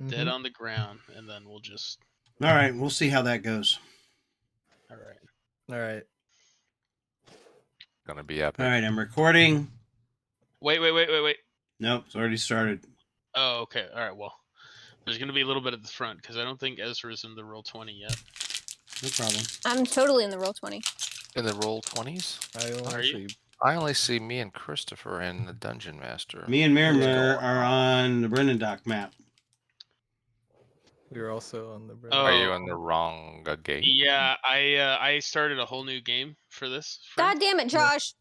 dead on the ground, and then we'll just. All right, we'll see how that goes. All right. All right. Gonna be epic. All right, I'm recording. Wait. Nope, it's already started. Oh, okay. All right. Well, there's gonna be a little bit at the front because I don't think Ezra's in the Roll20 yet. No problem. I'm totally in the Roll20. In the Roll20s? Are you? I only see me and Christopher and the Dungeon Master. Me and Miramar are on the Brennendock map. We were also on the. Are you on the wrong game? Yeah, I started a whole new game for this. God damn it, Josh!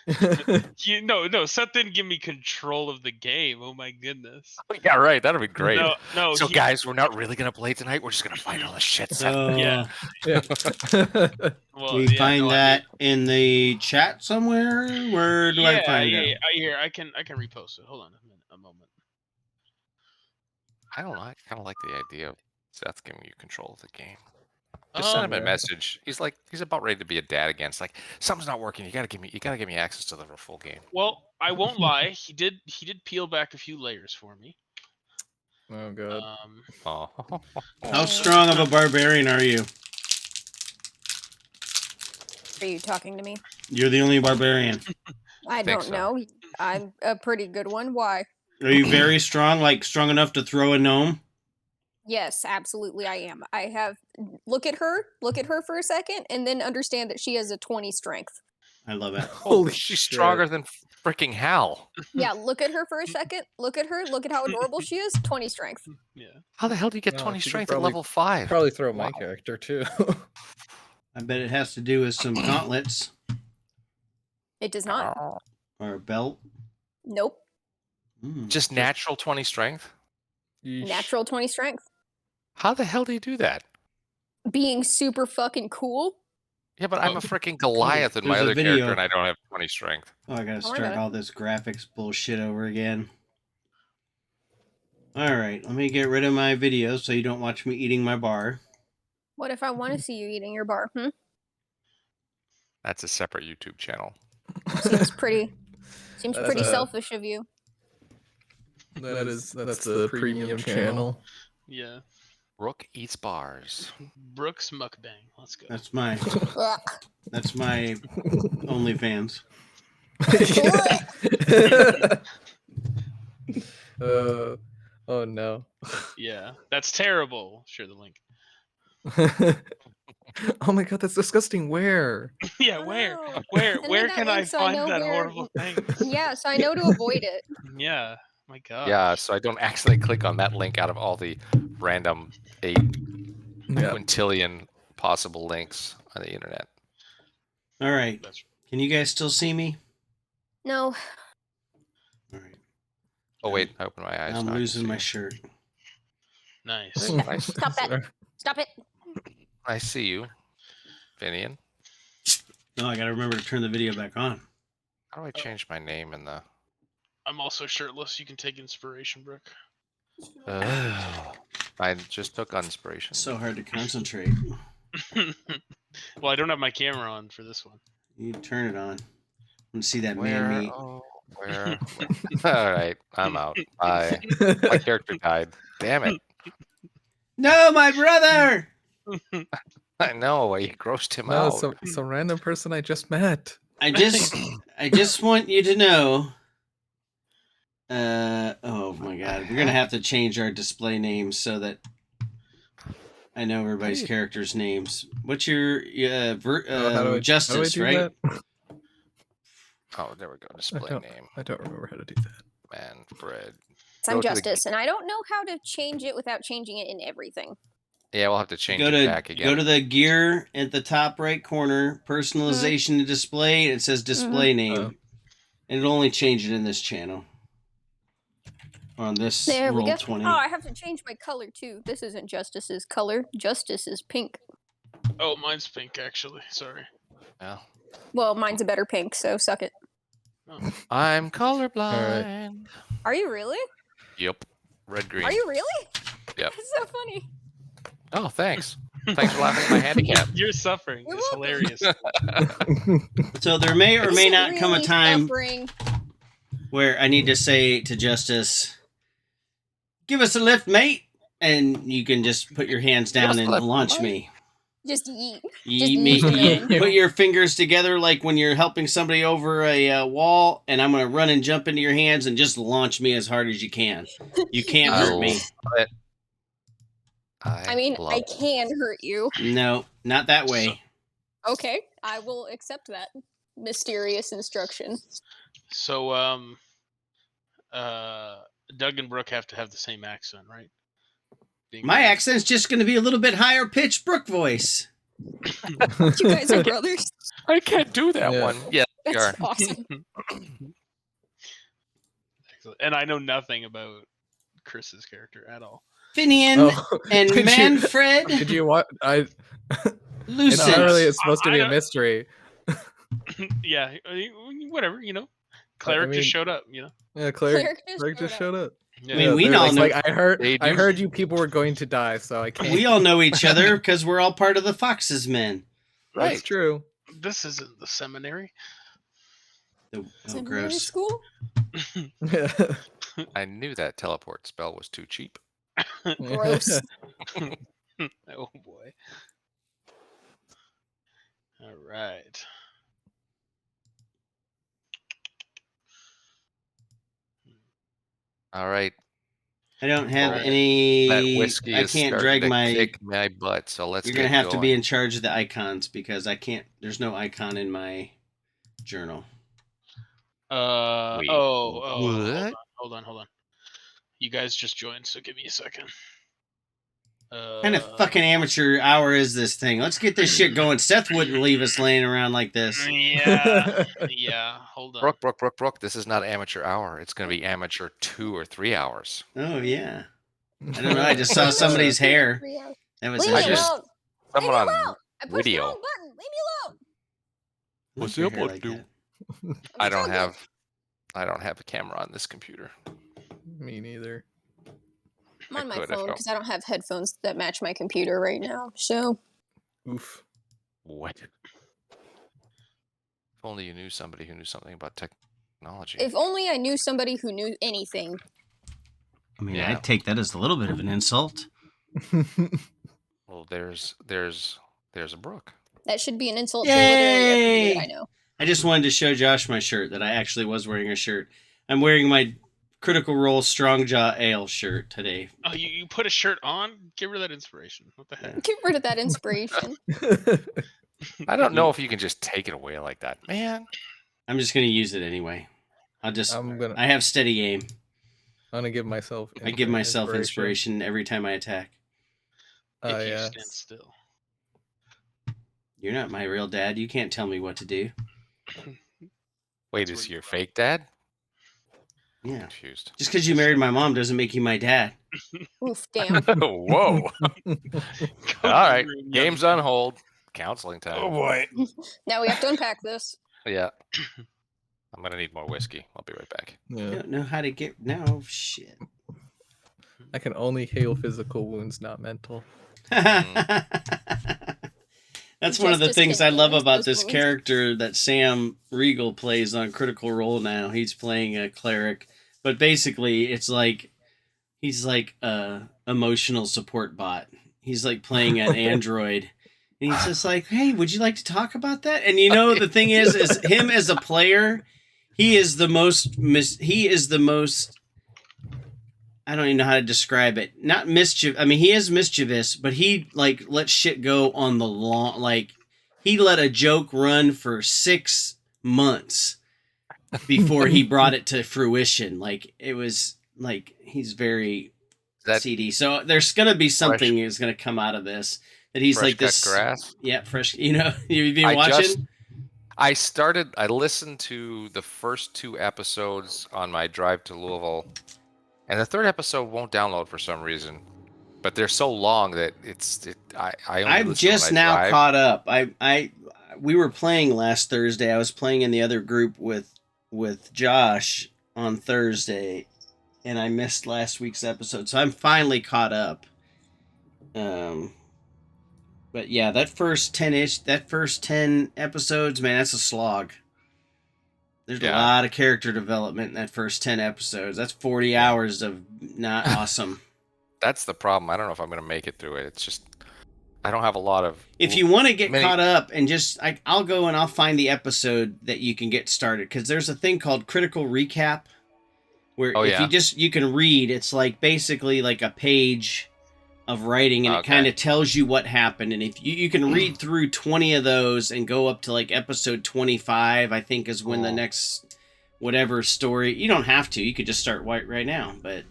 No, Seth didn't give me control of the game. Oh my goodness. Yeah, right. That'd be great. No. So, guys, we're not really gonna play tonight. We're just gonna find all the shit. Yeah. Well, we find that in the chat somewhere. Where do I find it? I can repost it. Hold on a moment. I don't know. I kind of like the idea of Seth giving you control of the game. Just send him a message. He's about ready to be a dad again. It's like, something's not working. You gotta give me access to the full game. Well, I won't lie. He did peel back a few layers for me. Oh god. How strong of a barbarian are you? Are you talking to me? You're the only barbarian. I don't know. I'm a pretty good one. Why? Are you very strong? Like strong enough to throw a gnome? Yes, absolutely I am. I have look at her for a second, and then understand that she has a 20 strength. I love it. Holy she's stronger than freaking Hal. Yeah, look at her for a second. Look at her. Look at how adorable she is. 20 strength. Yeah. How the hell do you get 20 strength at level 5? Probably throw my character too. I bet it has to do with some gauntlets. It does not. Or a belt. Nope. Just natural 20 strength? Natural 20 strength. How the hell do you do that? Being super fucking cool. Yeah, but I'm a freaking Goliath in my other character, and I don't have 20 strength. Oh, I gotta start all this graphics bullshit over again. Alright, let me get rid of my video so you don't watch me eating my bar. What if I want to see you eating your bar? That's a separate YouTube channel. Seems pretty selfish of you. That's the premium channel. Yeah. Brooke eats bars. Brooks mukbang. Let's go. That's my OnlyFans. Oh no. Yeah, that's terrible. Share the link. Oh my god, that's disgusting. Where? Yeah, where can I find that horrible thing? Yeah, so I know to avoid it. Yeah. My god. Yeah, so I don't accidentally click on that link out of all the random 8 quintillion possible links on the internet. All right. Can you guys still see me? No. All right. Oh wait, I opened my eyes. I'm losing my shirt. Nice. Stop that. Stop it. I see you, Finian. No, I gotta remember to turn the video back on. How do I change my name in the... I'm also shirtless. You can take inspiration, Brooke. I just took inspiration. So hard to concentrate. Well, I don't have my camera on for this one. You turn it on. I want to see that man meat. Where? All right, I'm out. Bye. My character died. Damn it. No, my brother! I know. I grossed him out. Some random person I just met. I just want you to know. Oh my god, we're gonna have to change our display names so that I know everybody's characters' names. What's your Justice, right? Oh, there we go. Display name. I don't remember how to do that. Manfred. I'm Justice, and I don't know how to change it without changing it in everything. Yeah, we'll have to change it back again. Go to the gear at the top right corner, personalization and display, and it says display name. And it'll only change it in this channel. On this there we go. Roll20. Oh, I have to change my color too. This isn't Justice's color. Justice is pink. Oh, mine's pink actually. Sorry. Yeah. Well, mine's a better pink, so suck it. Oh. I'm colorblind. Right. Are you really? Yep. Red green. Are you really? Yep. That's so funny. Oh, thanks. Thanks for laughing at my handicap. You're suffering. It's hilarious. So there may or may not come a time where I need to say to Justice, give us a lift, mate. And you can just put your hands Give us down a and lift, launch mate. me. Just yeet. Yeet Just me. yeet him Put your fingers together like when you're helping somebody over a wall, and I'm going to run and jump into your hands and just launch me as hard as you can. You can't I hurt me. love it. I mean, love I it. can hurt you. No, not that way. Okay, I will accept that mysterious instruction. So, Doug and Brooke have to have the same accent, right? My accent's just going to be a little bit higher pitched Brooke voice. You guys are brothers. I can't do that Yeah. one. Yeah, we are. That's awesome. Excellent. And I know nothing about Chris's character at all. Finian Oh, and did you- Manfred Did you watch? It's Lucent. not really. It's supposed to I be a don't- mystery. Yeah, whatever, Cleric mean- just showed up, Yeah, Cleric Cleric just showed up. Yeah. I mean, we they're all like, know- like, They I do. heard you people were going to die, so I can't. We all know each other because we're all part of the Fox's Men. That's Right. true. This isn't the seminary. Oh, Seminary gross. school? I knew that teleport spell was too cheap. Gross. Oh boy. All right. All right. I don't have Right. any. That whiskey I is can't starting drag to my. kick my butt, so let's You're get gonna have to be going. in charge of the icons because I can't. There's no icon in my journal. Wait, Hold what? on. You guys just joined, so give me a second. What kind of fucking amateur hour is this thing? Let's get this shit going. Seth wouldn't leave us laying around like this. Yeah. Hold on. Brooke, this is not amateur hour. It's going to be amateur 2 or 3 hours. Oh yeah. I don't know. I just saw somebody's hair. That was Leave me I just- alone. Someone Leave me on alone. I pushed the video. wrong button. Leave me alone. What's Your the hair upload like do? that. I don't Trouble. have a camera on this computer. Me neither. I'm on I my could if phone I- because I don't have headphones that match my computer right now. So Oof. What? If only you knew somebody who knew something about technology. if only I knew somebody who knew anything. I mean, Yeah. I'd take that as a little bit of an insult. Well, there's a Brooke. That should be an insult to literally everybody Yay! that I know. I just wanted to show Josh my shirt that I actually was wearing a shirt. I'm wearing my Critical Role Strong Jaw Ale shirt today. Oh, you put a shirt on? Give her that inspiration. What the heck? Get rid of that inspiration. I don't know if you can just take it away like that, man. I'm just gonna use it anyway. I I'm have steady aim. gonna give myself. I give myself inspiration every time I attack. Oh If you yeah. stand still. You're not my real dad. You can't tell me what to do. Wait, That's is where he you your are. fake dad? Yeah. Confused. Just because you married my mom doesn't make you my dad. Oof, damn. Whoa. Go to All the right. room, young Game's on hold. Counseling time. Oh boy. Now we have to unpack this. Yeah. I'm gonna need more whiskey. I'll be right back. I Yeah. don't know how to get. No shit. I can only heal physical wounds, not mental. That's one of the Justice things can I love heal about those this wounds. character that Sam Riegel plays on Critical Role now. He's playing a cleric, but basically it's like he's like a emotional support bot. He's like playing an android. And he's just like, "Hey, would you like to talk about that?" And the thing is him as a player, he is the most I don't even know how to describe it. Not mischief. I mean, he is mischievous, but he like lets shit go on the long. Like he let a joke run for 6 months before he brought it to fruition. Like it was like he's very That CD. So there's gonna be something that's gonna come out of this that he's fresh like this. cut grass. Yeah, fresh. You've been I watching. I listened to the first 2 episodes on my drive to Louisville, and the 3rd episode won't download for some reason. But they're so long that I only I'm listen just when I now drive. caught up. We were playing last Thursday. I was playing in the other group with Josh on Thursday, and I missed last week's episode, so I'm finally caught up. But yeah, that first 10 episodes, man, that's a slog. There's a Yeah. lot of character development in that first 10 episodes. That's 40 hours of not awesome. That's the problem. I don't know if I'm going to make it through it. It's just I don't have a lot of. If you want to get many- caught up and just, I'll go and I'll find the episode that you can get started, because there's a thing called critical recap, where Oh, if yeah. you can read, it's like basically like a page of writing, and it Okay. kind of tells you what happened. And if you can read through 20 of those and go up to like episode 25, I think is when the Oh. next whatever story. You don't have to. You could just start right now, but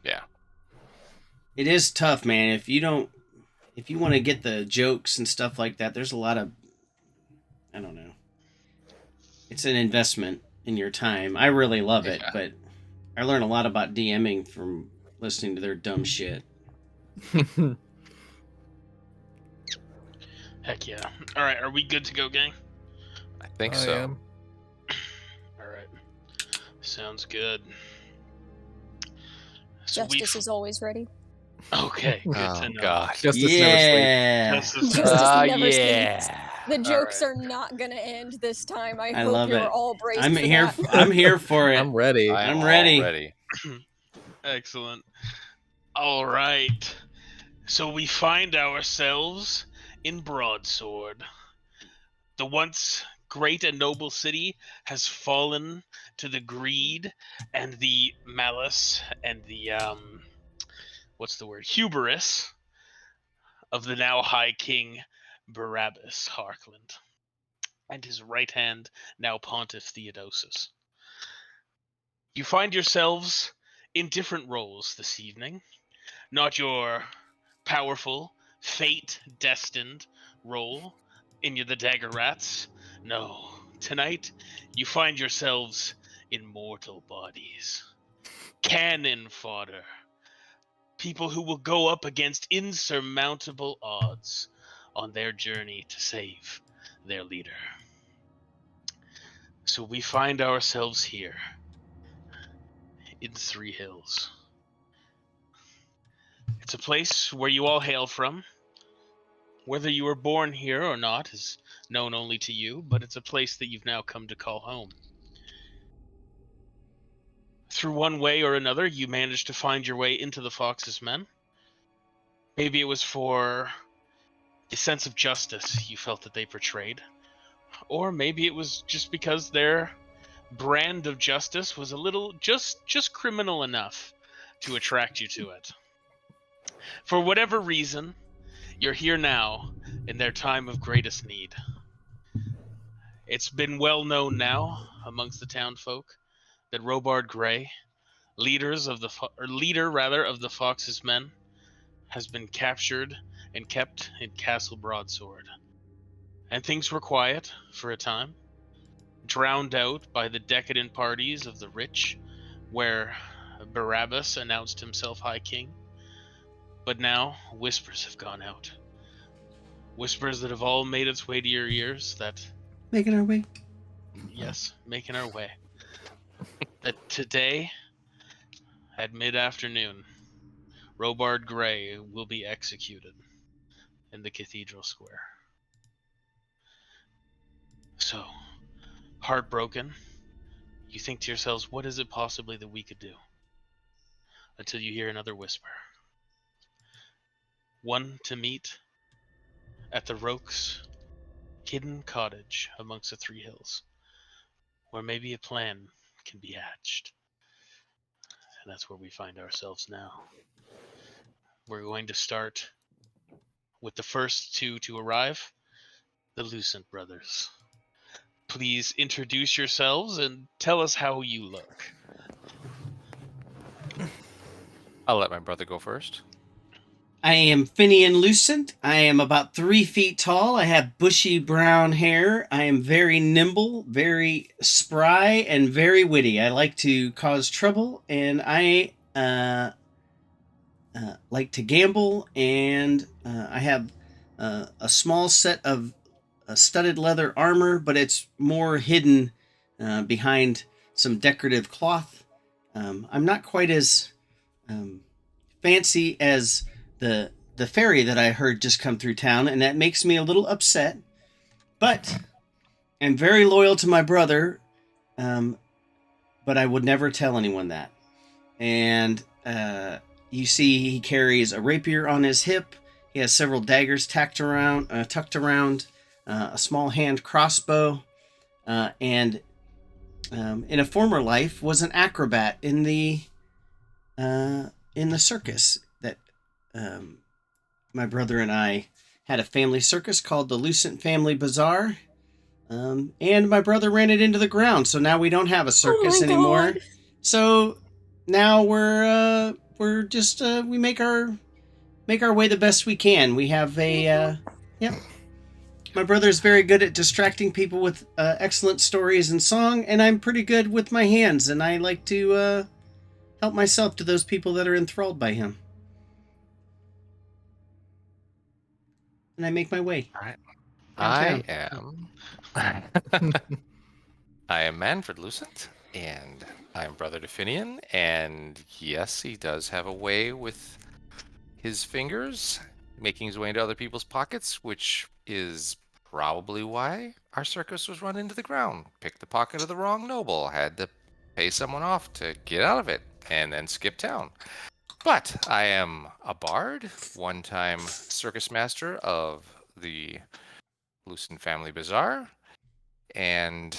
Yeah. it is tough, man. If you want to get the jokes and stuff like that, there's a lot of, I don't know. It's an investment in your time. I really love it, Yeah. but I learn a lot about DMing from listening to their dumb shit. Heck yeah. All right, are we good to go, gang? I think I so. am. All right. Sounds good. So Justice is always ready. Okay, good Oh to know. God. Justice never sleeps. Yeah. Justice Justice never- never sleeps. yeah. The All jokes right. are not gonna end this time. I I hope love you're it. all braced I'm for here. that. I'm here for it. I'm ready. I'm all ready. Excellent. All right. So we find ourselves in Broadsword. The once great and noble city has fallen to the greed and the malice and the hubris of the now High King Barabbas Harkland and his right hand, now Pontiff Theodosius. You find yourselves in different roles this evening. Not your powerful, fate-destined role in the Dagger Rats. No. Tonight, you find yourselves in mortal bodies. Cannon fodder. People who will go up against insurmountable odds on their journey to save their leader. So we find ourselves here in Three Hills. It's a place where you all hail from. Whether you were born here or not is known only to you, but it's a place that you've now come to call home. Through one way or another, you managed to find your way into the Fox's Men. Maybe it was for a sense of justice you felt that they portrayed. Or maybe it was just because their brand of justice was a little just criminal enough to attract you to it. For whatever reason, you're here now in their time of greatest need. It's been well known now amongst the townfolk that Robard Grey, leader of the Fox's Men, has been captured and kept in Castle Broadsword. And things were quiet for a time, drowned out by the decadent parties of the rich, where Barabbas announced himself High King. But now, whispers have gone out. Whispers that have all made its way to your ears that, Making our way. yes, making our way. That today, at mid-afternoon, Robard Grey will be executed in the Cathedral Square. So, heartbroken, you think to yourselves, what is it possibly that we could do? Until you hear another whisper. One to meet at the Roke's hidden cottage amongst the Three Hills, where maybe a plan can be hatched. And that's where we find ourselves now. We're going to start with the first two to arrive, the Lucent brothers. Please introduce yourselves and tell us how you look. I'll let my brother go first. I am Finian Lucent. I am about 3 feet tall. I have bushy brown hair. I am very nimble, very spry, and very witty. I like to cause trouble, and I like to gamble, and I have a small set of studded leather armor, but it's more hidden behind some decorative cloth. I'm not quite as fancy as the fairy that I heard just come through town, and that makes me a little upset. But I'm very loyal to my brother, but I would never tell anyone that. And you see he carries a rapier on his hip. He has several daggers tucked around, a small hand crossbow, and in a former life was an acrobat in the circus that my brother and I had a family circus called the Lucent Family Bazaar. And my brother ran it into the ground, so now we don't have a circus anymore. God. So now we're just we make our way the best we can. We have a yep. My brother's very good at distracting people with excellent stories and song, and I'm pretty good with my hands, and I like to help myself to those people that are enthralled by him. And I make my way. I downtown. am. I am Manfred Lucent, and I'm brother to Finian, and yes, he does have a way with his fingers, making his way into other people's pockets, which is probably why our circus was run into the ground. Picked the pocket of the wrong noble, had to pay someone off to get out of it, and then skip town. But I am a bard, one-time circus master of the Lucent Family Bazaar, and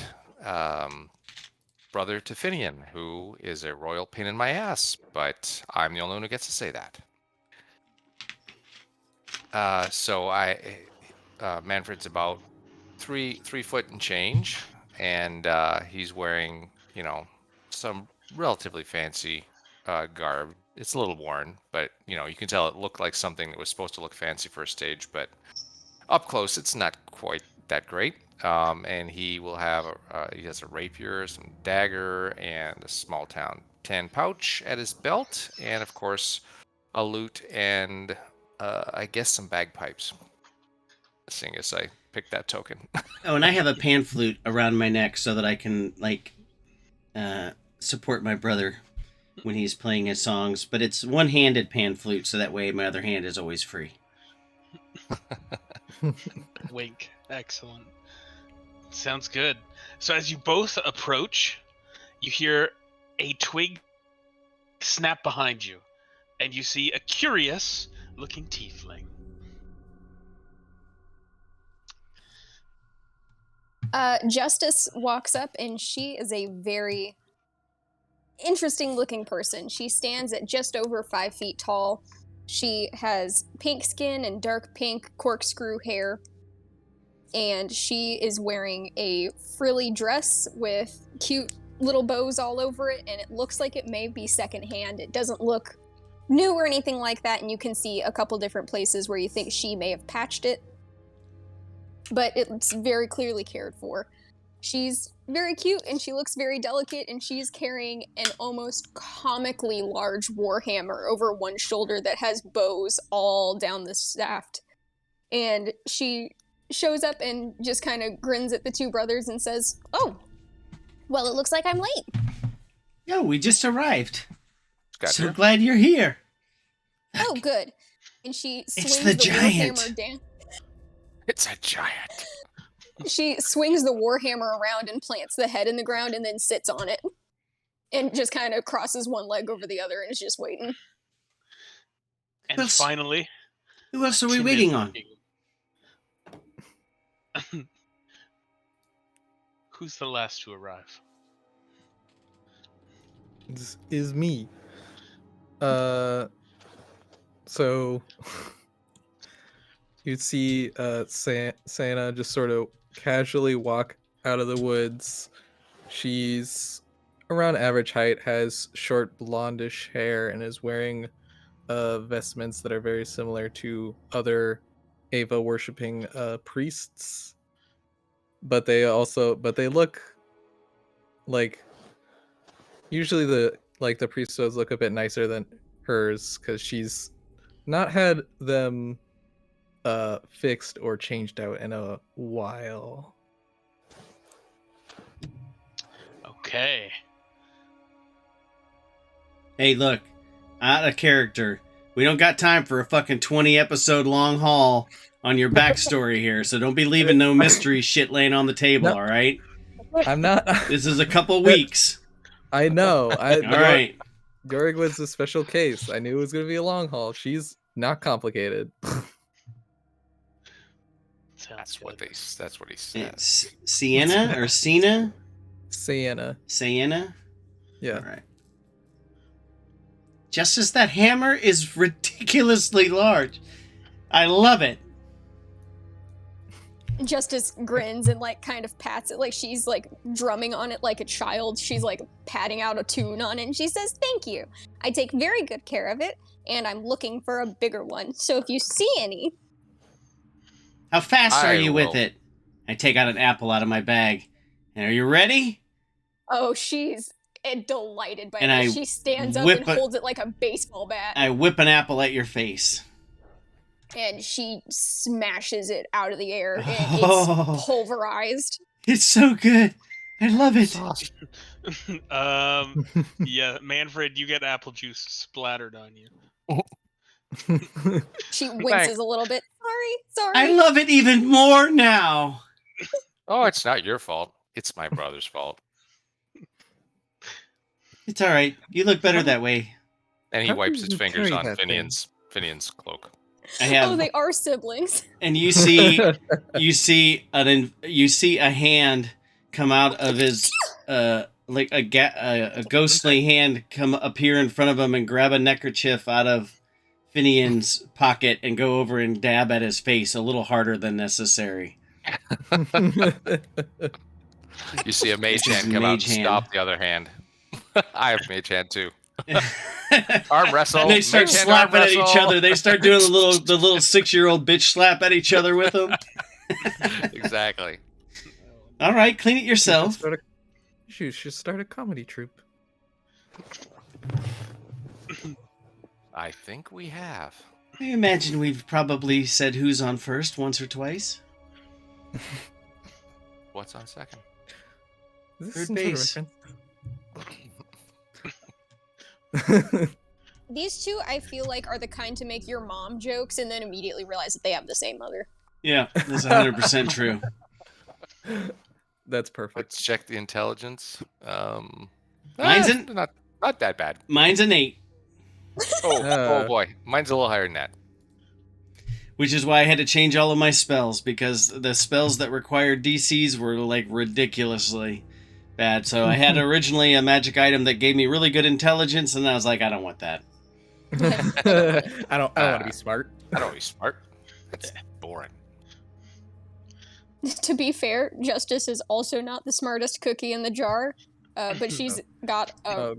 brother to Finian, who is a royal pain in my ass, but I'm the only one who gets to say that. Manfred's about 3 foot and change, and he's wearing, some relatively fancy garb. It's a little worn, but you can tell it looked like something that was supposed to look fancy for a stage, but up close, it's not quite that great. And he will have he has a rapier, some dagger, and a small town tan pouch at his belt, and of course, a lute and I guess some bagpipes. Seeing as I picked that token. Oh, and I have a pan flute around my neck so that I can support my brother when he's playing his songs. But it's one-handed pan flute, so that way my other hand is always free. Wink. Excellent. Sounds good. So as you both approach, you hear a twig snap behind you, and you see a curious-looking tiefling. Justice walks up, and she is a very interesting looking person. She stands at just over 5 feet tall. She has pink skin and dark pink corkscrew hair, and she is wearing a frilly dress with cute little bows all over it, and it looks like it may be secondhand. It doesn't look new or anything like that, and you can see a couple different places where you think she may have patched it, but it's very clearly cared for. She's very cute, and she looks very delicate, and she's carrying an almost comically large warhammer over one shoulder that has bows all down the shaft. And she shows up and just kind of grins at the two brothers and says, "Oh, well, it looks like I'm late." Yo, we just arrived. Gotcha. So glad you're here. "Oh, good." And she swings the giant. warhammer down. It's a giant. She swings the warhammer around and plants the head in the ground and then sits on it. And just kind of crosses one leg over the other and is just waiting. And Well, finally, Who else are we timid waiting on? looking- Who's the last to arrive? This is me. So you'd see Santa just sort of casually walk out of the woods. She's around average height, has short blondish hair, and is wearing vestments that are very similar to other Ava worshipping priests. But they look like, usually the priestesses look a bit nicer than hers, because she's not had them fixed or changed out in a while. Okay. Hey, look, out of character. We don't got time for a fucking 20 episode long haul on your backstory here, so don't be leaving no mystery shit laying on the table, No. all right? I'm not. This is a couple weeks. I know. All right. Jorg was a special case. I knew it was going to be a long haul. She's not complicated. That's what he said. It's Sienna or Cena? Sienna. Sienna? Yeah. All right. Justice, that hammer is ridiculously large. I love it. Justice grins and like kind of pats it like she's like drumming on it like a child. She's like patting out a tune on it and she says, "Thank you. I take very good care of it and I'm looking for a bigger one. So if you see any..." How fast are I you with will. it? I take out an apple out of my bag. And are you ready? Oh, she's delighted by And it. I She stands up whip and it- holds it like a baseball bat. I whip an apple at your face. And she smashes it out of the air and Oh. it's pulverized. It's so good. I love it. Yeah, Manfred, you get apple juice splattered on you. She winces a little bit. Sorry. I love it even more now. Oh, it's not your fault. It's my brother's fault. It's all right. You look better that way. And he How wipes do his you fingers carry on that thing? Finian's cloak. I have, Oh, they are siblings. and you see a hand come out of his like a ghostly hand appear in front of him and grab a neckerchief out of Finian's pocket and go over and dab at his face a little harder than necessary. You see a mage Which is hand come out and mage hand. stop the other hand. I have mage hand too. Arm wrestle. And they start mage hand slapping arm at each wrestle. other. They start doing the little 6-year-old bitch slap at each other with them. Exactly. All right, clean it yourself. You should start a comedy troupe. I think we have. I imagine we've probably said who's on first once or twice. What's on second? Is this Third some base. sort of reference? These two, I feel like, are the kind to make your mom jokes and then immediately realize that they have the same mother. Yeah, that's 100% true. That's perfect. Let's check the intelligence. Mine's not that bad. Mine's an 8, Oh boy, mine's a little higher than that. which is why I had to change all of my spells because the spells that required DCs were like ridiculously bad. So I had originally a magic item that gave me really good intelligence, and I was like, I don't want that. I don't want to be smart. I don't want to be smart. That's boring. To be fair, Justice is also not the smartest cookie in the jar, but she's got a Oh,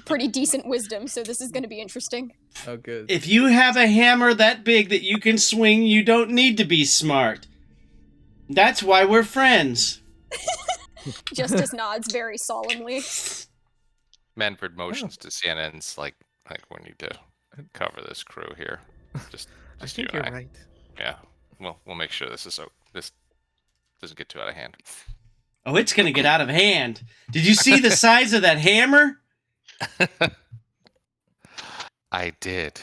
pretty decent wisdom, so this is going to be interesting. oh, good. If you have a hammer that big that you can swing, you don't need to be smart. That's why we're friends. Justice nods very solemnly. Manfred motions to Sienna and it's like we need to cover this crew here. Just I you think and you're I. right. Yeah. We'll make sure this doesn't get too out of hand. Oh, it's going to get out of hand. Did you see the size of that hammer? I did.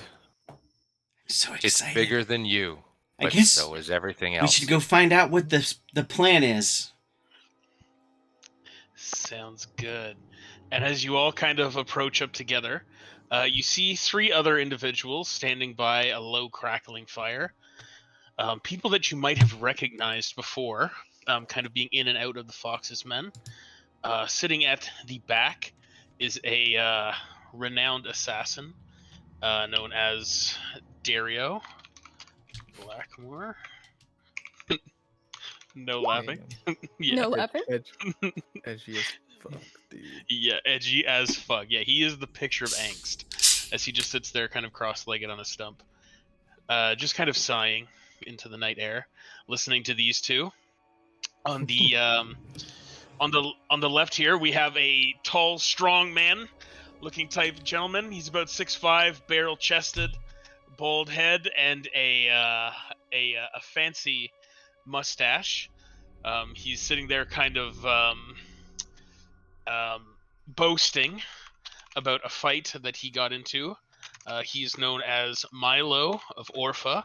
So It's excited. bigger than you. I But guess so is everything we else. should go find out what the plan is. Sounds good. And as you all kind of approach up together, you see 3 other individuals standing by a low crackling fire. People that you might have recognized before, kind of being in and out of the Fox's Men. Sitting at the back is a renowned assassin known as Dario Blackmore. No laughing. Yeah. No laughing. Edgy as fuck, dude. Yeah, edgy as fuck. Yeah, he is the picture of angst as he just sits there kind of cross-legged on a stump. Just kind of sighing into the night air, listening to these two. On the on the left here, we have a tall, strong man looking type gentleman. He's about 6'5", barrel-chested, bald head, and a fancy mustache. He's sitting there kind of boasting about a fight that he got into. He's known as Milo of Orpha,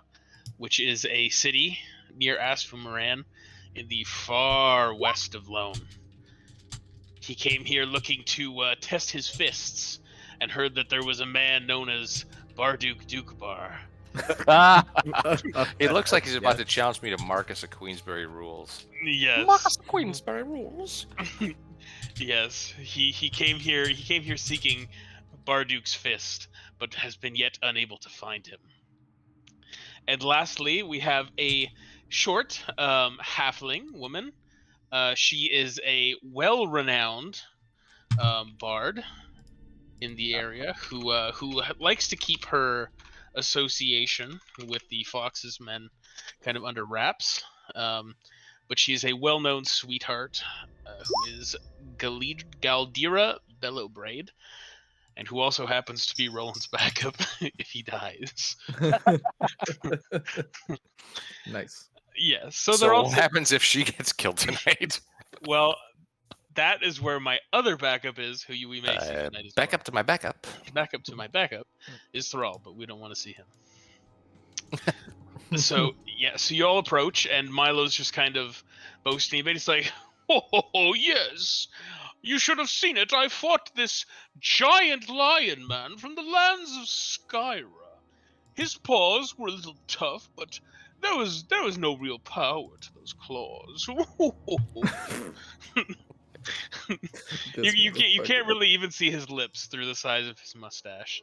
which is a city near Asfumaran in the far west of Lone. He came here looking to test his fists, and heard that there was a man known as Barduk Dukbar. It looks like he's about to challenge me to Marcus of Queensberry rules. Yes. Marcus of Queensberry rules. Yes, he came here. He came here seeking Barduk's fist, but has been yet unable to find him. And lastly, we have a short halfling woman. She is a well-renowned bard in the area who likes to keep her association with the Fox's Men kind of under wraps. But she is a well-known sweetheart who is Galdira Bellowbraid, and who also happens to be Roland's backup if he dies. Nice. Yes. So So they're all what happens if she gets killed tonight? well. That is where my other backup is, who we may see tonight as Back well. up to my backup. Backup to my backup is Thrall, but we don't want to see him. So you all approach, and Milo's just kind of boasting, but he's like, "Oh yes, you should have seen it. I fought this giant lion man from the lands of Skyra. His paws were a little tough, but there was no real power to those claws." You can't really even see his lips through the size of his mustache.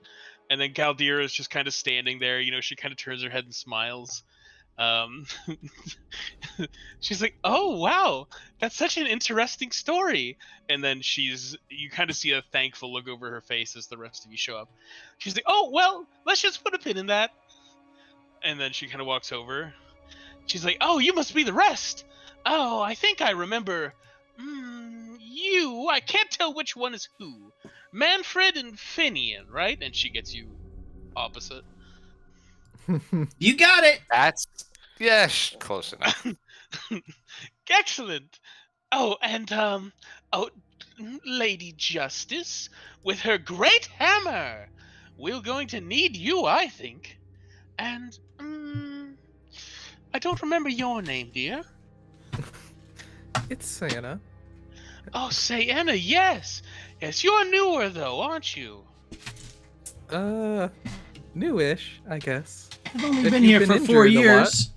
And then Galdira is just kind of standing there. She kind of turns her head and smiles. She's like, "Oh wow, that's such an interesting story." And then you kind of see a thankful look over her face as the rest of you show up. She's like, "Oh well, let's just put a pin in that." And then she kind of walks over. She's like, "Oh, you must be the rest. Oh, I think I remember. I can't tell which one is who. Manfred and Finian, right?" And she gets you opposite. You got it. That's close enough. Excellent. Oh, and Lady Justice with her great hammer. We're going to need you, I think. And I don't remember your name, dear. It's Santa. Oh, Sienna, yes. Yes, you're newer though, aren't you? Newish, I guess. I've only If been you've here been for 4 injured a lot. years.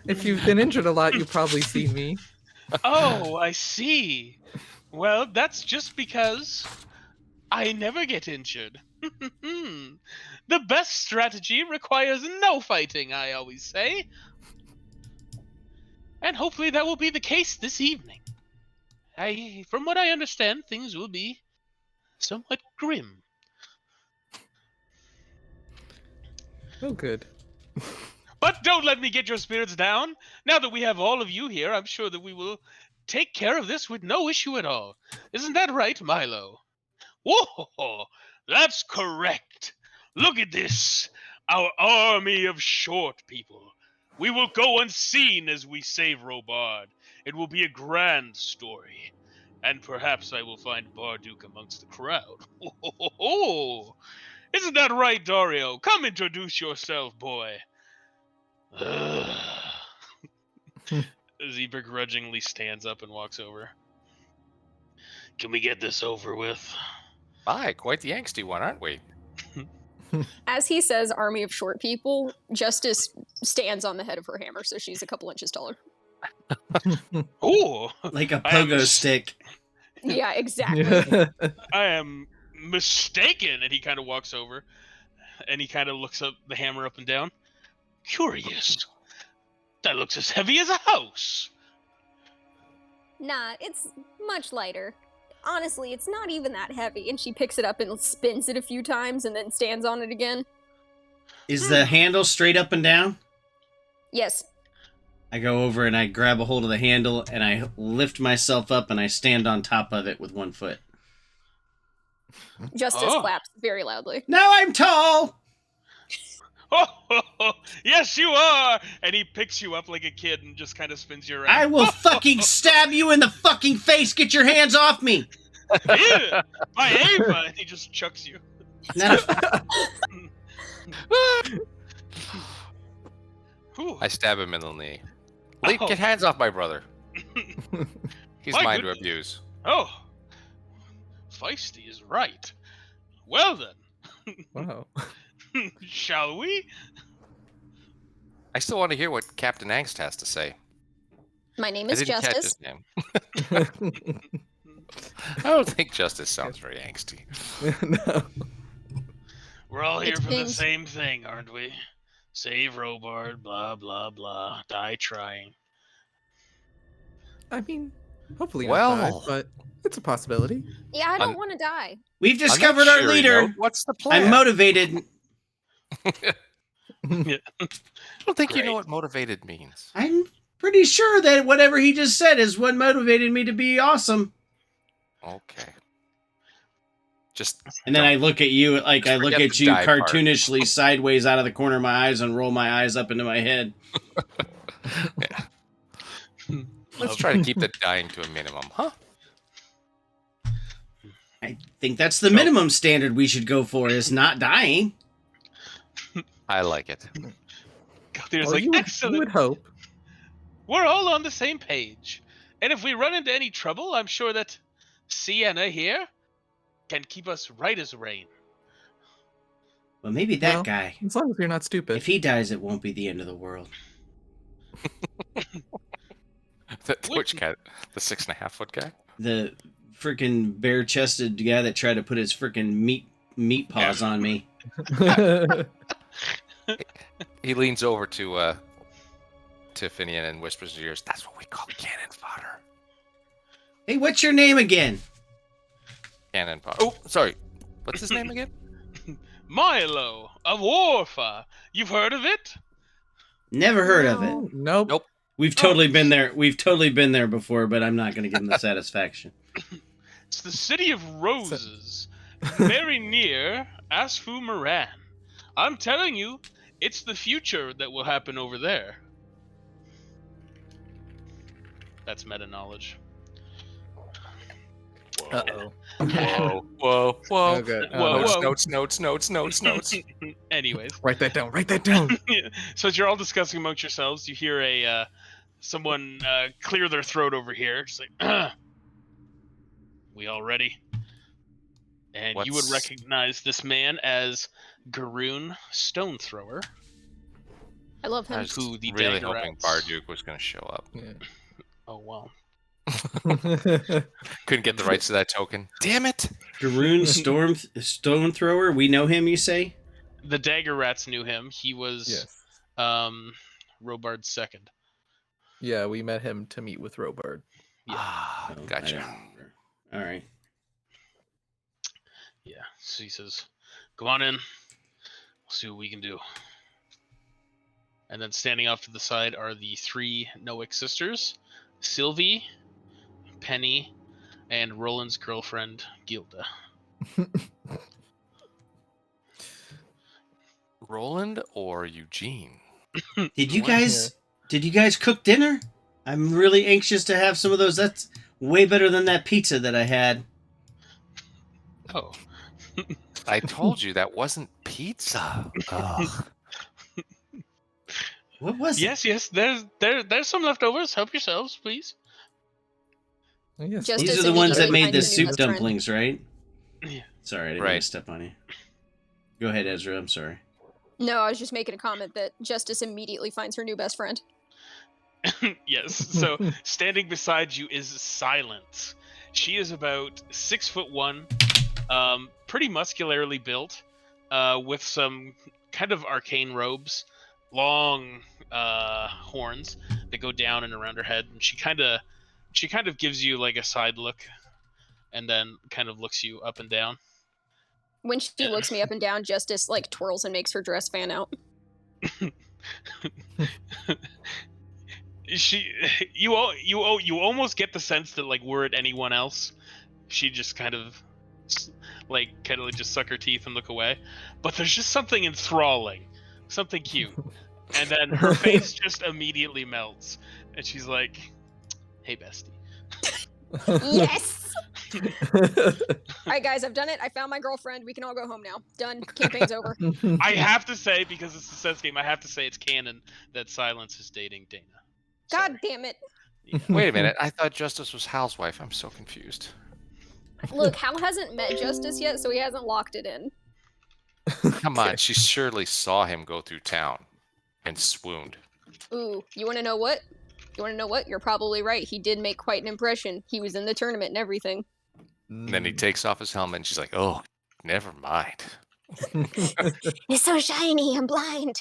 If you've been injured a lot, you've probably seen me. Oh, I see. Well, that's just because I never get injured. The best strategy requires no fighting, I always say. And hopefully that will be the case this evening. From what I understand, things will be somewhat grim. Oh, good. But don't let me get your spirits down. Now that we have all of you here, I'm sure that we will take care of this with no issue at all. Isn't that right, Milo? Whoa, that's correct. Look at this. Our army of short people. We will go unseen as we save Robard. It will be a grand story. And perhaps I will find Barduk amongst the crowd. Isn't that right, Dario? Come introduce yourself, boy. As he begrudgingly stands up and walks over. Can we get this over with? My, quite the angsty one, aren't we? As he says army of short people, Justice stands on the head of her hammer, so she's a couple inches taller. Ooh, Like a I am pogo stick. Yeah, exactly. I am mistaken. And he kind of walks over, and he kind of looks up the hammer up and down. Curious. That looks as heavy as a house. Nah, it's much lighter. Honestly, it's not even that heavy. And she picks it up and spins it a few times and then stands on it again. Is the handle straight up and down? Yes. I go over and I grab a hold of the handle and I lift myself up and I stand on top of it with one foot. Justice Oh. claps very loudly. Now I'm tall! Oh, yes, you are. And he picks you up like a kid and just kind of spins you around. I will fucking stab you in the fucking face! Get your hands off me! Ew, my Ava. And he just chucks you. Now, Whew. I stab him in the knee. Lee, Oh. get hands off my brother. He's My mine to goodness. abuse. Oh, feisty is right. Well then, Wow. shall we? I still want to hear what Captain Angst has to say. My name I is didn't catch Justice. his name. I don't think Justice sounds very angsty. No. We're all here for the depends. same thing, aren't we? Save Robard, blah blah blah. Die trying. I mean, hopefully not Well. die, but it's a possibility. Yeah, I don't Un- want to die. We've On that discovered our cheery leader. note, what's the plan? I'm motivated. I don't think you know Great. what motivated means. I'm pretty sure that whatever he just said is what motivated me to be awesome. Okay. Just And then I look at you like I Just look forget at the you die part. cartoonishly sideways out of the corner of my eyes and roll my eyes up into my head. let's try to keep the dying to a minimum, huh? I think that's the minimum standard we should go for is not dying. I like it. There's Well, like, you would excellent. hope. We're all on the same page. And if we run into any trouble, I'm sure that Sienna here can keep us right as rain. Well, maybe that Well, guy. As long as you're not stupid. If he dies, it won't be the end of the world. Which cat? The 6.5-foot guy? The freaking bare-chested guy that tried to put his freaking meat paws on me. He leans over to Finian and whispers in her ears, "That's what we call cannon fodder." Hey, what's your name again? Cannon fodder. Oh, sorry. What's his name again? Milo of Warfa. You've heard of it? Never heard of it. Nope. Nope. We've totally been there. We've totally been there before, but I'm not going to give him the satisfaction. It's the city of roses, very near Asfu Moran. I'm telling you, it's the future that will happen over there. That's meta knowledge. Uh-oh. Whoa, whoa, whoa. Okay. Whoa, Notes. Anyways, Write that down. Write that down. so as you're all discussing amongst yourselves, you hear someone clear their throat over here. Just like, we all ready? And you would What's- recognize this man as Garoon Stone Thrower. I love I him. was Who the really dagger hoping rats. Barduke was going to show up. Oh well. Couldn't get the rights to that token. Damn it! Garoon Stone Thrower. We know him, you say? The dagger rats knew him. He was Yes. Robard's second. Yeah, we met him to meet with Robard. Yeah. Ah, Oh, I gotcha. don't remember. All right. Yeah. So he says, "Go on in. We'll see what we can do." And then standing off to the side are the three Noack sisters, Sylvie, Penny, and Roland's girlfriend, Gilda. Roland or Eugene? Did you What? guys cook dinner? I'm really anxious to have some of those. That's way better than that pizza that I had. Oh. I told you that wasn't pizza. Ugh. What was it? Yes. There's some leftovers. Help yourselves, please. Oh, yes. Just These as are the ones that immediately made the finds a new soup best friend. dumplings, right? Yeah. Sorry, I didn't Right. mean to step on you. Go ahead, Ezra. I'm sorry. No, I was just making a comment that Justice immediately finds her new best friend. Yes. So standing beside you is Silence. She is about 6'1", pretty muscularly built, with some kind of arcane robes, long horns that go down and around her head, and she kind of gives you like a side look, and then kind of looks you up and down. When she looks me up and down, Justice like twirls and makes her dress fan out. You almost get the sense that like were it anyone else, she just kind of just suck her teeth and look away. But there's just something enthralling, something cute, and then her face just immediately melts, and she's like, "Hey, bestie." Yes! Alright guys, I've done it. I found my girlfriend. We can all go home now. Done. Campaign's over. I have to say, because it's a Sense game, I have to say it's canon that Silence is dating Dana. God Sorry. damn it. Yeah. Wait a minute. I thought Justice was Hal's wife. I'm so confused. Look, Hal hasn't met Justice yet, so he hasn't locked it in. Come on, she surely saw him go through town and swooned. Ooh, you want to know what? You're probably right. He did make quite an impression. He was in the tournament and everything. And then he takes off his helmet and she's like, oh, never mind. It's so shiny, I'm blind.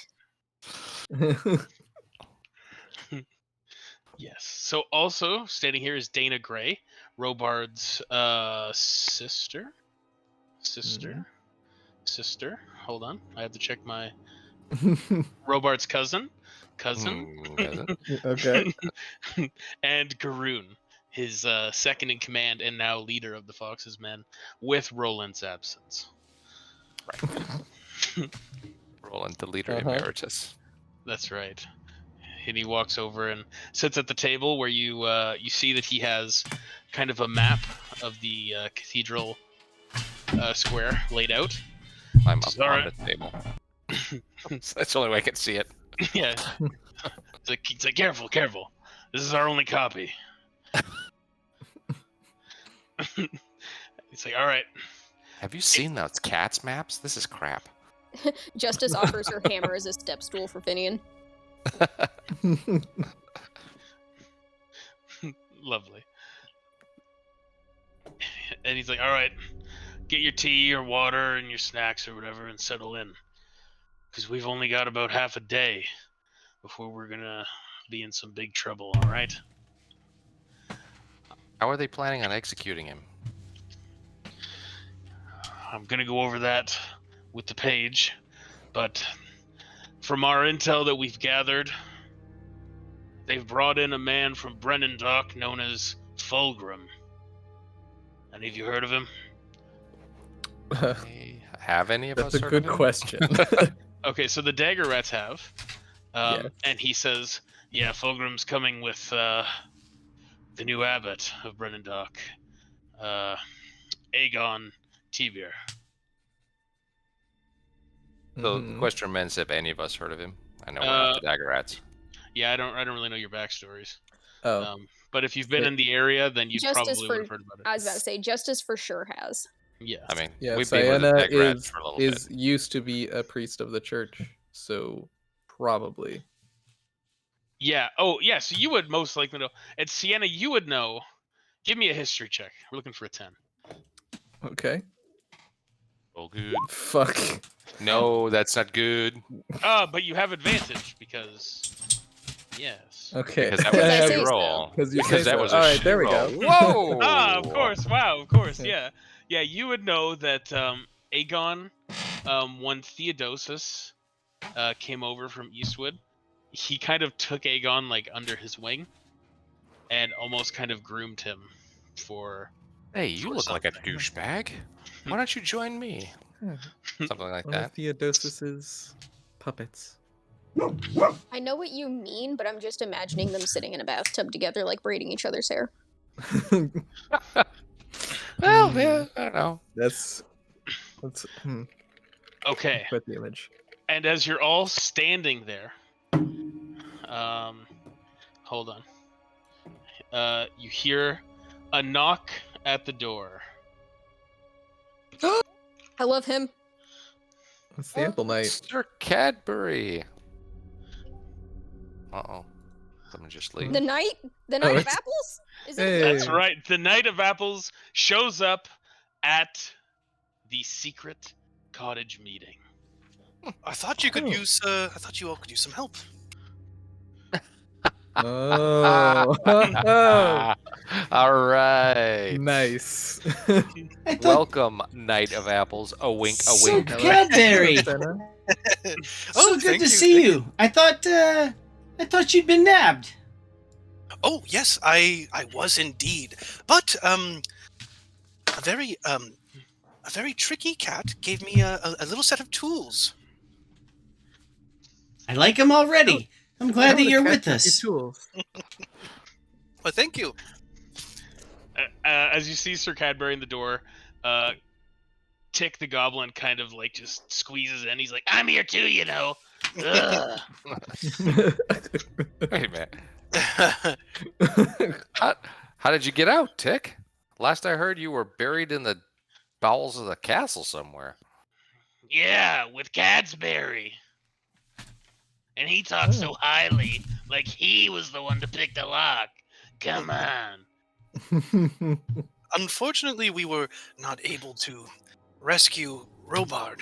Yes. So also standing here is Dana Gray, Robard's sister. Sister. Hold on, I have to check my Robard's cousin. Okay. And Garoon, his second in command and now leader of the Fox's Men, with Roland's absence. Roland, the leader Uh-huh. emeritus. That's right. And he walks over and sits at the table where you see that he has kind of a map of the cathedral square laid out. I'm up Sorry. on the table. That's the only way I can see it. Yeah. It's like, careful. This is our only copy. It's like, all right. Have you seen those cats maps? This is crap. Justice offers her hammer as a step stool for Finian. Lovely. And he's like, all right, get your tea or water and your snacks or whatever and settle in. Because we've only got about half a day before we're going to be in some big trouble, all right? How are they planning on executing him? I'm going to go over that with the page, but from our intel that we've gathered, they've brought in a man from Brennan Dock known as Fulgrim. Any of you heard of him? Have any of That's us a heard good of him? question. Okay, so the Dagger Rats have. Yes. And he says, yeah, Fulgrim's coming with the new abbot of Brennan Dock, Aegon Tibir. So Mhm. the question remains, have any of us heard of him? I know we're not the Dagger Rats. Yeah, I don't really know your backstories. Oh, But if you've been in the area, then you Justice probably for- would have heard about it. I was about to say, Justice for sure has. Yeah. I mean, yeah. we've been with the Sienna Dagger Rats for a little is bit. used to be a priest of the church, so probably. Yeah. Oh, yeah. So you would most likely know. And Sienna, you would know. Give me a history check. We're looking for a 10. Okay. Oh, good. Fuck. No, that's not good. But you have advantage because. Yes. Okay. Because that Because was I a say shit so. roll. Because you Because say that so. was a All right, shit there we roll. go. Whoa! Of course. Wow. Of course. Yeah. Yeah. You would know that Aegon, when Theodosius came over from Eastwood, he kind of took Aegon like under his wing, and almost kind of groomed him for. Hey, you For look like a something. douchebag. Why don't you join me? Something like One of that. Theodosis's puppets. I know what you mean, but I'm just imagining them sitting in a bathtub together, like braiding each other's hair. Well, yeah, I don't know. That's Okay. quite the image. And as you're all standing there, hold on. You hear a knock at the door. I love him. It's the Apple Knight. Ser Cadburry. Uh-oh. Someone just leave. The night of it's- apples? Is Hey. it? That's right. The Knight of Apples shows up at the secret cottage meeting. I thought you could Oh. use. I thought you all could use some help. Oh. All right. Nice. I thought Welcome, Knight of Apples. A wink, a So wink. Cadbury. Senna. So good thank to you, see thank you. I thought you'd been nabbed. Oh yes, I was indeed, but a very tricky cat gave me a little set of tools. I like him already. I'm glad that How you're the with cat us. get tools? Well, thank you. As you see Ser Cadbury in the door, Tick the Goblin kind of like just squeezes in. He's like, "I'm here too, you know." Ugh. Wait a minute. How did you get out, Tick? Last I heard, you were buried in the bowels of the castle somewhere. Yeah, with Cadburry. And he talked so highly, like he was the one to pick the lock. Come on. Unfortunately, we were not able to rescue Robard.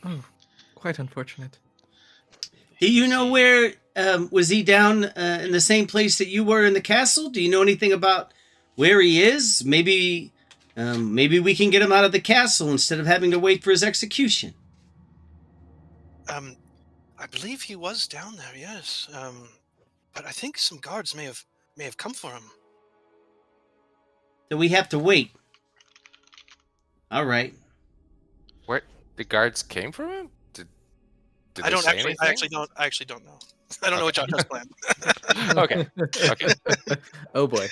Oh, quite unfortunate. Do you know where, was he down in the same place that you were in the castle? Do you know anything about where he is? Maybe we can get him out of the castle instead of having to wait for his execution. I believe he was down there, yes. But I think some guards may have come for him. Then we have to wait. All right. Where the guards came from him? Did I they don't say actually. anything? I actually don't know. I don't know what Josh has planned. Okay. Okay. Oh boy.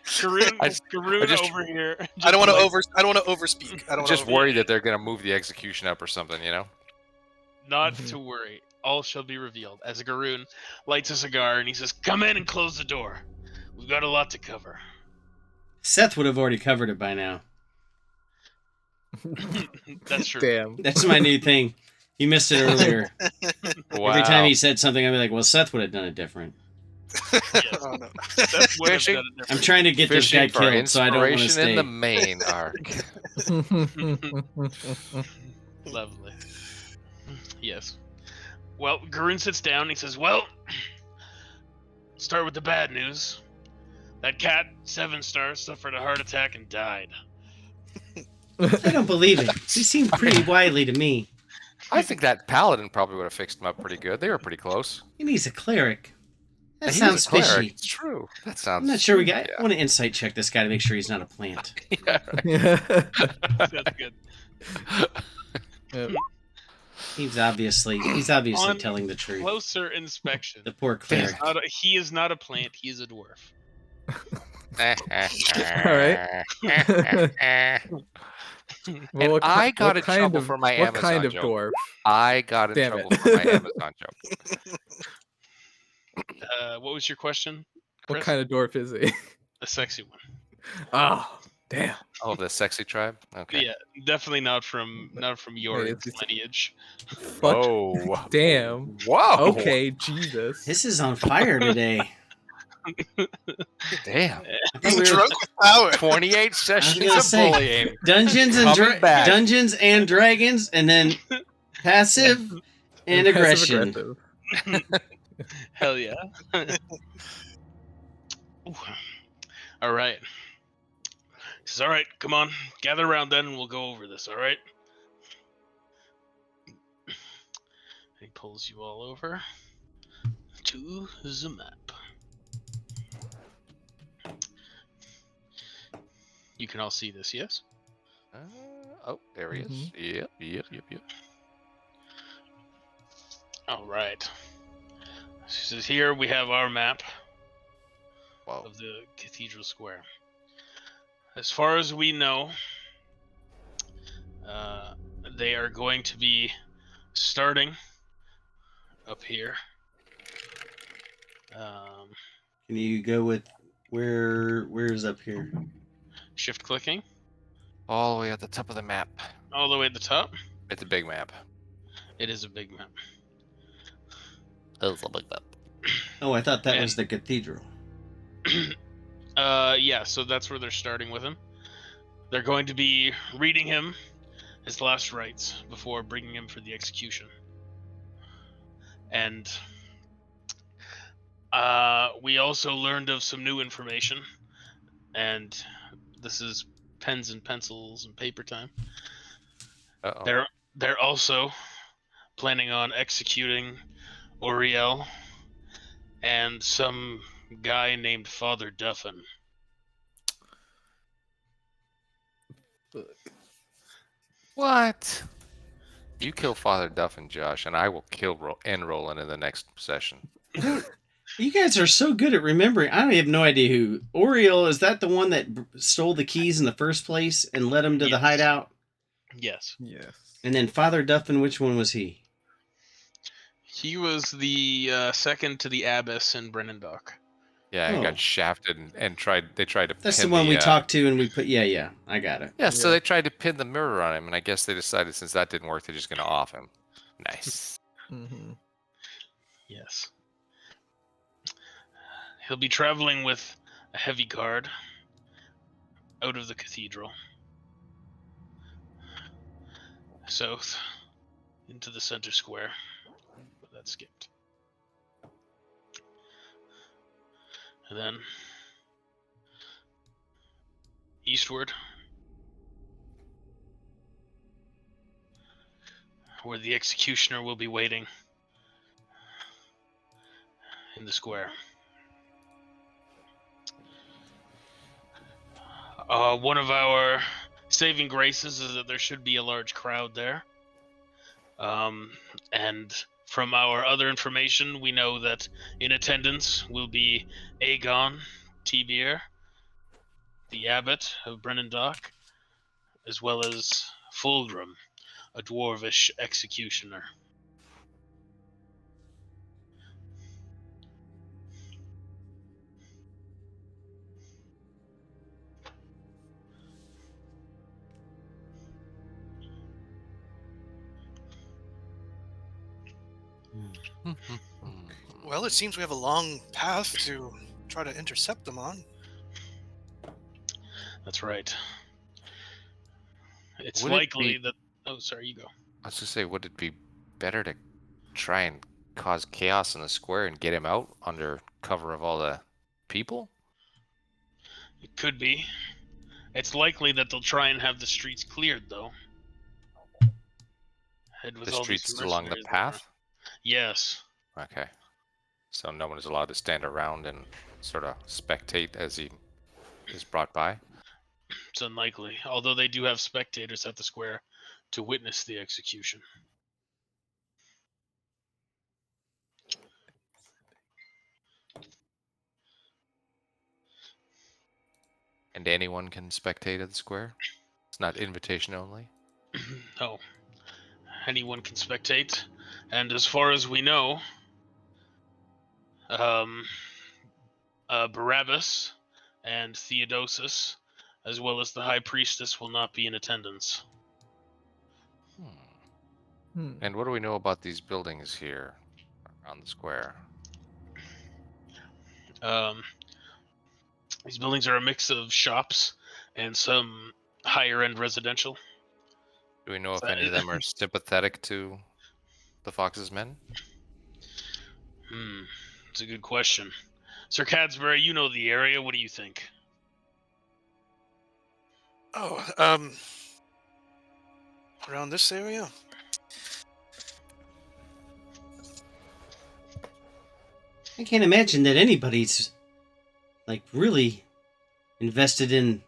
Garoon, I Garoon just- over here. I don't want to like, I don't want to overspeak. I don't. Just wanna worried that they're gonna move the execution up or something, you know? Not Mhm. to worry. All shall be revealed. As Garoon lights a cigar and he says, "Come in and close the door. We've got a lot to cover." Seth would have already covered it by now. That's true. Damn. That's my new thing. He missed it earlier. Wow. Every time he said something, I'd be like, well, Seth would have done it different. Oh, no. That would have Fishing- done it I'm trying to get this guy Fishing for killed, so I don't want to inspiration in stay. the main arc. Lovely. Yes. Well, Garoon sits down and he says, "Well, start with the bad news. That cat, 7 stars, suffered a heart attack and died." I don't believe it. He seemed pretty wily to me. I think that paladin probably would have fixed him up pretty good. They were pretty close. And he's a cleric. That And he sounds was a cleric. fishy. It's true. That sounds. I'm not sure we got. Yeah. I want to insight check this guy to make sure he's not a plant. Yeah, right. That's good. Yep. He's obviously On telling the truth. Closer inspection. The poor cleric. He is not a plant. He is a dwarf. Well, what I ki- got what in kind trouble of- for my what Amazon kind of joke. dwarf? I got in Damn trouble it. for my Amazon joke. What was your question, What Chris? kind of dwarf is he? A sexy one. Oh, damn. Oh, the sexy tribe. Okay. Yeah, definitely not from your Wait, is this- lineage. Fuck. Whoa. Damn. Whoa. Okay, Jesus. This is on fire today. Damn. I thought we were Drunk with power. 28 sessions gonna of say, bullying. Dungeons and Dragons, and then passive and aggression. Passive-aggressive. Hell yeah. Ooh. All right. He says, "All right, come on, gather around then, and we'll go over this. All right." He pulls you all over to the map. You can all see this, yes? Oh, there he is. Yep. All right. He says, "Here we have our map Whoa. of the Cathedral Square. As far as we know, they are going to be starting up here. Can you go with where's up here? Shift clicking All the way at the top of the map. all the way at the top. It's a big map. It is a big map. It's a big map. Oh, I thought that Yeah. was the cathedral. Yeah, so that's where they're starting with him. They're going to be reading him his last rites before bringing him for the execution. And we also learned of some new information, and this is pens and pencils and paper time. Uh-oh. They're also planning on executing Oriel and some guy named Father Duffin. What? You kill Father Duffin, Josh, and I will kill Roland in the next session. You guys are so good at remembering. I have no idea who. Oriel, is that the one that stole the keys in the first place and led him to the Yes. hideout? Yes. Yes. And then Father Duffin, which one was he? He was the second to the abbess in Brennendock. Yeah, and Oh. got shafted and they tried to That's pin the one we the, talked to, and we put. Yeah, I got it. Yeah, so Yeah. they tried to pin the mirror on him, and I guess they decided since that didn't work, they're just going to off him. Nice. Mm-hmm. Yes. He'll be traveling with a heavy guard out of the cathedral. South into the center square. But that skipped. And then eastward, where the executioner will be waiting in the square. One of our saving graces is that there should be a large crowd there. And from our other information, we know that in attendance will be Aegon Tibier, the abbot of Brennendock, as well as Fulgrim, a dwarvish executioner. Well, it seems we have a long path to try to intercept them on. That's right. It's Would it likely be- that... Oh, sorry, you go. I was going to say, would it be better to try and cause chaos in the square and get him out under cover of all the people? It could be. It's likely that they'll try and have the streets cleared, though. Head with The all these streets along the mercenaries there. path? Yes. Okay. So no one is allowed to stand around and sort of spectate as he is brought by? It's unlikely, although they do have spectators at the square to witness the execution. And anyone can spectate at the square? It's not invitation only? No. Anyone can spectate. And as far as we know, Barabbas and Theodosus, as well as the High Priestess, will not be in attendance. And what do we know about these buildings here around the square? These buildings are a mix of shops and some higher-end residential. Do we know if any of them are sympathetic to the Fox's men? It's a good question. Ser Cadburry, you know the area. What do you think? Oh, around this area? I can't imagine that anybody's like really invested in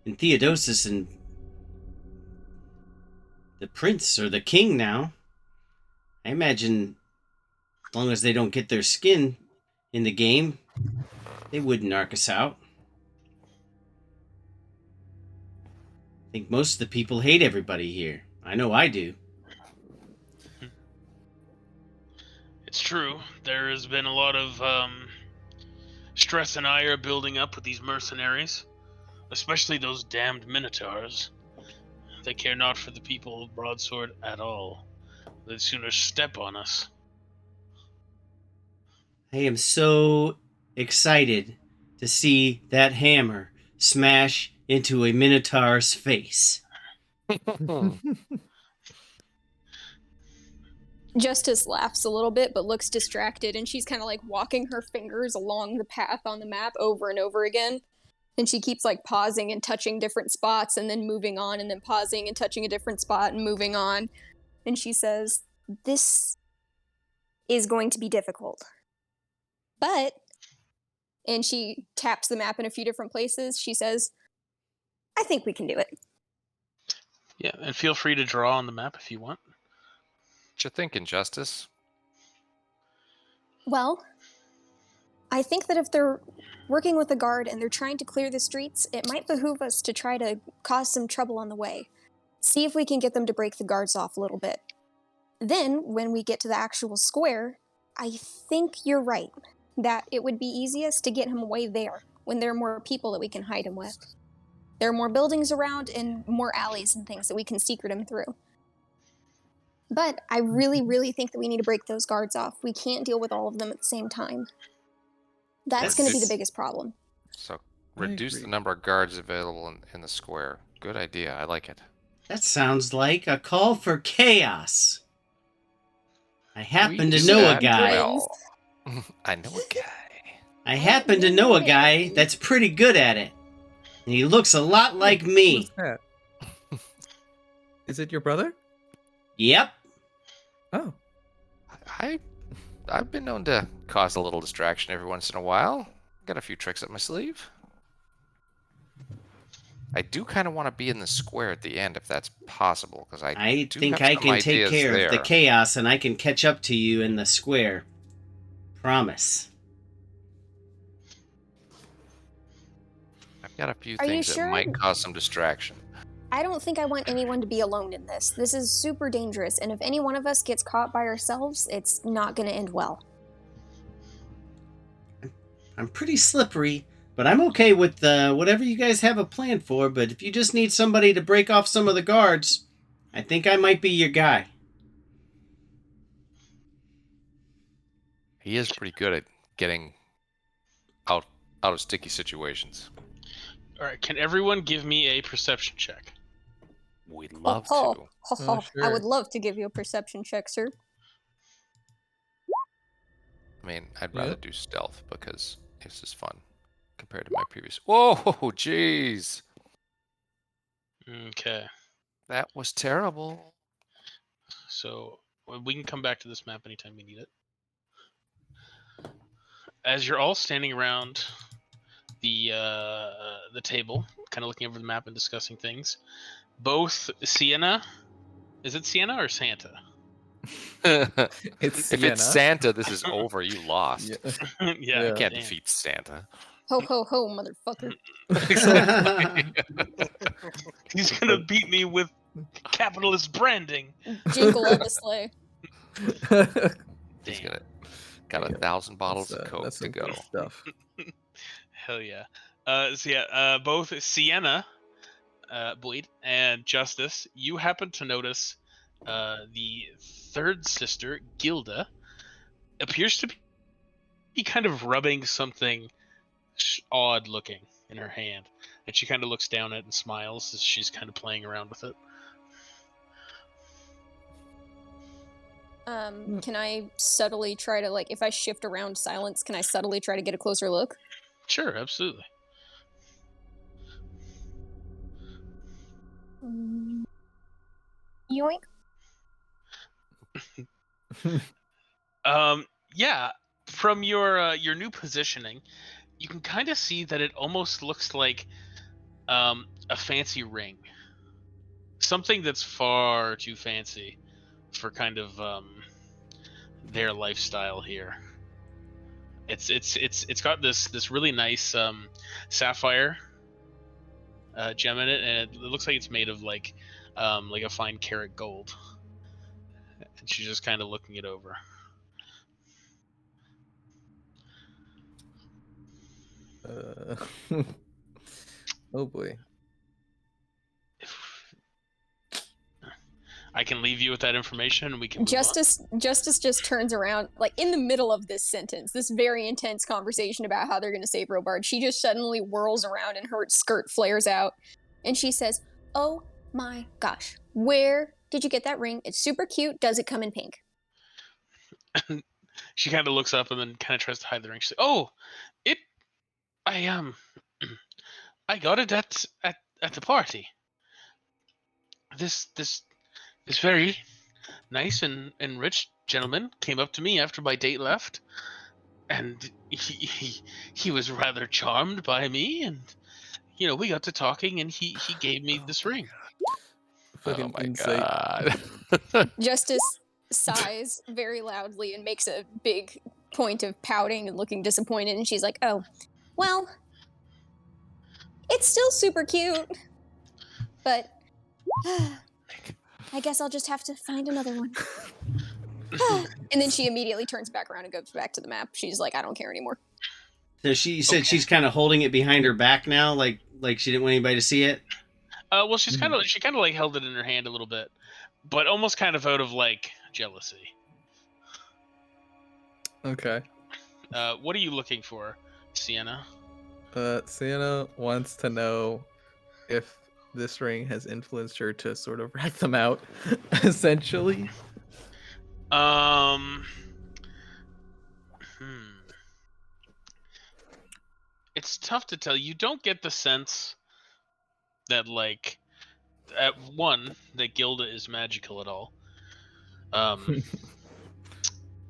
Theodosius and the prince or the king now. I imagine as long as they don't get their skin in the game, they wouldn't narc us out. I think most of the people hate everybody here. I know I do. It's true. There has been a lot of stress and ire building up with these mercenaries, especially those damned minotaurs. They care not for the people of Broadsword at all. They'd sooner step on us. I am so excited to see that hammer smash into a minotaur's face. Justice laughs a little bit, but looks distracted, and she's kind of like walking her fingers along the path on the map over and over again. And she keeps like pausing and touching different spots and then moving on and then pausing and touching a different spot and moving on. And she says, "This is going to be difficult. But," and she taps the map in a few different places, she says, "I think we can do it." Yeah, and feel free to draw on the map if you want. What you thinking, Justice? Well, I think that if they're working with the guard and they're trying to clear the streets, it might behoove us to try to cause some trouble on the way. See if we can get them to break the guards off a little bit. Then, when we get to the actual square, I think you're right. that it would be easiest to get him away there when there are more people that we can hide him with. There are more buildings around and more alleys and things that we can secret him through. But I really, really think that we need to break those guards off. We can't deal with all of them at the same time. That's going to be the biggest problem. So reduce the number of guards available in the square. Good idea. I like it. That sounds like a call for chaos. I happen to do know a that guy. well. I know a guy. I happen to know a guy that's pretty good at it. And he looks a lot like me. Who's that? Is it your brother? Yep. Oh. I've been known to cause a little distraction every once in a while. Got a few tricks up my sleeve. I do kind of want to be in the square at the end if that's possible, because I do think have I some can take ideas care of the there. chaos and I can catch up to you in the square. Promise. I've got a few Are you things that sure? might cause some distraction. I don't think I want anyone to be alone in this. This is super dangerous, and if any one of us gets caught by ourselves, it's not going to end well. I'm pretty slippery, but I'm okay with whatever you guys have a plan for. But if you just need somebody to break off some of the guards, I think I might be your guy. He is pretty good at getting out of sticky situations. All right, can everyone give me a perception check? We'd love Oh, to. Oh, I sure. would love to give you a perception check, sir. I mean, I'd Yeah. rather do stealth because this is fun compared to my previous. Whoa, jeez. Okay, That was terrible. so we can come back to this map anytime we need it. As you're all standing around the table, kind of looking over the map and discussing things, both Sienna, is it Sienna or Santa? It's If Sienna. it's Santa, this is over. You lost. Yeah. Yeah, Yeah. You can't damn. defeat Santa. Ho, ho, ho, motherfucker. He's gonna beat me with capitalist branding. Jingle all the sleigh. He's Damn. got 1,000 bottles That's, of Coke that's to some go. good stuff. Hell yeah. Both Sienna, Boyd, and Justice, you happen to notice the third sister, Gilda, appears to be kind of rubbing something odd looking in her hand. And she kind of looks down at it and smiles as she's kind of playing around with it. Can I subtly try to, like, if I shift around silence, can I subtly try to get a closer look? Sure, absolutely. Yoink. Yeah, from your new positioning, you can kind of see that it almost looks like a fancy ring. Something that's far too fancy for kind of their lifestyle here. It's got this really nice sapphire gem in it, and it looks like it's made of like a fine karat gold. And she's just kind of looking it over. Oh boy. I can leave you with that information, and we can move Justice just turns around, like, in the middle of this sentence, this very intense conversation about how they're going to save Robard. She just suddenly whirls around and her skirt flares out, and she says, "Oh my gosh, where did you get that ring? It's super cute. Does it come in pink?" on. She kind of looks up and then kind of tries to hide the ring. She says, "Oh, I I got it at the party. This very nice and rich gentleman came up to me after my date left, and he was rather charmed by me, and we got to talking, and he gave me this ring." Fucking Oh my insight. god. Justice sighs very loudly and makes a big point of pouting and looking disappointed, and she's like, "Oh, well, it's still super cute, but I guess I'll just have to find another one." And then she immediately turns back around and goes back to the map. She's like, I don't care anymore. So she said Okay. she's kind of holding it behind her back now, like she didn't want anybody to see it. Well, she kind of like held it in her hand a little bit, but almost kind of out of like jealousy. Okay. What are you looking for, Sienna? Sienna wants to know if this ring has influenced her to sort of rat them out, essentially. It's tough to tell. You don't get the sense that, like, that Gilda is magical at all.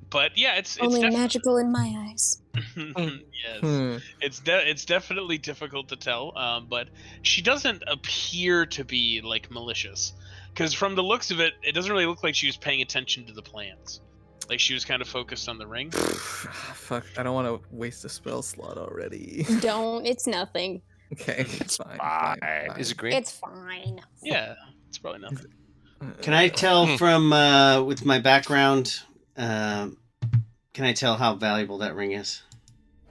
But yeah, it's Only magical in my eyes. Yes, it's definitely difficult to tell. But she doesn't appear to be like malicious, because from the looks of it, it doesn't really look like she was paying attention to the plans. Like she was kind of focused on the ring. Fuck, I don't want to waste a spell slot already. Don't. It's nothing. Okay, it's fine. Is it green? It's fine. Yeah, it's probably nothing. Can I tell from with my background? Can I tell how valuable that ring is?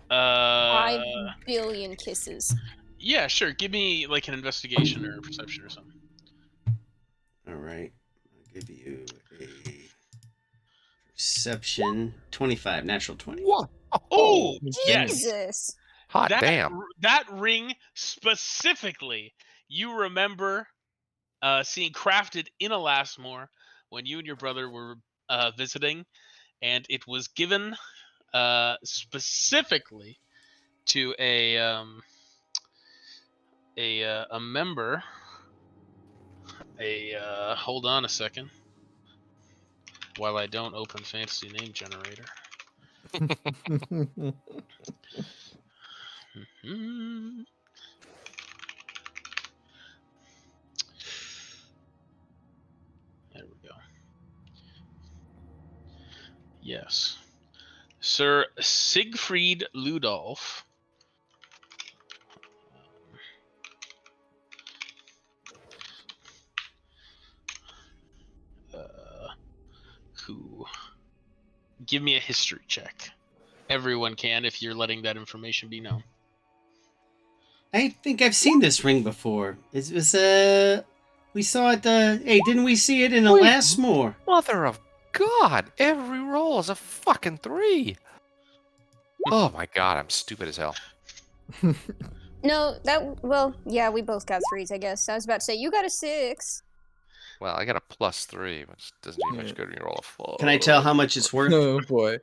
5 billion kisses. Yeah, sure. Give me like an investigation or a perception or something. All right, I'll give you a perception 25, natural 20. What? Oh, yes. Jesus. Hot damn. That ring specifically, you remember seeing crafted in Alasmore when you and your brother were visiting, and it was given specifically to a member. Hold on a second, while I don't open Fantasy Name Generator. There we go. Yes. Sir Siegfried Ludolf. Who? Give me a history check. Everyone can if you're letting that information be known. I think I've seen this ring before. It was we saw it. Hey, didn't we see it in Alasmore? Mother of God! Every roll is a fucking 3. Oh my God, I'm stupid as hell. No, yeah, we both got 3s, I guess. I was about to say, you got a 6. Well, I got a +3, which doesn't do much good when you roll a 4. Can I tell how much it's worth? Oh boy.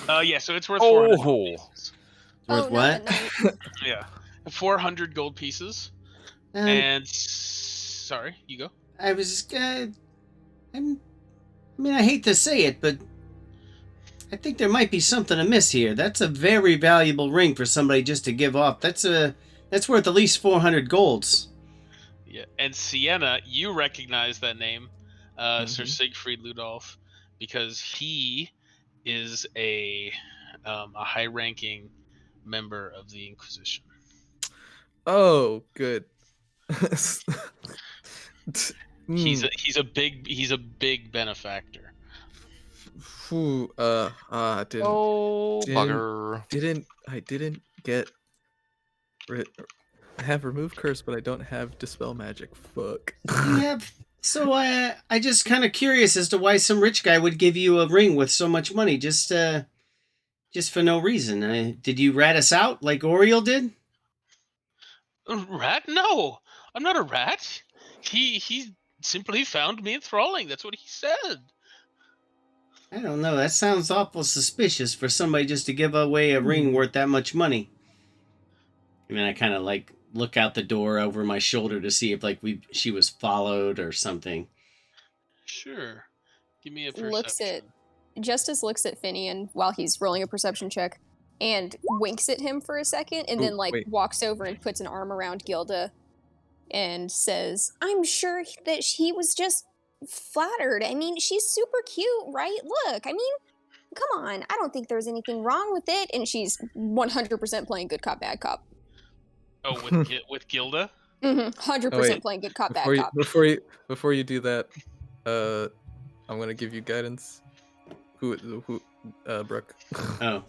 Yeah, so it's worth 400 gold Oh, pieces. Worth what? No. Yeah. 400 gold pieces. And sorry, you go. I was I mean, I hate to say it, but I think there might be something amiss here. That's a very valuable ring for somebody just to give off. That's worth at least 400 golds. Yeah, and Sienna, you recognize that name, Sir Siegfried Ludolf, because he is a high-ranking member of the Inquisition. Oh, good. He's a big benefactor. Phew, didn't bugger. I didn't get I have remove curse, but I don't have dispel magic. Fuck. Yep. So I just kind of curious as to why some rich guy would give you a ring with so much money just for no reason. Did you rat us out like Oriel did? A rat? No, I'm not a rat. He simply found me enthralling. That's what he said. I don't know. That sounds awful suspicious for somebody just to give away a ring worth that much money. I mean, I kind of like look out the door over my shoulder to see if like she was followed or something. Sure. Give me a perception. Justice looks at Finian while he's rolling a perception check and winks at him for a second and then walks over and puts an arm around Gilda and says, I'm sure that he was just flattered. I mean, she's super cute, right? Look, I mean, come on. I don't think there's anything wrong with it. And she's 100% playing good cop, bad cop. Oh, with Gilda? 100% playing good cop, bad cop. Before you do that, I'm gonna give you guidance. Who? Brooke. Oh,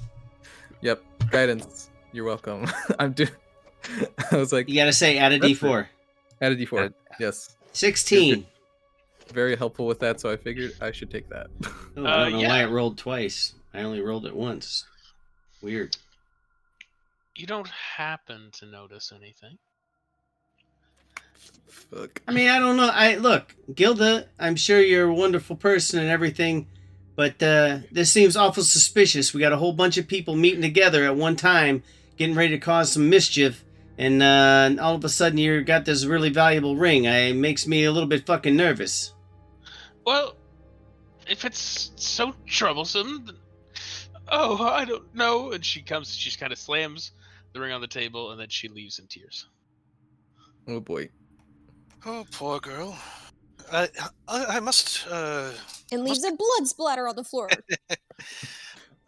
Yep. Guidance. You're welcome. I was like, you gotta say add a That's D4. add a D4. Add- Yes. 16. Very helpful with that, so I figured I should take that. Oh, I don't know why yeah. it rolled twice. I only rolled it once. Weird. You don't happen to notice anything. Fuck. I mean, I don't know. Look, Gilda, I'm sure you're a wonderful person and everything, but this seems awful suspicious. We got a whole bunch of people meeting together at one time, getting ready to cause some mischief, and all of a sudden you got this really valuable ring. It makes me a little bit fucking nervous. Well, if it's so troublesome, then... Oh, I don't know. And she kind of slams the ring on the table, and then she leaves in tears. Oh boy. Oh, poor girl. I must. And leaves a blood splatter on the floor.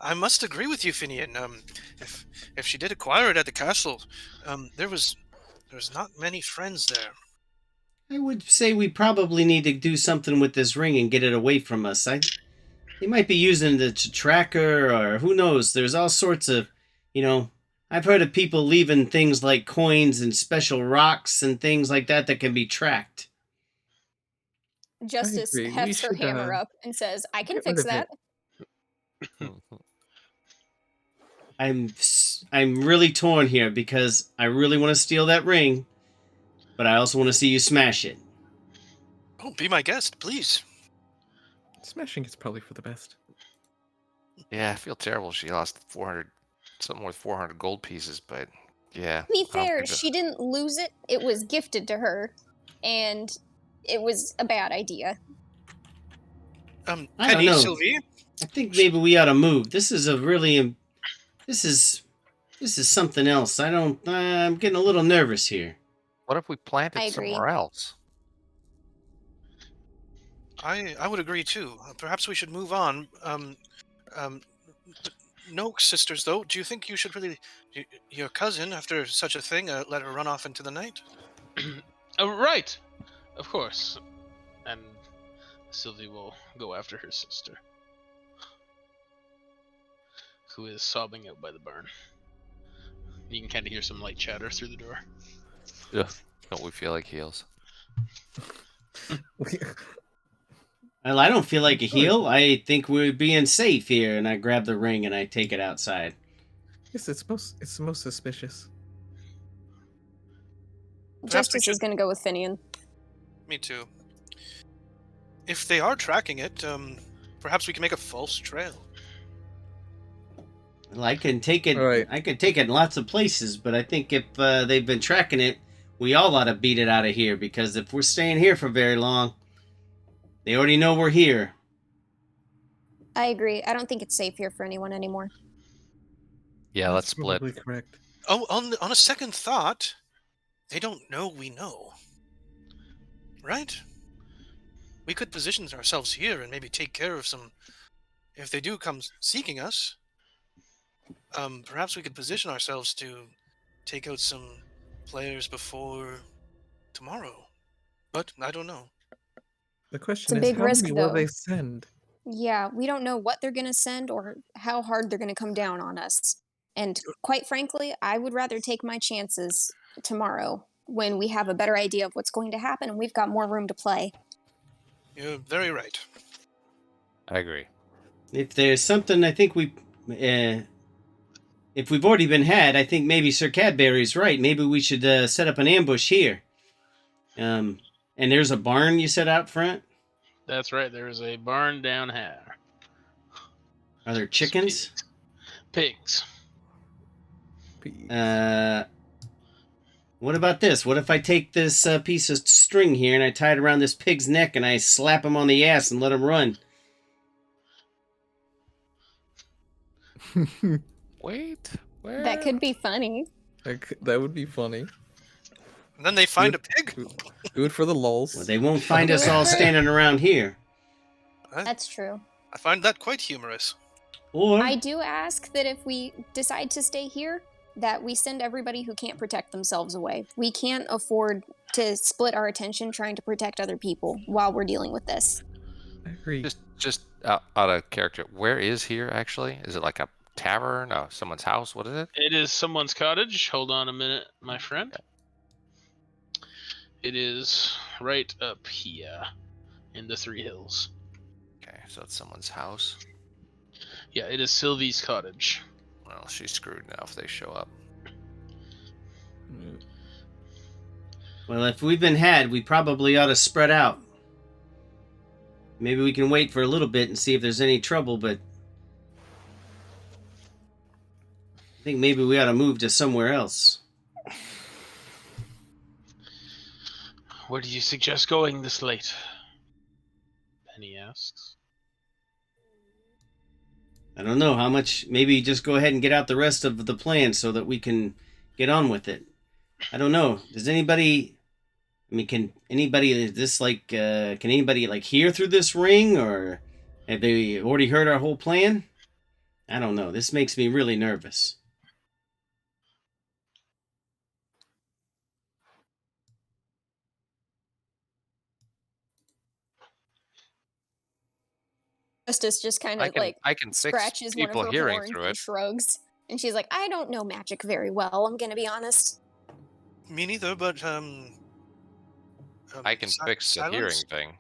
I must agree with you, Finian. If she did acquire it at the castle, there was not many friends there. I would say we probably need to do something with this ring and get it away from us. They might be using it to track her, or who knows. There's all sorts of, I've heard of people leaving things like coins and special rocks and things like that can be tracked. Justice agree. We hefts her should, hammer up and says, I can get rid fix of that. I'm really torn here because I really want to steal that ring, but I also want to see you smash it. Oh, be my guest, please. Smashing is probably for the best. Yeah, I feel terrible. She lost 400, something worth 400 gold pieces, but yeah. To be I don't fair, think that- she didn't lose it. It was gifted to her, and it was a bad idea. I don't Penny, know. Sylvie. I think maybe we ought to move. This is something else. I'm getting a little nervous here. What if we plant I it agree. somewhere else? I would agree too. Perhaps we should move on. No, sisters, though. Do you think you should really, your cousin, after such a thing, let her run off into the night? Oh, right. Of course. And Sylvie will go after her sister, who is sobbing out by the barn. You can kind of hear some light chatter through the door. Yeah. Don't we feel like heels? Well, I don't feel like a heel. I think we're being safe here, and I grab the ring and I take it outside. Yes, it's the most suspicious. Perhaps we Justice is should- going to go with Finian. Me too. If they are tracking it, perhaps we can make a false trail. Well, I can take it. Right. I can take it in lots of places, but I think if they've been tracking it, we all ought to beat it out of here. Because if we're staying here for very long, they already know we're here. I agree. I don't think it's safe here for anyone anymore. Yeah, let's That's split. probably correct. Oh, on a second thought, they don't know we know. Right? We could position ourselves here and maybe take care of some... If they do come seeking us, perhaps we could position ourselves to take out some players before tomorrow. But I don't know. The question a is, big how risk, many will though. they send? Yeah, we don't know what they're going to send or how hard they're going to come down on us. And quite frankly, I would rather take my chances tomorrow when we have a better idea of what's going to happen and we've got more room to play. You're very right. I agree. If there's something, I think if we've already been had, I think maybe Ser Cadburry's right. Maybe we should set up an ambush here. And there's a barn you said out front. That's right. There is a barn down here. Are there chickens? Pigs. What about this? What if I take this piece of string here and I tie it around this pig's neck and I slap him on the ass and let him run? Wait, where? That could be funny. That would be funny. And then they find a pig. Do it for the lulz. Well, they won't find us all standing around here. That's true. I find that quite humorous. Or I do ask that if we decide to stay here, that we send everybody who can't protect themselves away. We can't afford to split our attention trying to protect other people while we're dealing with this. I agree. Just out of character, where is here actually? Is it like a tavern? No, someone's house? What is it? It is someone's cottage. Hold on a minute, my friend. It is right up here in the Three Hills. Okay, so it's someone's house. Yeah, it is Sylvie's cottage. Well, she's screwed now if they show up. Well, if we've been had, we probably ought to spread out. Maybe we can wait for a little bit and see if there's any trouble, but I think maybe we ought to move to somewhere else. Where do you suggest going this late? Penny asks. I don't know how much. Maybe just go ahead and get out the rest of the plan so that we can get on with it. I don't know. Does anybody? I mean, can anybody? Is this like? Can anybody like hear through this ring, or have they already heard our whole plan? I don't know. This makes me really nervous. Justice just kind I of can fix scratches one of people her hearing horns through and it. shrugs. And she's like, I don't know magic very well, I'm gonna be honest. Me neither, but I can fix the hearing silence? thing.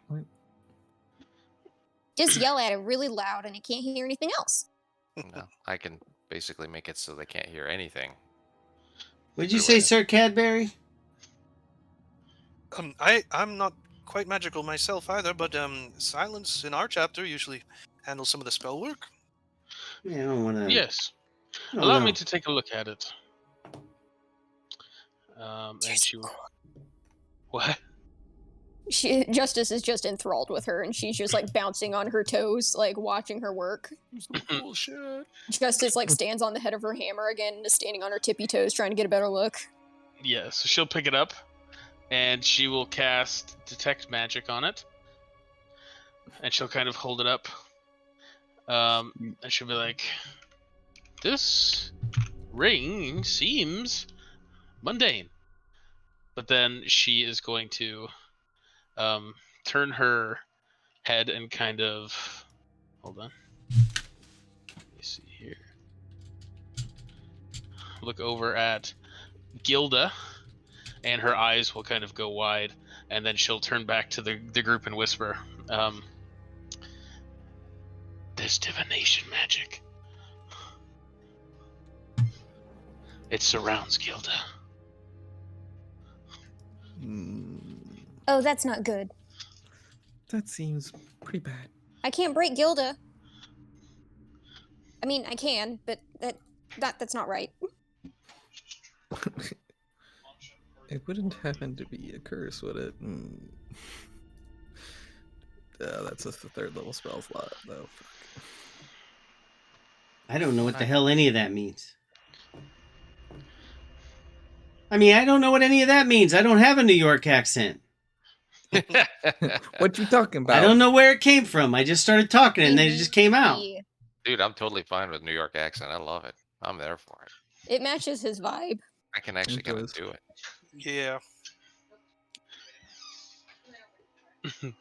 Just yell at it really loud and it can't hear anything else. No, I can basically make it so they can't hear anything. What did you say, Ser Cadburry? I'm not quite magical myself either, but silence in our chapter usually handles some of the spell work. Yeah, I don't want to. Yes. I don't Allow know. me to take a look at it. And she. What? Justice is just enthralled with her and she's just like bouncing on her toes, like watching her work. Bullshit. Justice like stands on the head of her hammer again and is standing on her tippy toes trying to get a better look. Yeah, so she'll pick it up, and she will cast Detect Magic on it. And she'll kind of hold it up. And she'll be like, this ring seems mundane. But then she is going to turn her head and kind of... Hold on. Let me see here. Look over at Gilda, and her eyes will kind of go wide, and then she'll turn back to the group and whisper, there's divination magic. It surrounds Gilda. Oh, that's not good. That seems pretty bad. I can't break Gilda. I mean, I can, but that's not right. It wouldn't happen to be a curse, would it? That's just the third level spell slot, though. I don't know what the hell any of that means. I mean, I don't know what any of that means. I don't have a New York accent. What you talking about? I don't know where it came from. I just started talking and then it just came out. Dude, I'm totally fine with New York accent. I love it. I'm there for it. It matches his vibe. I can actually kind of do it. Yeah.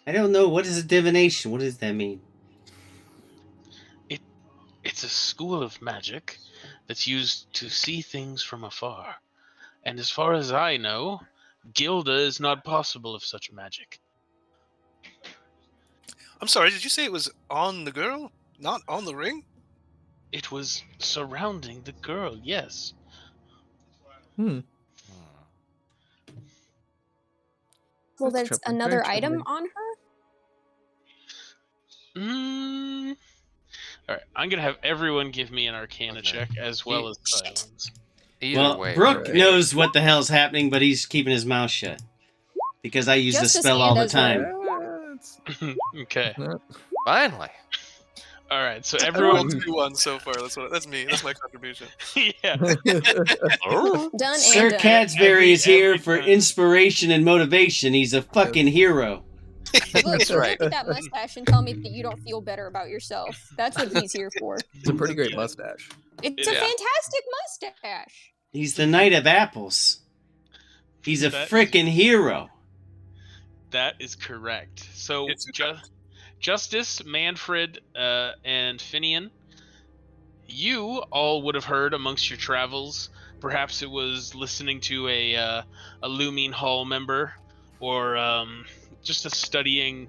I don't know. What is a divination? What does that mean? It's a school of magic that's used to see things from afar. And as far as I know, Gilda is not possible of such magic. I'm sorry, did you say it was on the girl? Not on the ring? It was surrounding the girl, yes. Well, That's there's troubling, another very item troubling. on her? Alright, I'm gonna have everyone give me an Arcana Okay. check as well as Shit. Silence. Either Well, way. Brooke right. knows what the hell's happening, but he's keeping his mouth shut. Because I use Justice the spell and all the as well. time. Okay. Finally. Alright, so Everyone everyone... 2-1 so far. That's me. That's my contribution. yeah. Done Sir and done. Cadburry is here every for time. inspiration and motivation. He's a fucking hero. Look, That's look right. at that mustache and tell me that you don't feel better about yourself. That's what he's here for. It's a pretty great mustache. It's a Yeah. fantastic mustache. He's the Knight of Apples. He's a That- frickin' hero. That is correct. So It's Justice, Manfred, and Finian, you all would have heard amongst your travels. Perhaps it was listening to a Looming Hall member, or just a studying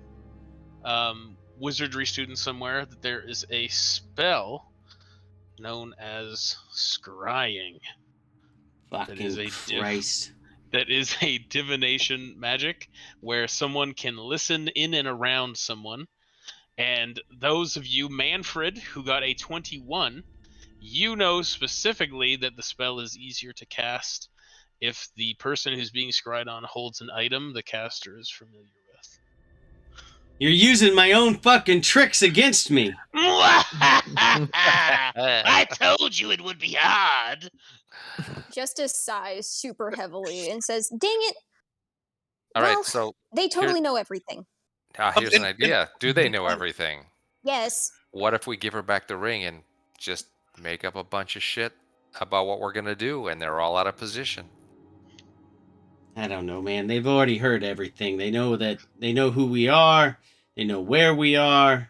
wizardry student somewhere, that there is a spell known as scrying. Fucking Christ. That is a divination magic where someone can listen in and around someone. And those of you, Manfred, who got a 21, you know specifically that the spell is easier to cast if the person who's being scryed on holds an item the caster is familiar with. You're using my own fucking tricks against me. I told you it would be hard. Justice sighs super heavily and says, "Dang it! All Well, right, so They totally know everything." here's an idea. Do they know everything? Yes. What if we give her back the ring and just make up a bunch of shit about what we're gonna do, and they're all out of position? I don't know, man. They've already heard everything. They know who we are. They know where we are.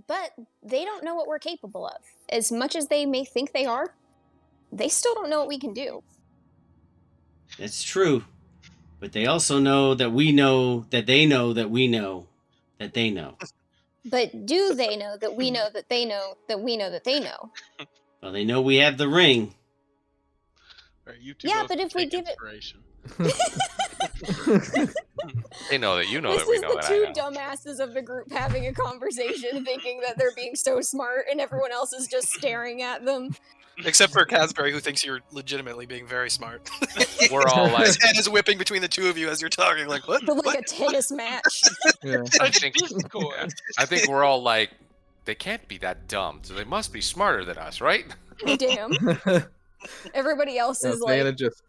But they don't know what we're capable of. As much as they may think they are, they still don't know what we can do. That's true. But they also know that we know that they know that we know that they know. But do they know that we know that they know that we know that they know? Well, they know we have the ring. Right, you two Yeah, both but if we take give it- inspiration. They know that you know This that we is know the that I two know. dumbasses of the group having a conversation, thinking that they're being so smart, and everyone else is just staring at them. Except for Cadburry, who thinks you're legitimately being very smart. We're all like, His head is whipping between the two of you as you're talking. Like, what? But like What? a tennis match. Yeah. I think, Discord. I think we're all like, they can't be that dumb, so they must be smarter than us, right? Damn. Everybody else is Santa like just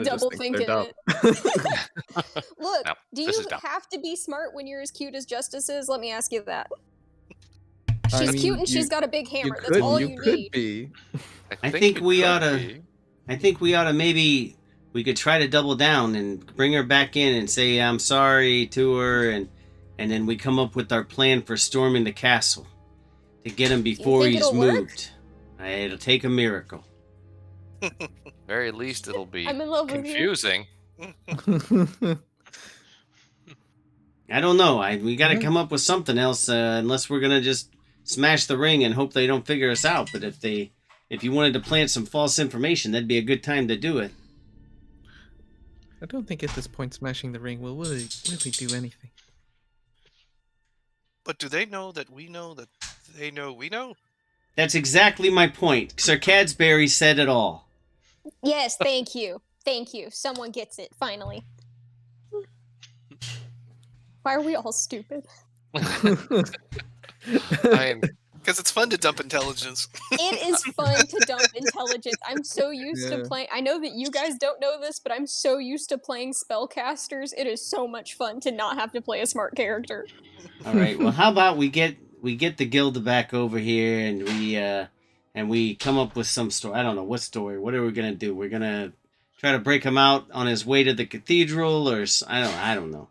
double thinks they're thinking dumb. it. Look, No, do this you is dumb. have to be smart when you're as cute as Justice is? Let me ask you that. I She's mean, cute and you- she's got a big You hammer. That's could, all you you could need. be. I think we could oughta- be. I think we ought to maybe we could try to double down and bring her back in and say I'm sorry to her, and then we come up with our plan for storming the castle to get him before think he's it'll work? moved. It'll take a miracle. Very least it'll be I'm in love with you. confusing. I don't know. We got to Yeah. come up with something else, unless we're gonna just smash the ring and hope they don't figure us out. But if you wanted to plant some false information, that'd be a good time to do it. I don't think at this point smashing the ring will really do anything. But do they know that we know that they know we know? That's exactly my point. Ser Cadburry said it all. Yes, thank you. Thank you. Someone gets it, finally. Why are we all stupid? I mean, Because it's fun to dump intelligence. It is fun to dump intelligence. I'm so used to Yeah. playing. I know that you guys don't know this, but I'm so used to playing spellcasters. It is so much fun to not have to play a smart character. All right. Well, how about we get the guild back over here and we come up with some story. I don't know what story. What are we gonna do? We're gonna try to break him out on his way to the cathedral, or I don't know.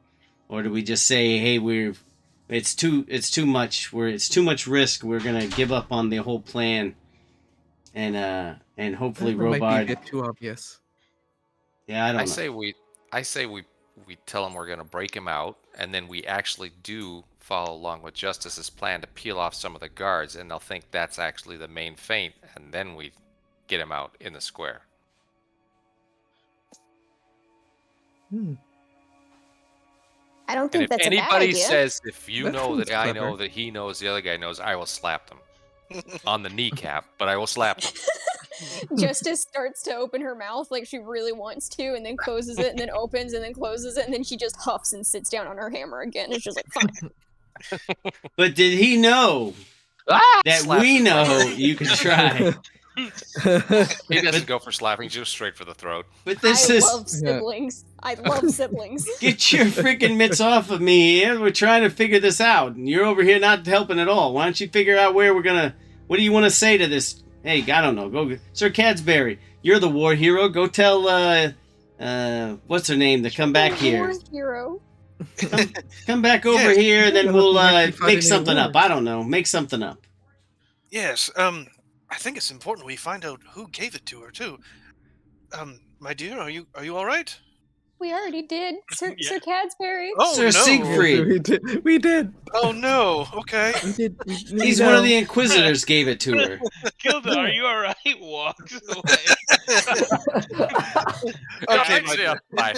Or do we just say, hey, it's too much. It's too much risk. We're gonna give up on the whole plan, and hopefully That might be a Robard. bit too obvious. Yeah, I don't I know. say we tell him we're gonna break him out, and then we actually do follow along with Justice's plan to peel off some of the guards, and they'll think that's actually the main feint, and then we get him out in the square. I don't And think if that's a bad anybody idea. says, if you That know sounds that I clever. know that he knows the other guy knows, I will slap them on the kneecap, but I will slap them. Justice starts to open her mouth like she really wants to, and then closes it, and then opens, and then closes it, and then she just huffs and sits down on her hammer again. It's just like, fine. But did he know Ah! that Slap we him. know you can try? He doesn't go for slapping, just straight for the throat. But this I is love siblings. I love siblings. get your freaking mitts off of me here. We're trying to figure this out, and you're over here not helping at all. Why don't you figure out where we're gonna? What do you want to say to this? Hey, I don't know. Go, Ser Cadburry. You're the war hero. Go tell what's her name to come back here. War hero. Come back over Yes. here, and then we'll Nothing like we make find something any up. I don't know. Make something up. Yes. I think it's important we find out who gave it to her too. My dear, are you all right? We already did, Sir Yeah. Sir Cadburry. Oh Sir no! Siegfried. We did. We did. Oh no! Okay. We did. He's one of the Inquisitors gave it to her. Gilda, are you all right? Walks away. Okay, Guys, my yeah, dear. bye.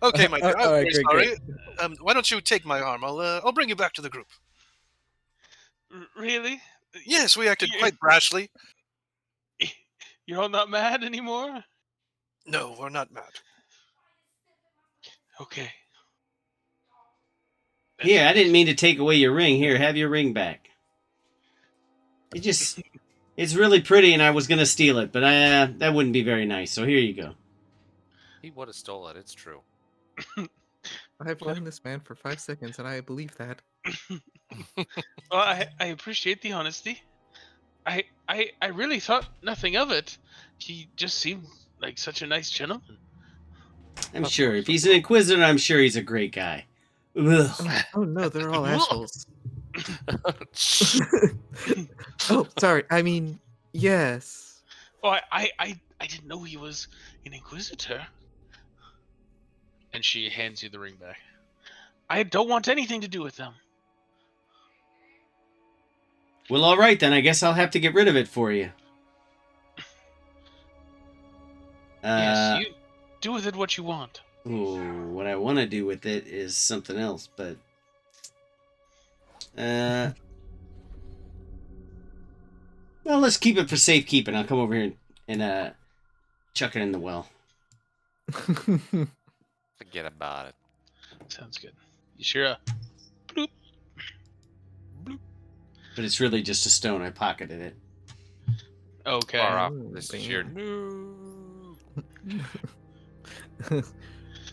Okay, my dear. I'm All right, very great, sorry. Why don't you take my arm? I'll bring you back to the group. Really? Yes, we acted Yeah. quite brashly. You're all not mad anymore? No, we're not mad. Okay. Here, I didn't mean to take away your ring. Here, have your ring back. It's really pretty, and I was gonna steal it, but that wouldn't be very nice. So here you go. He would have stole it. It's true. I've known this man for 5 seconds, and I believe that. Well, I appreciate the honesty. I really thought nothing of it. He just seemed like such a nice gentleman. I'm sure if he's an Inquisitor, I'm sure he's a great guy. Ugh. Oh no, they're all assholes. Oh, sorry. I mean, yes. Oh, I didn't know he was an Inquisitor. And she hands you the ring back. I don't want anything to do with them. Well, all right then. I guess I'll have to get rid of it for you. Yes, you do with it what you want. Ooh, what I want to do with it is something else, but well, let's keep it for safekeeping. I'll come over here and chuck it in the well. Forget about it. Sounds good. You sure? Bloop. Bloop. But it's really just a stone. I pocketed it. Okay. Far off. Ooh, This is your bam.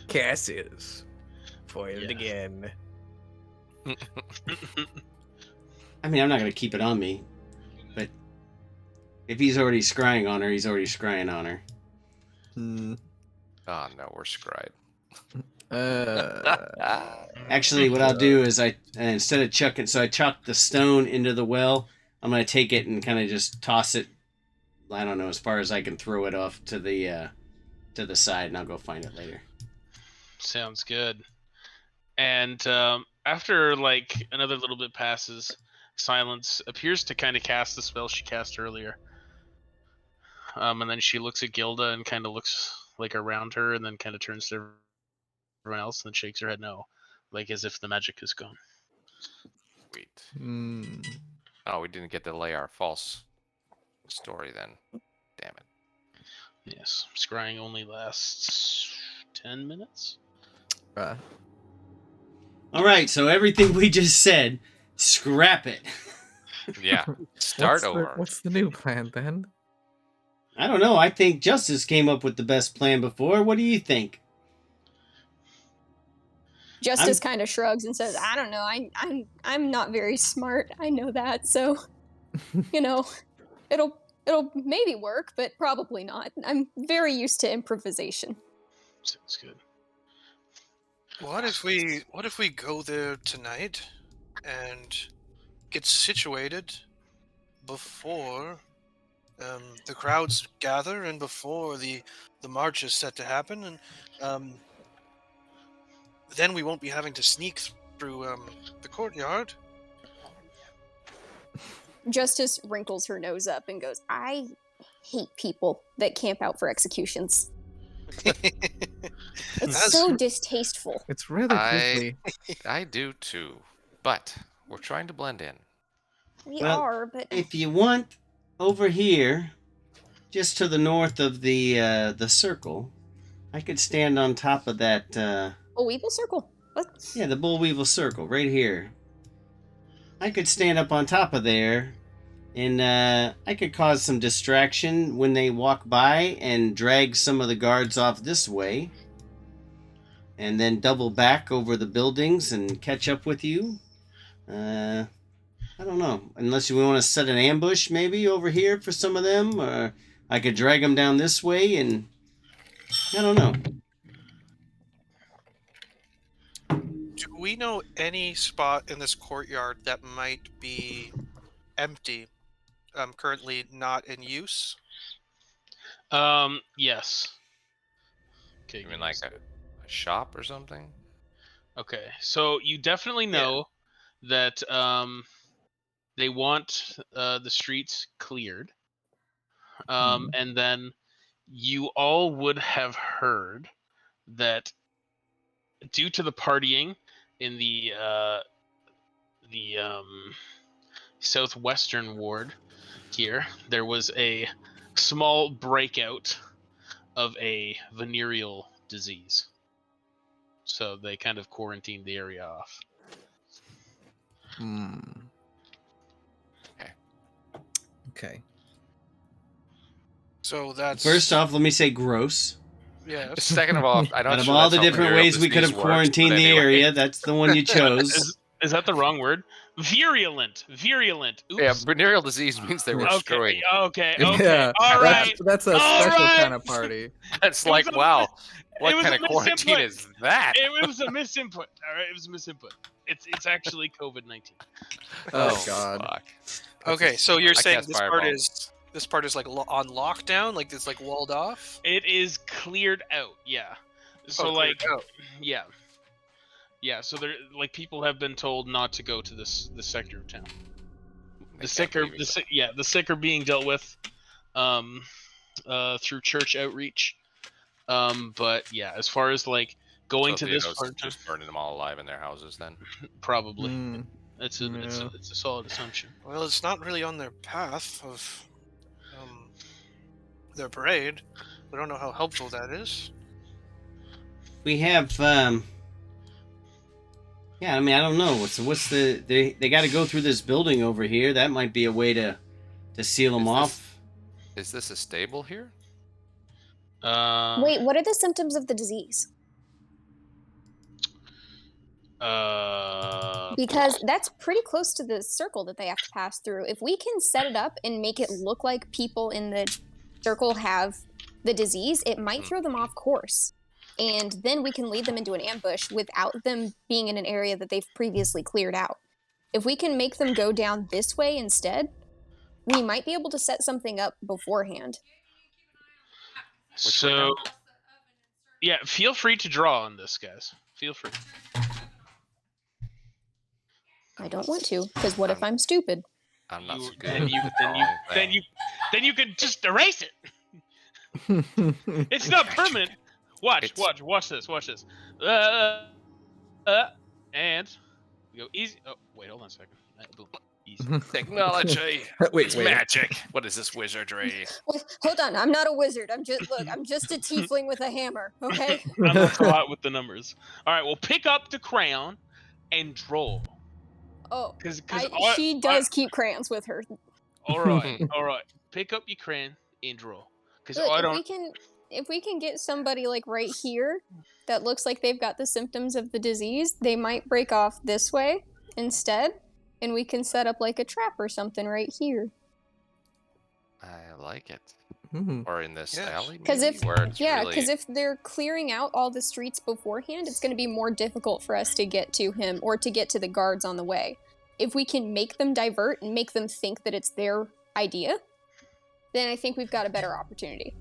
Cassius. Foiled Yeah. again. I mean, I'm not gonna keep it on me, but if he's already scrying on her, he's already scrying on her. Hmm. Oh no, we're scried. Actually, what I'll do is instead of chucking, so I chuck the stone into the well. I'm gonna take it and kind of just toss it. I don't know, as far as I can throw it off to the side, and I'll go find it later. Sounds good. And after like another little bit passes, Silence appears to kind of cast the spell she cast earlier. And then she looks at Gilda and kind of looks like around her, and then kind of turns to everyone else and then shakes her head no, like as if the magic is gone. Sweet. Hmm. Oh, we didn't get to lay our false story then. Damn it. Yes, scrying only lasts 10 minutes. All right, so everything we just said, scrap it. Yeah. Start what's over. What's the new plan then? I don't know. I think Justice came up with the best plan before. What do you think? Justice kind of shrugs and says, "I don't know. I'm not very smart. I know that. So, you know, it'll maybe work, but probably not. I'm very used to improvisation." Sounds good. What if we go there tonight and get situated before the crowds gather and before the march is set to happen, and then we won't be having to sneak through the courtyard. Justice wrinkles her nose up and goes, "I hate people that camp out for executions. It's That's- so distasteful." It's rather I- quickly. I do too. But we're trying to blend in. We Well, are, but If you want, over here, just to the north of the circle, I could stand on top of that. a weevil circle. What? Yeah, the Bull Weevil Circle, right here. I could stand up on top of there, and I could cause some distraction when they walk by and drag some of the guards off this way. And then double back over the buildings and catch up with you. I don't know. Unless you want to set an ambush maybe over here for some of them, or I could drag them down this way and... I don't know. Do we know any spot in this courtyard that might be empty, currently not in use? Yes. Okay. You mean like a shop or something? Okay, so you definitely know that they want the streets cleared, and then you all would have heard that due to the partying in the southwestern ward here, there was a small breakout of a venereal disease. So they kind of quarantined the area off. Hmm. Okay. Okay. So that's First off, let me say gross. yes. Second of all, I'm Out not of sure all that's the how different venereal ways we could disease have works, quarantined but the anyway. area, that's the one you chose. Is that the wrong word? Virulent. Virulent. Oops. Yeah, venereal disease means they were Okay, screwing. Okay. Yeah, All right. that's a All special right. kind of party. It's It was like, a wow, it what was kind a of quarantine misinput. is that? It was a misinput. All right, it was a misinput. It's actually COVID-19. Oh, God. fuck. Okay, so you're I saying cast this part is like on lockdown, like it's like walled off. It is cleared out. Yeah. So cleared like, out. yeah, yeah. So there, like, people have been told not to go to this sector of town. They The can't sick are leave it, the sick are being dealt with, through church outreach. But yeah, as far as like going so to this Theo's part of town, just burning them all alive in their houses then. probably. Hmm. It's Yeah. a solid assumption. Well, it's not really on their path of their parade. We don't know how helpful that is. We have, yeah, I mean, I don't know. What's the they got to go through this building over here. That might be a way to seal them Is off. Is this a stable here? Wait, what are the symptoms of the disease? Because that's pretty close to the circle that they have to pass through. If we can set it up and make it look like people in the circle have the disease, it might throw them off course. And then we can lead them into an ambush without them being in an area that they've previously cleared out. If we can make them go down this way instead, we might be able to set something up beforehand. So, yeah, feel free to draw on this, guys. Feel free. I don't want to, because what if I'm stupid? I'm not so good. Then at you the then you drawing then thing. you then you could just erase it. It's not permanent. Watch this. And we go easy. Oh, wait, hold on a second. Boom. Easy. Technology. Wait, It's wait. magic. What is this wizardry? Wait, hold on, I'm not a wizard. I'm just a tiefling with a hammer. Okay. I'm not so hot with the numbers. All right, well, pick up the crayon and draw. Oh, Because she does keep crayons with her. all right. Pick up your crayon and draw. Because Look, I if don't. we can get somebody like right here that looks like they've got the symptoms of the disease, they might break off this way instead, and we can set up like a trap or something right here. I like it. Hmm. Or in this Yes. alley, Because maybe, where it's really... because if they're clearing out all the streets beforehand, it's going to be more difficult for us to get to him or to get to the guards on the way. If we can make them divert and make them think that it's their idea, then I think we've got a better opportunity.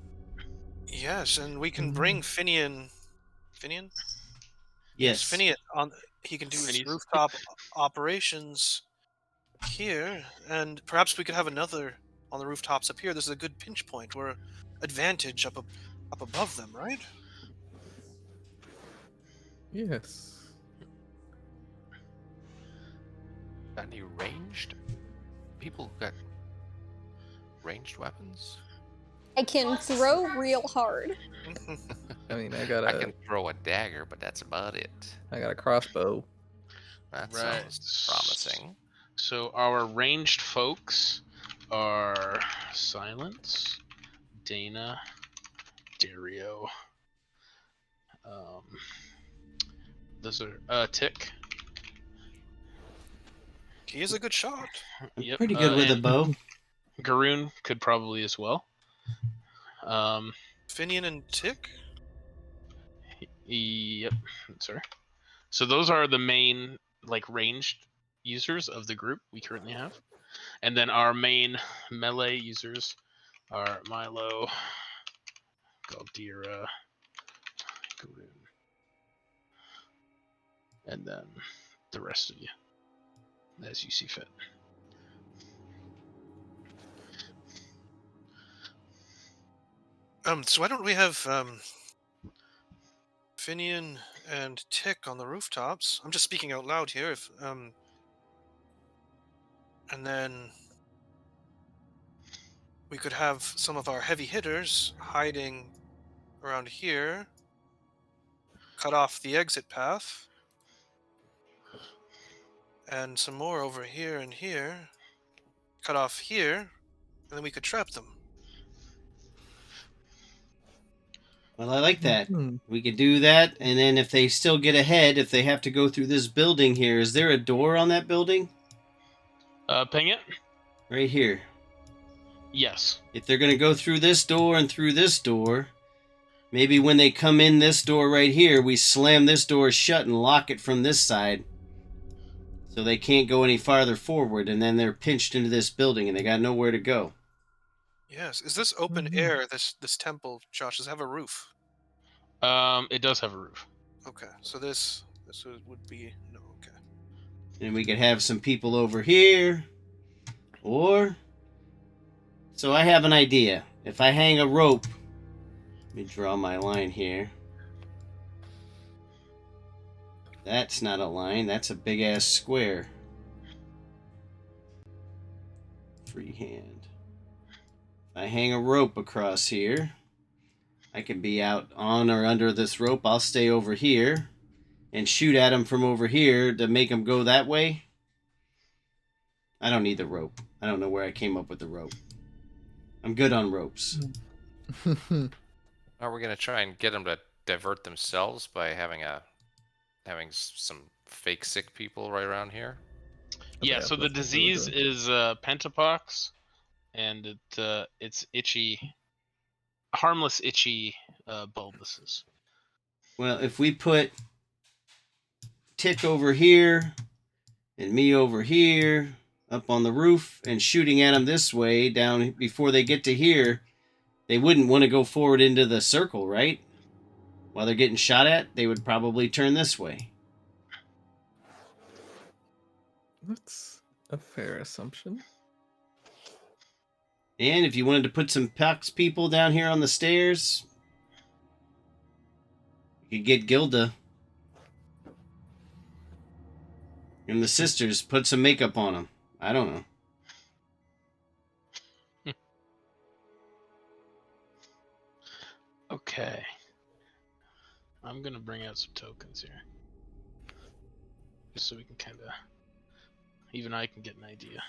Yes, and we can bring Finian. Finian? Yes. Finian on. He can do his Phineas. rooftop operations here, and perhaps we could have another on the rooftops up here. This is a good pinch point. We're advantage up above them, right? Yes. Got any ranged? People got ranged weapons? I can throw real hard. I mean, I got I can throw a dagger, but that's about it. a crossbow. That Right. sounds promising. So our ranged folks are Silence, Dana, Dario. Those are Tick. He is a good shot. Yep. Pretty good with a and bow. Garoon could probably as well. Finian and Tick. Yep. Sorry. So those are the main like ranged users of the group we currently have, and then our main melee users are Milo, Galdira, Garoon, and then the rest of you, as you see fit. So why don't we have Finian and Tick on the rooftops? I'm just speaking out loud here. If and then we could have some of our heavy hitters hiding around here, cut off the exit path, and some more over here and here, cut off here, and then we could trap them. Well, I like that. Mhm. We could do that, and then if they still get ahead, if they have to go through this building here, is there a door on that building? Ping it? Right here. Yes. If they're going to go through this door and through this door, maybe when they come in this door right here, we slam this door shut and lock it from this side. So they can't go any farther forward, and then they're pinched into this building and they got nowhere to go. Yes. Is this open Mhm. air? This temple, Josh, does it have a roof? It does have a roof. Okay. So this would be no. Okay. And we could have some people over here. Or... So I have an idea. If I hang a rope... Let me draw my line here. That's not a line. That's a big-ass square. Freehand. If I hang a rope across here, I can be out on or under this rope. I'll stay over here and shoot at them from over here to make them go that way. I don't need the rope. I don't know where I came up with the rope. I'm good on ropes. Are we gonna try and get them to divert themselves by having some fake sick people right around here? Yeah, Yeah, so the that's what we were disease doing. is pentapox, and it's itchy, harmless itchy bulbuses. Well, if we put Tick over here and me over here up on the roof and shooting at them this way down before they get to here, they wouldn't want to go forward into the circle, right? While they're getting shot at, they would probably turn this way. That's a fair assumption. And if you wanted to put some pox people down here on the stairs, you could get Gilda and the sisters, put some makeup on them. I don't know. Okay. I'm gonna bring out some tokens here, just so we can kind of, even I can get an idea.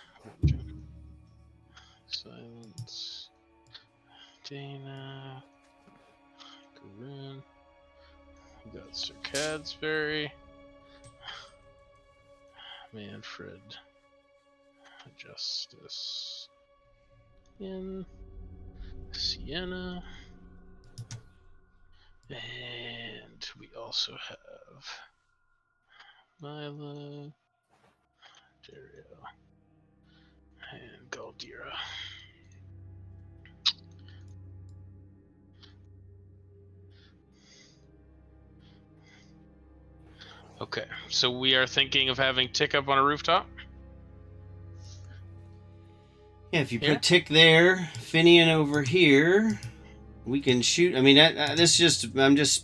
Silence. Dana. Garoon. We got Ser Cadburry. Manfred. Justice. In. Sienna. And we also have Milo, Dario, and Galdira. Okay, so we are thinking of having Tick up on a rooftop? Yeah, if you Here? put Tick there, Finian over here, we can shoot. I mean, I'm just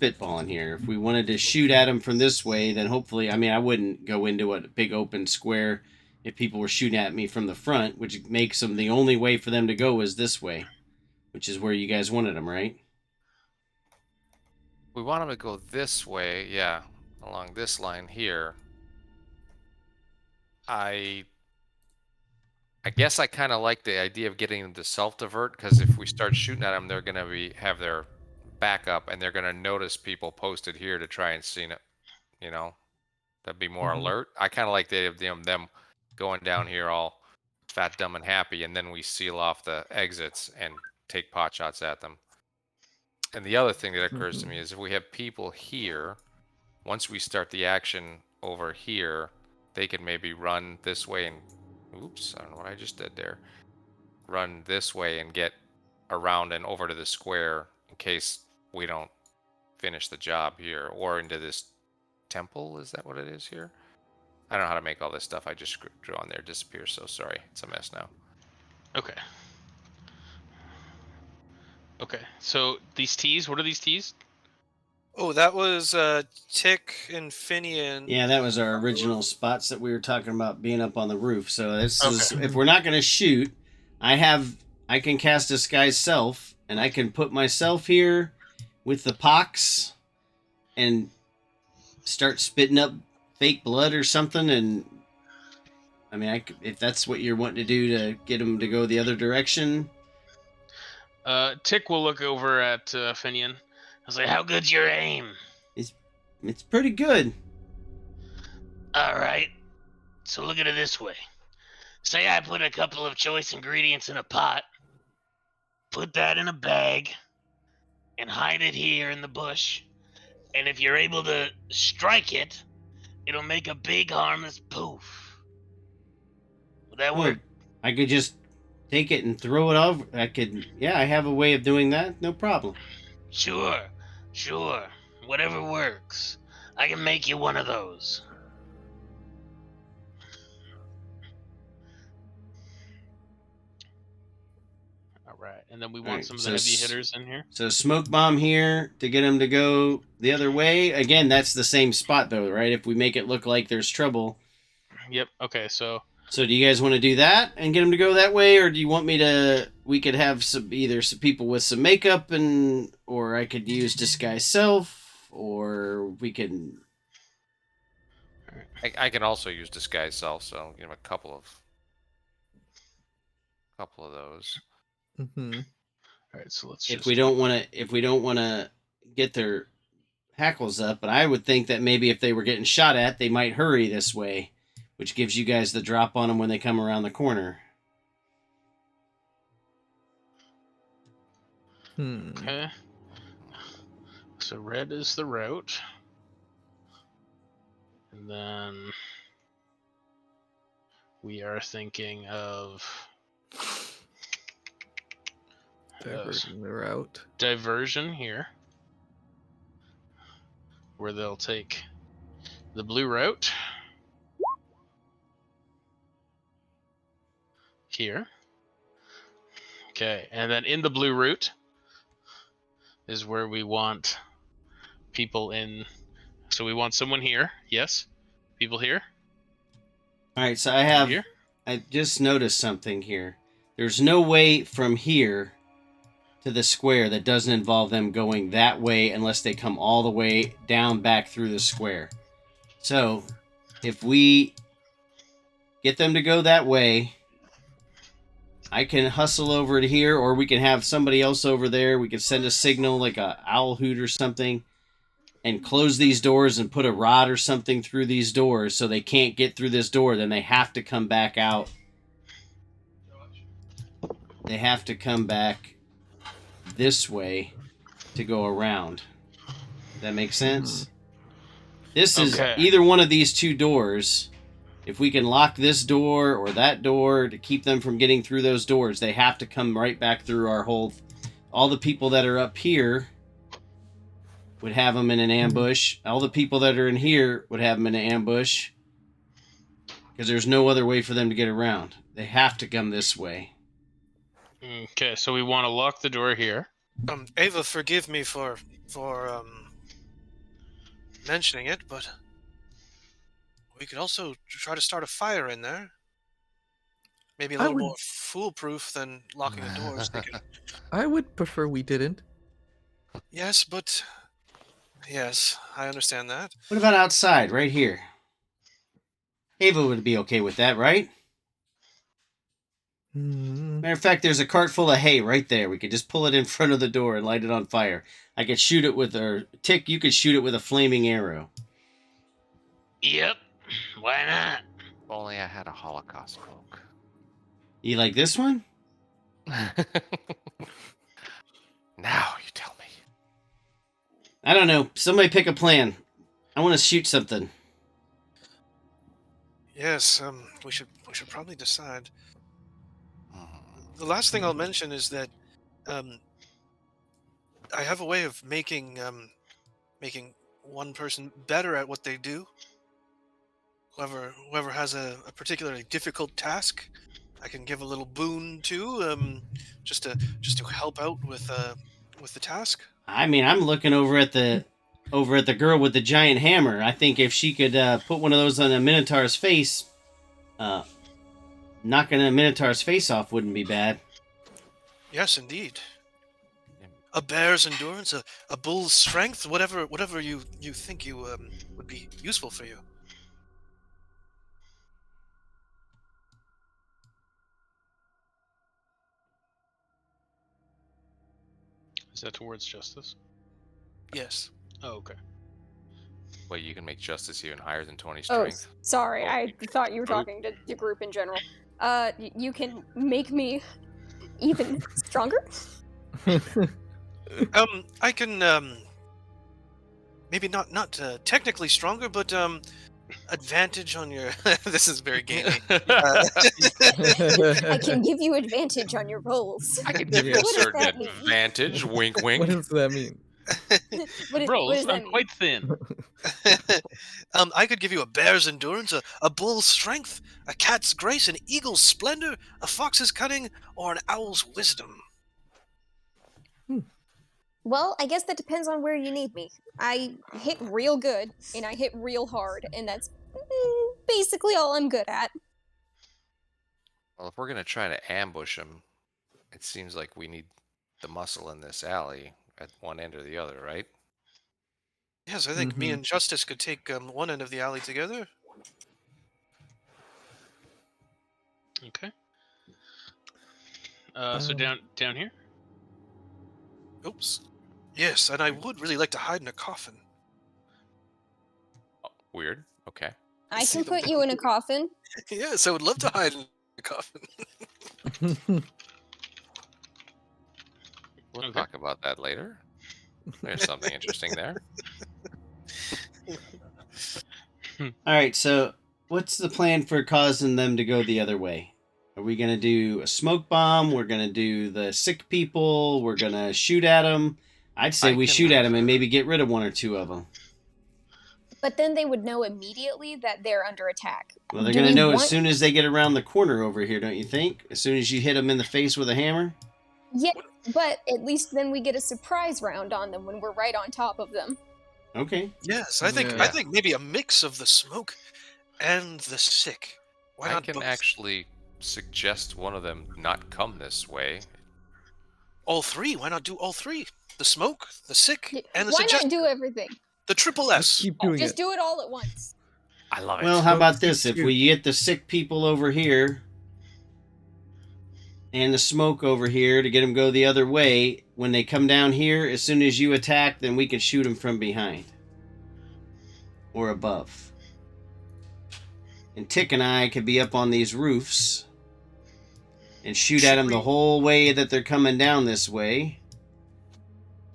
spitballing here. If we wanted to shoot at them from this way, then hopefully, I mean, I wouldn't go into a big open square if people were shooting at me from the front, which makes them the only way for them to go is this way, which is where you guys wanted them, right? We want them to go this way, yeah, along this line here. I guess I kind of like the idea of getting them to self-divert, because if we start shooting at them, they're gonna have their backup, and they're gonna notice people posted here to try and see it. You know, that'd be more Mhm. alert. I kind of like the idea of them going down here all fat, dumb, and happy, and then we seal off the exits and take pot shots at them. And the other thing that occurs to me is if we have people here, once we start the action over here, they can maybe run this way and... Oops, I don't know what I just did there. Run this way and get around and over to the square in case we don't finish the job here. Or into this temple, is that what it is here? I don't know how to make all this stuff I just drew on there disappear, so sorry. It's a mess now. Okay. Okay. So these tees, what are these tees? Oh, that was Tick and Finian. Yeah, that was our original spots that we were talking about being up on the roof. So this is, Okay. if we're not going to shoot, I can cast Disguise Self, and I can put myself here with the pox and start spitting up fake blood or something. And I mean, if that's what you're wanting to do to get them to go the other direction. Tick will look over at Finian. I was like, how good's your aim? It's pretty good. All right. So look at it this way. Say I put a couple of choice ingredients in a pot, put that in a bag, and hide it here in the bush. And if you're able to strike it, it'll make a big harmless poof. Would that work? I could just take it and throw it over. I have a way of doing that. No problem. Sure. Whatever works. I can make you one of those. All right. And then we want Alright, some of so the heavy hitters in here. So smoke bomb here to get them to go the other way. Again, that's the same spot though, right? If we make it look like there's trouble. Yep. Okay. So So do you guys want to do that and get them to go that way, or do you want me to? We could have some people with some makeup, or I could use Disguise Self, or we can. I can also use Disguise Self, so I'll give him a couple of those. Mm-hmm. all right. So let's. If we don't want to get their hackles up, but I would think that maybe if they were getting shot at, they might hurry this way, which gives you guys the drop on them when they come around the corner. Okay. So red is the route. And then we are thinking of Diverting the route. diversion here, where they'll take the blue route here. Okay, and then in the blue route is where we want people in. So we want someone here. Yes, people here. All right, so Here. I just noticed something here. There's no way from here to the square that doesn't involve them going that way unless they come all the way down back through the square. So if we get them to go that way, I can hustle over to here, or we can have somebody else over there. We can send a signal like a owl hoot or something and close these doors and put a rod or something through these doors so they can't get through this door. Then they have to come back out. They have to come back this way to go around. Does that make sense? This is Okay. either one of these two doors. If we can lock this door or that door to keep them from getting through those doors, they have to come right back through our whole... All the people that are up here would have them in an ambush. All the people that are in here would have them in an ambush. Because there's no other way for them to get around. They have to come this way. Okay, so we want to lock the door here. Ava, forgive me for mentioning it, but we could also try to start a fire in there. Maybe a little more foolproof than locking the doors. I would prefer we didn't. Yes, but yes, I understand that. What about outside, right here? Ava would be okay with that, right? Matter of fact, there's a cart full of hay right there. We could just pull it in front of the door and light it on fire. I could shoot it with a... Tick, you could shoot it with a flaming arrow. Yep. Why not? If only I had a Holocaust cloak. You like this one? Now you tell me. I don't know. Somebody pick a plan. I want to shoot something. Yes, we should probably decide. The last thing I'll mention is that um, I have a way of making one person better at what they do. Whoever has a particularly difficult task, I can give a little boon to, just to help out with the task. I mean, I'm looking over at the girl with the giant hammer. I think if she could put one of those on a minotaur's face, knocking a minotaur's face off wouldn't be bad. Yes, indeed. A bear's endurance, a bull's strength, whatever you think you would be useful for you. Is that towards justice? Yes. Oh, okay. Well, you can make justice even higher than 20 Oh, strength. sorry. Oh, I thought you were group. talking to the group in general. You can make me even stronger? I can maybe not technically stronger, but advantage on your. This is very gamey. I can give you advantage on your rolls. I can give you Yeah. a What does certain that mean? advantage. Wink, What wink. does that mean? What Rolls, does that I'm mean? quite thin. I could give you a bear's endurance, a bull's strength, a cat's grace, an eagle's splendor, a fox's cunning, or an owl's wisdom. Well, I guess that depends on where you need me. I hit real good, and I hit real hard, and that's basically all I'm good at. Well, if we're going to try to ambush him, it seems like we need the muscle in this alley at one end or the other, right? Yes, I think me and Justice could take one end of the alley together. Okay. So down here. Oops. Yes, and I would really like to hide in a coffin. Oh, weird. Okay. I See can the put you in a coffin. Yes, I would love to hide in a coffin. We'll Okay. talk about that later. There's something interesting there. All right, so what's the plan for causing them to go the other way? Are we going to do a smoke bomb? We're going to do the sick people? We're going to shoot at them? I'd say we shoot at them and maybe get rid of one or two of them. But then they would know immediately that they're under attack. Well, they're Do going to we know as want- soon as they get around the corner over here, don't you think? As soon as you hit them in the face with a hammer? Yeah, but at least then we get a surprise round on them when we're right on top of them. Okay. Yes, I think Yeah. maybe a mix of the smoke and the sick. Why I not can both? actually suggest one of them not come this way. All three. Why not do all three? The smoke, the sick, Yeah, and the why not suggestion. do everything? The triple Just S. keep doing Just it. do it all at once. I love it. Well, how Smoke, about sick, this? If shoot. we get the sick people over here and the smoke over here to get them go the other way, when they come down here, as soon as you attack, then we can shoot them from behind or above. And Tick and I could be up on these roofs and shoot at them the whole way that they're coming down this way.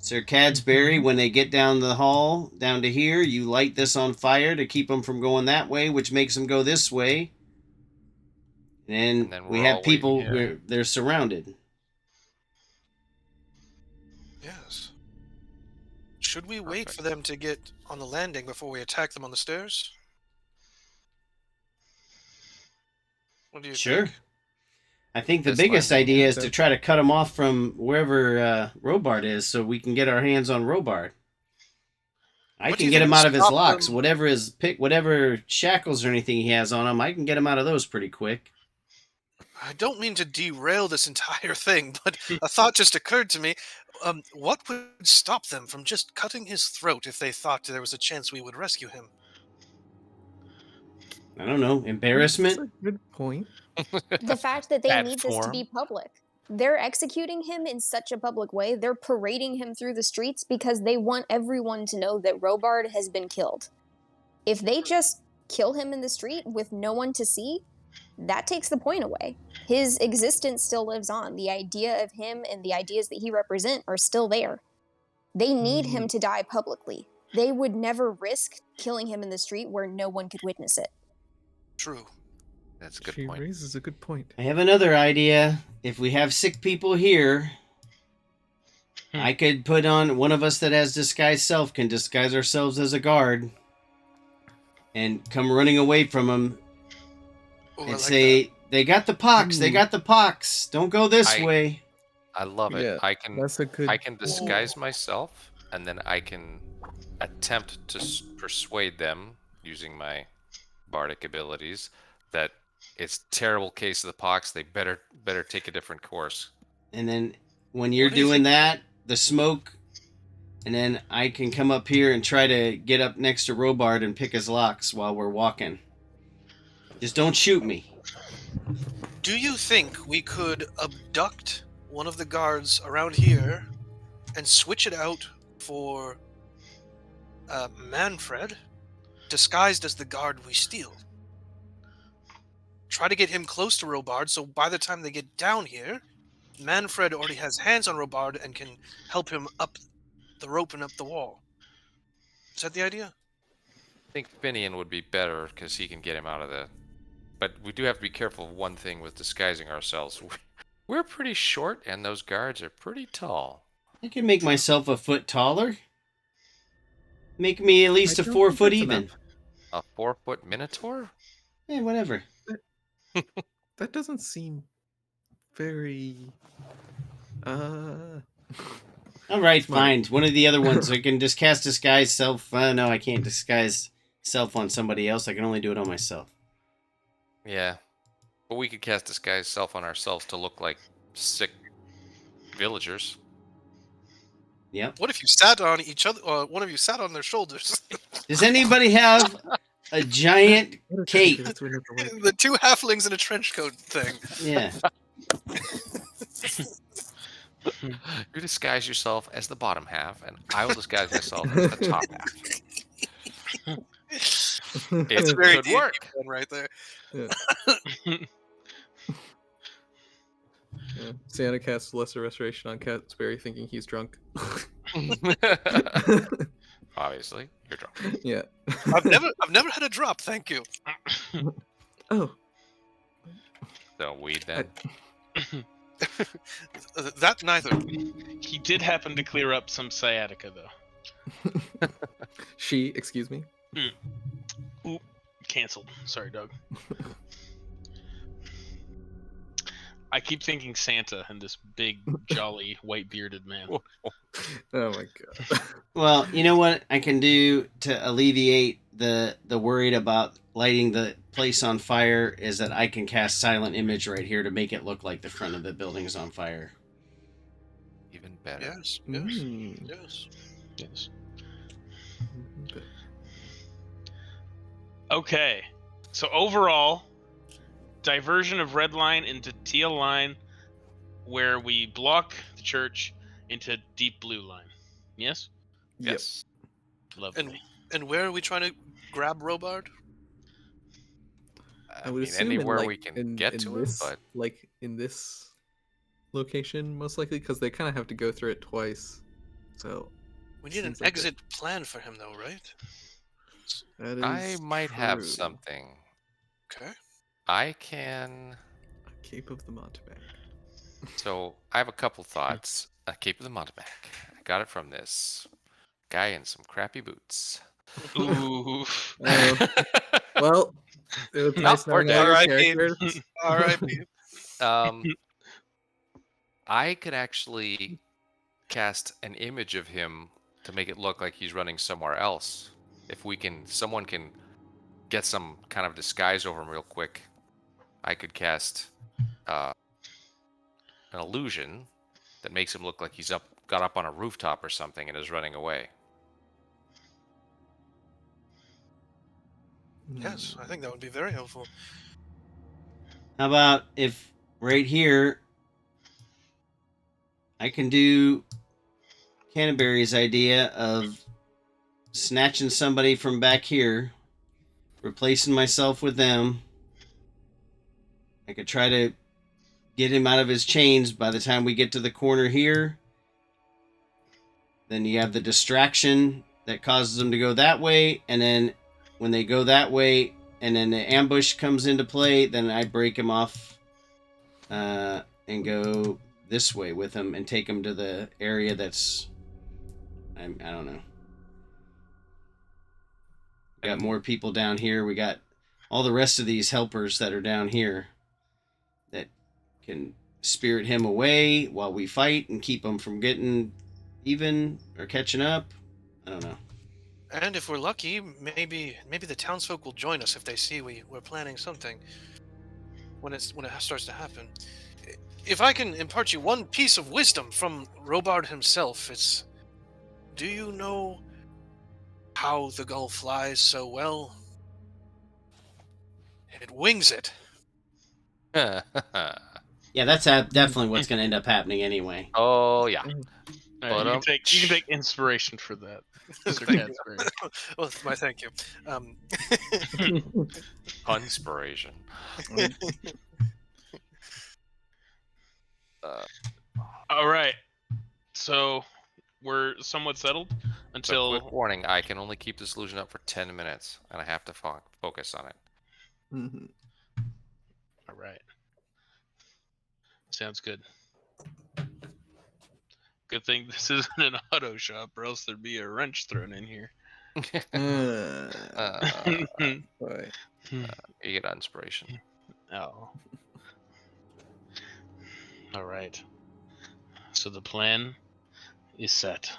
Ser Cadburry, when they get down the hall, down to here, you light this on fire to keep them from going that way, which makes them go this way. And then we we're have all waiting people here. where they're surrounded. Yes. Should we wait Perfect. for them to get on the landing before we attack them on the stairs? What do you Sure. think? I think the This biggest landing, idea is so- to try to cut them off from wherever Robard is so we can get our hands on Robard. I What do can you get think him will out of his stop locks. them? Whatever shackles or anything he has on him, I can get him out of those pretty quick. I don't mean to derail this entire thing, but a thought just occurred to me. What would stop them from just cutting his throat if they thought there was a chance we would rescue him? I don't know. Embarrassment? That's a good point. The fact that they Bad need this to form. be public. They're executing him in such a public way. They're parading him through the streets because they want everyone to know that Robard has been killed. If they just kill him in the street with no one to see, that takes the point away. His existence still lives on. The idea of him and the ideas that he represents are still there. They need him to die publicly. they would never risk killing him in the street where no one could witness it. True. That's a good She point. raises a good point. I have another idea. If we have sick people here, I could put on one of us that has disguised self can disguise ourselves as a guard and come running away from them Ooh, I and like say, "They got the pox. They got the pox. Don't go this way." I love it. Yeah, I can That's a good. I can disguise myself, and then I can attempt to persuade them using my bardic abilities that it's terrible case of the pox. They better take a different course. And then when you're What do you doing think- that, the smoke, and then I can come up here and try to get up next to Robard and pick his locks while we're walking. Just don't shoot me. Do you think we could abduct one of the guards around here and switch it out for Manfred, disguised as the guard we steal? Try to get him close to Robard, so by the time they get down here, Manfred already has hands on Robard and can help him up the rope and up the wall. Is that the idea? I think Finian would be better because he can get him out of the. But we do have to be careful of one thing with disguising ourselves. We're pretty short, and those guards are pretty tall. I can make myself a foot taller. Make me at least I a don't 4 think foot that's even. enough. A 4-foot minotaur? Yeah, whatever. That doesn't seem very. All right, Smart. fine. One of the other ones. I can just cast disguise self. No, I can't disguise self on somebody else. I can only do it on myself. Yeah. But we could cast disguise self on ourselves to look like sick villagers. Yep. What if you sat on each other, or one of you sat on their shoulders? Does anybody have a giant What a cape? creature, that's what it looks like. The two halflings in a trench coat thing. Yeah. You disguise yourself as the bottom half, and I will disguise myself as the top half. It It's a very could D&D work. one right there. Yeah. Santa casts Lesser Restoration on Cadburry, thinking he's drunk. Obviously, you're drunk. Yeah. I've never had a drop, thank you. Oh, So weed then. That neither. He did happen to clear up some sciatica, though. excuse me. Oop, canceled. Sorry, Doug. I keep thinking Santa and this big, jolly, white-bearded man. Oh my god. Well, you know what I can do to alleviate the worried about lighting the place on fire is that I can cast Silent Image right here to make it look like the front of the building is on fire. Even better. Yes, Mm. yes. Yes. Okay. Okay. So overall, diversion of red line into teal line, where we block the church into deep blue line. Yes? Yep. Yes. Lovely. And where are we trying to grab Robard? I would mean, assume anywhere in, like, we can in, get in to this, it, but like in this location, most likely, because they kind of have to go through it twice. So We need an Seems like exit plan for him, though, right? that is I might have true. something. Okay. I can. Cape of the Mountebank. So I have a couple thoughts. A Cape of the Mountebank. I got it from this guy in some crappy boots. Ooh. Well, it was nice we're knowing all your dead. characters. R.I.P. I could actually cast an image of him to make it look like he's running somewhere else. If someone can get some kind of disguise over him real quick, I could cast an illusion that makes him look like he's got up on a rooftop or something and is running away. Yes, I think that would be very helpful. How about if right here I can do Canterbury's idea of snatching somebody from back here, replacing myself with them. I could try to get him out of his chains by the time we get to the corner here. Then you have the distraction that causes them to go that way, and then when they go that way, and then the ambush comes into play, then I break them off and go this way with them and take them to the area that's I don't know. We got more people down here. We got all the rest of these helpers that are down here that can spirit him away while we fight and keep him from getting even or catching up. I don't know. And if we're lucky, maybe the townsfolk will join us if they see we're planning something when it starts to happen. If I can impart you one piece of wisdom from Robard himself, it's, do you know how the gull flies so well? It wings it. Yeah, that's definitely what's going to end up happening anyway. Oh yeah. All right, you can take inspiration for that, Ser Cadburry. Well, my thank you. Conspiration. All right, so we're somewhat settled So until. quick warning: I can only keep this illusion up for 10 minutes, and I have to focus on it. Mhm. All right, sounds good. Good thing this isn't an auto shop, or else there'd be a wrench thrown in here. Boy. You get inspiration. Oh. All right. So the plan is set.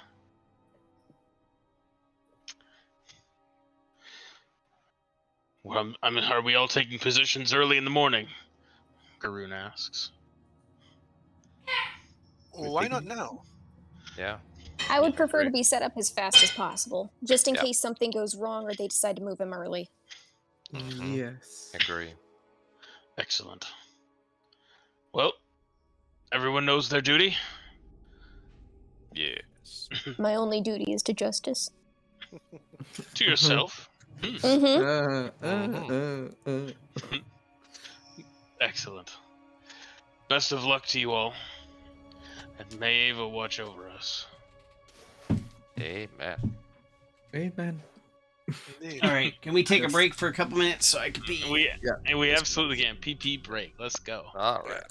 Well, I mean, are we all taking positions early in the morning? Garoon asks. Why not now? Yeah. I would Yeah, prefer to great. be set up as fast as possible, just in Yeah. case something goes wrong or they decide to move him early. Mhm. Yes. Agree. Excellent. Well, everyone knows their duty. Yes. My only duty is to justice. To yourself. Mm-hmm. Excellent. Best of luck to you all. And may Ava watch over us. Amen. Amen. Indeed. All right, can we take a Yes. break for a couple minutes so I can pee? We absolutely can. PP break. Let's go. All right.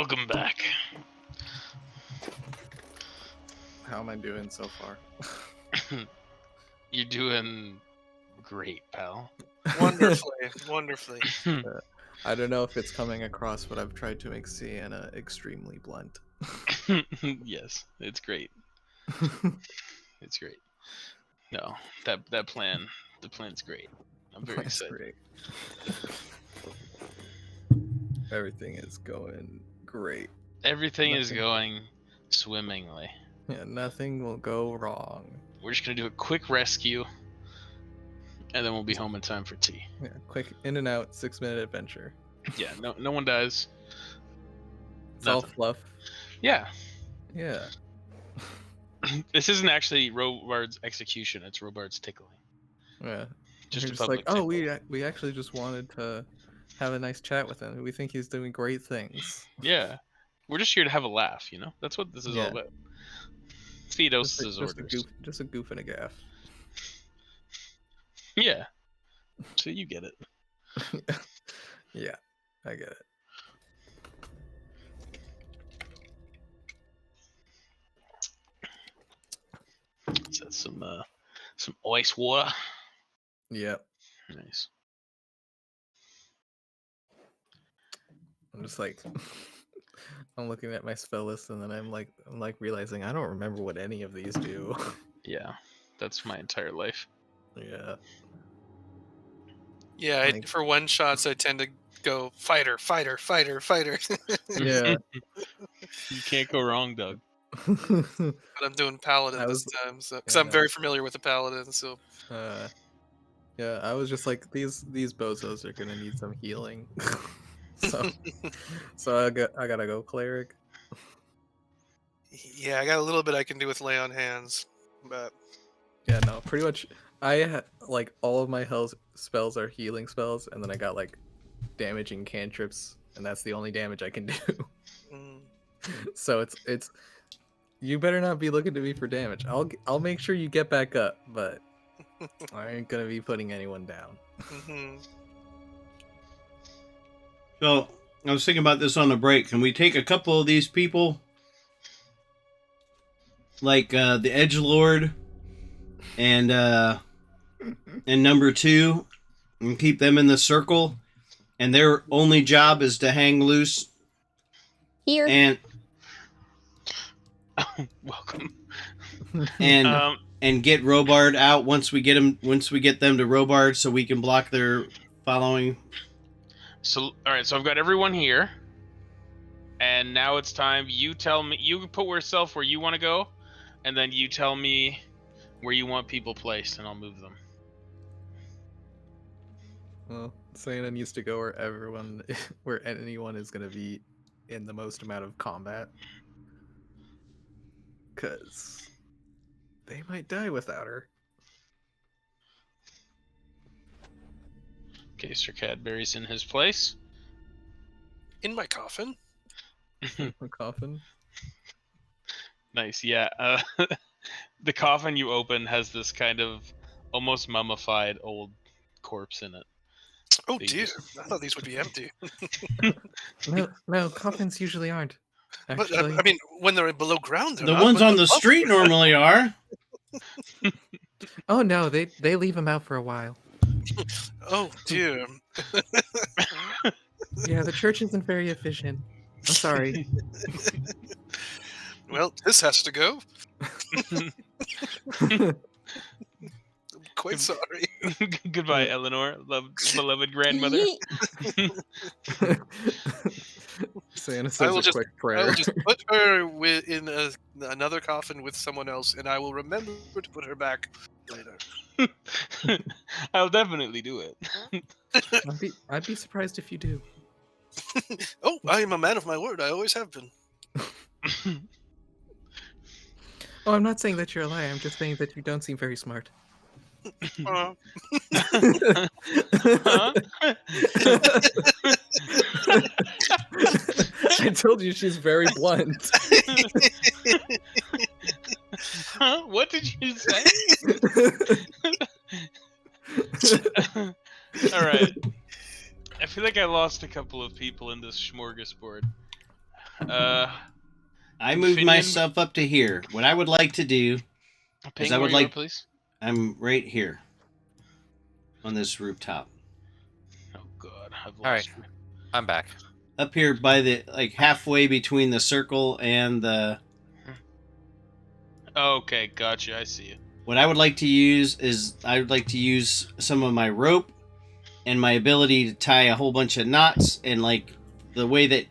Welcome back. How am I doing so far? You're doing great, pal. Wonderfully. I don't know if it's coming across, but I've tried to make Sienna extremely blunt. Yes, it's great. It's great. No, that plan, the plan's great. I'm very That's excited. great. Everything is going great. Everything is Nothing. going swimmingly. Yeah, nothing will go wrong. We're just gonna do a quick rescue, and then we'll be home in time for tea. Yeah, quick in and out, 6-minute adventure. Yeah, no one dies. It's all Nothing. fluff. Yeah, Yeah. this isn't actually Robard's execution. It's Robard's tickling. Yeah. Just You're a just like, public oh, tickle. we actually just wanted to have a nice chat with him. We think he's doing great things. Yeah, we're just here to have a laugh. You know, that's what this is all Yeah. about. Feed us Just his a orders. goof and a gaff. Yeah, so you get it. Yeah, I get it. So some ice water. Yep. Nice. I'm just like, I'm looking at my spell list, and then I'm like realizing I don't remember what any of these do. Yeah, that's my entire life. Yeah. Yeah, Like- for one shots, I tend to go fighter, fighter, fighter, fighter. Yeah. You can't go wrong, Doug. But I'm doing paladin I this was- time, so because yeah, I'm no. very familiar with the paladin. So Yeah, I was just like, these bozos are gonna need some healing. so I gotta go cleric. yeah, I got a little bit I can do with lay on hands, but Yeah, no, pretty much. Like all of my spells are healing spells, and then I got like damaging cantrips, and that's the only damage I can do. mm, So it's you better not be looking to me for damage. I'll make sure you get back up, but I ain't gonna be putting anyone down. mhm. So I was thinking about this on the break. Can we take a couple of these people, like the Edgelord and number 2, and keep them in the circle, and their only job is to hang loose Here. and Welcome. and and get Robard out once we get them to Robard, so we can block their following. So, all right. So I've got everyone here, and now it's time. You tell me. You put yourself where you want to go, and then you tell me where you want people placed, and I'll move them. Well, Santa needs to go where where anyone is gonna be in the most amount of combat, cause they might die without her. Okay, Ser Cadburry's in his place. In my coffin. The coffin. Nice. Yeah. The coffin you open has this kind of almost mummified old corpse in it. Oh They dear, just- I thought these would be empty. No, coffins usually aren't. But Actually, I mean, when they're below ground, they're The not, ones but on the above street ground- normally are. oh no, they leave them out for a while. Oh dear. Yeah, the church isn't very efficient. I'm sorry. Well, this has to go. Quite sorry. Goodbye, Eleanor, beloved grandmother. Yeet. Santa I says will a just- quick I prayer. will just put her in another coffin with someone else, and I will remember to put her back later. I'll definitely do it. I'd be surprised if you do. Oh, I am a man of my word. I always have been. Oh, I'm not saying that you're a liar. I'm just saying that you don't seem very smart. Uh, Huh? I told you she's very blunt. Huh? What did you say? All right. I feel like I lost a couple of people in this smorgasbord. I moved Finian? myself up to here. What I would like to do Ping, I would where you are, like- please. I'm right here on this rooftop. Oh god, I've All right. lost you. I'm back. Up here by the halfway between the circle and the Okay, gotcha. I see you. what I would like to use is I would like to use some of my rope and my ability to tie a whole bunch of knots, and like the way that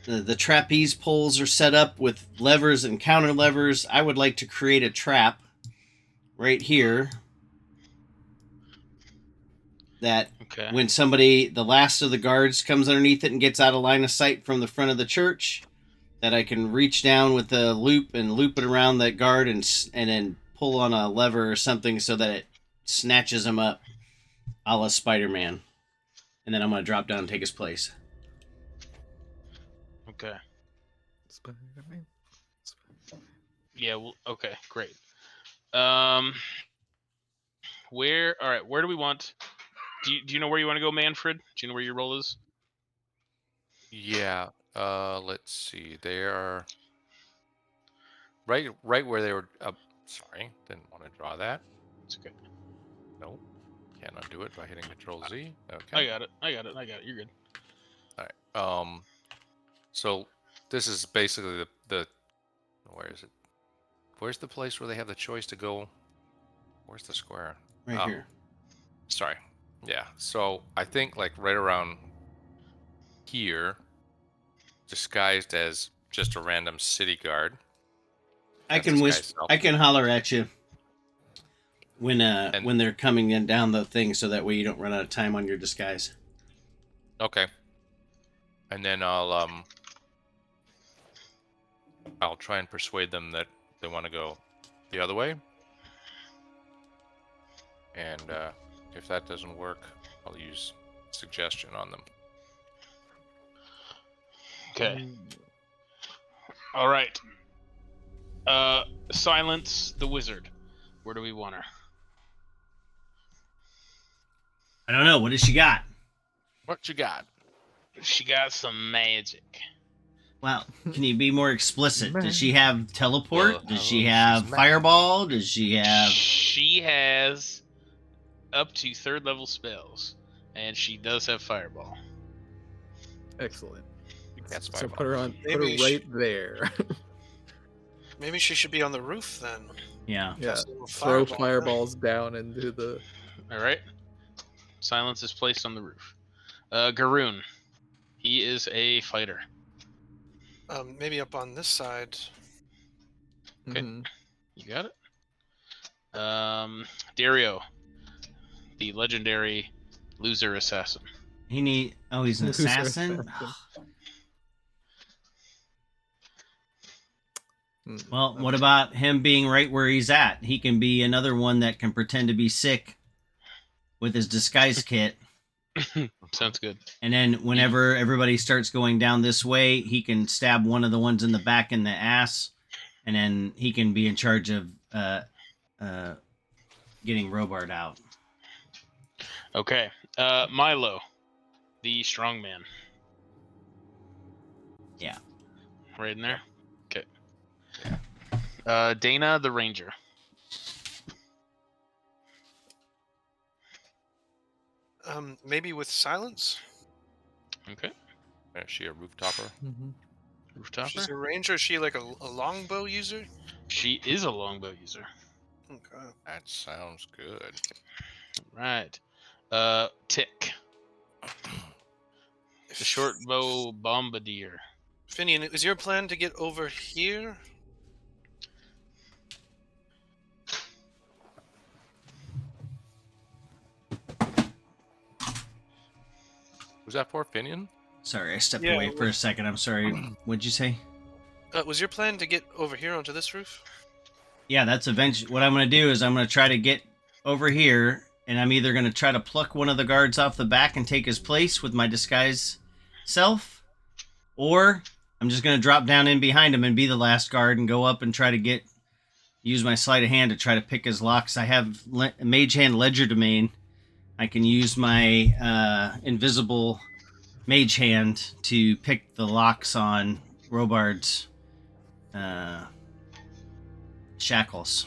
the trapeze poles are set up with levers and counter levers. I would like to create a trap right here that Okay. when somebody, the last of the guards, comes underneath it and gets out of line of sight from the front of the church, that I can reach down with the loop and loop it around that guard and then pull on a lever or something so that it snatches him up, a la Spider-Man. And then I'm going to drop down and take his place. Okay. Spider-Man. Yeah. Well, okay. Great. Where? All right. Where do we want? Do you know where you want to go, Manfred? Do you know where your role is? Yeah. Let's see. They are right where they were. Sorry, didn't want to draw that. It's okay. Nope. Can't undo it by hitting Control Z. I Okay. got it. You're good. All right. So this is basically the where is it? Where's the place where they have the choice to go? Where's the square? Right Oh. here. Sorry. Yeah. So I think like right around here, disguised as just a random city guard. I That's can this whisper. guy's self. I can holler at you when And- when they're coming in down the thing, so that way you don't run out of time on your disguise. Okay. And then I'll try and persuade them that they want to go the other way. And if that doesn't work, I'll use suggestion on them. Okay. All right. Silence the wizard. Where do we want her? I don't know. What does she got? What you got? She got some magic. Well, can you be more explicit? Does she have teleport? Well, Does she she's have mad. fireball? Does she have... She has up to 3rd level spells, and she does have fireball. Excellent. That's So fireball. put her on. Put her Maybe she- right there. Maybe she should be on the roof then. Yeah. Yeah. Cast a little Throw fireball. fireballs down into the. All right. Silence is placed on the roof. Garoon. He is a fighter. Maybe up on this side. Okay. Mhm. You got it. Dario. The legendary loser assassin. He's an Loser assassin? assassin. Mm, Well, what okay. about him being right where he's at? He can be another one that can pretend to be sick with his disguise kit. Sounds good. And then whenever everybody starts going down this way, he can stab one of the ones in the back in the ass. And then he can be in charge of getting Robard out. Okay. Milo. The strongman. Yeah. Right in there? Okay. Dana the ranger. Maybe with silence. Okay. Is she a rooftopper? Mhm. Rooftopper. She's a ranger. Is she like a longbow user? She is a longbow user. Okay. That sounds good. Right. Tick. The short bow bombardier. Finian, is your plan to get over here? Who's that for, Finian? Sorry, I stepped Yeah, away for a second. I'm sorry. What'd you say? Was your plan to get over here onto this roof? Yeah, that's eventually what I'm going to do is I'm going to try to get over here, and I'm either going to try to pluck one of the guards off the back and take his place with my disguise self, or I'm just going to drop down in behind him and be the last guard and go up and try to use my sleight of hand to try to pick his locks. I have Mage Hand Legerdemain. I can use my invisible Mage Hand to pick the locks on Robard's shackles.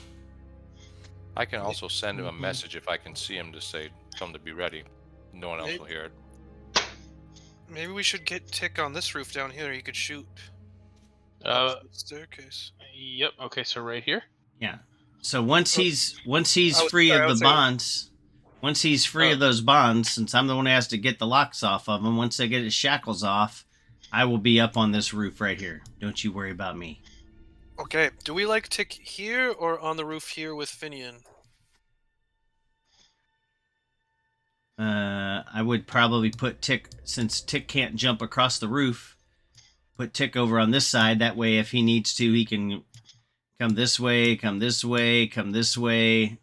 I can also send him a message if I can see him to say, tell him to be ready. No one else will hear it. Maybe we should get Tick on this roof down here. He could shoot Uh, up the staircase. Yep. Okay, so right here. Yeah. So once he's Oh, free sorry, of the outside. bonds, once he's free of those bonds, since I'm the one who has to get the locks off of him, once I get his shackles off, I will be up on this roof right here. Don't you worry about me. Okay, do we like Tick here or on the roof here with Finian? I would probably put Tick, since Tick can't jump across the roof, put Tick over on this side. That way, if he needs to, he can come this way, come this way, come this way,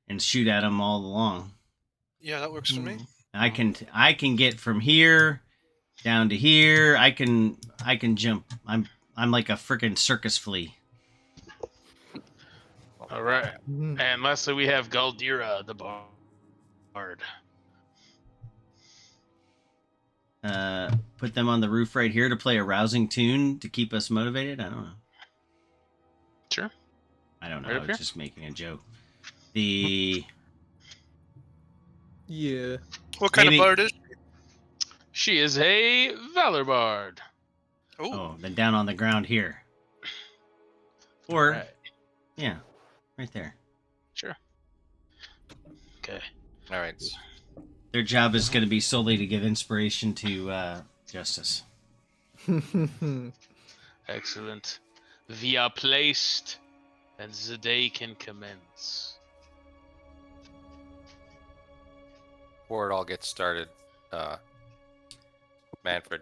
and shoot at him all along. Yeah, that works for me. I can get from here down to here. I can jump. I'm like a freaking circus flea. All right. And lastly, we have Galdira, the bard. Put them on the roof right here to play a rousing tune to keep us motivated. I don't know. Sure. I don't know. Right I up was here? just making a joke. Yeah. What kind Maybe- of bard is she? She is a Valor Bard. Oh, then down on the ground here. Or Right. yeah, right there. Sure. Okay. All right. Their job is going to be solely to give inspiration to Justice. Excellent. We are placed, and the day can commence. Before it all gets started, Manfred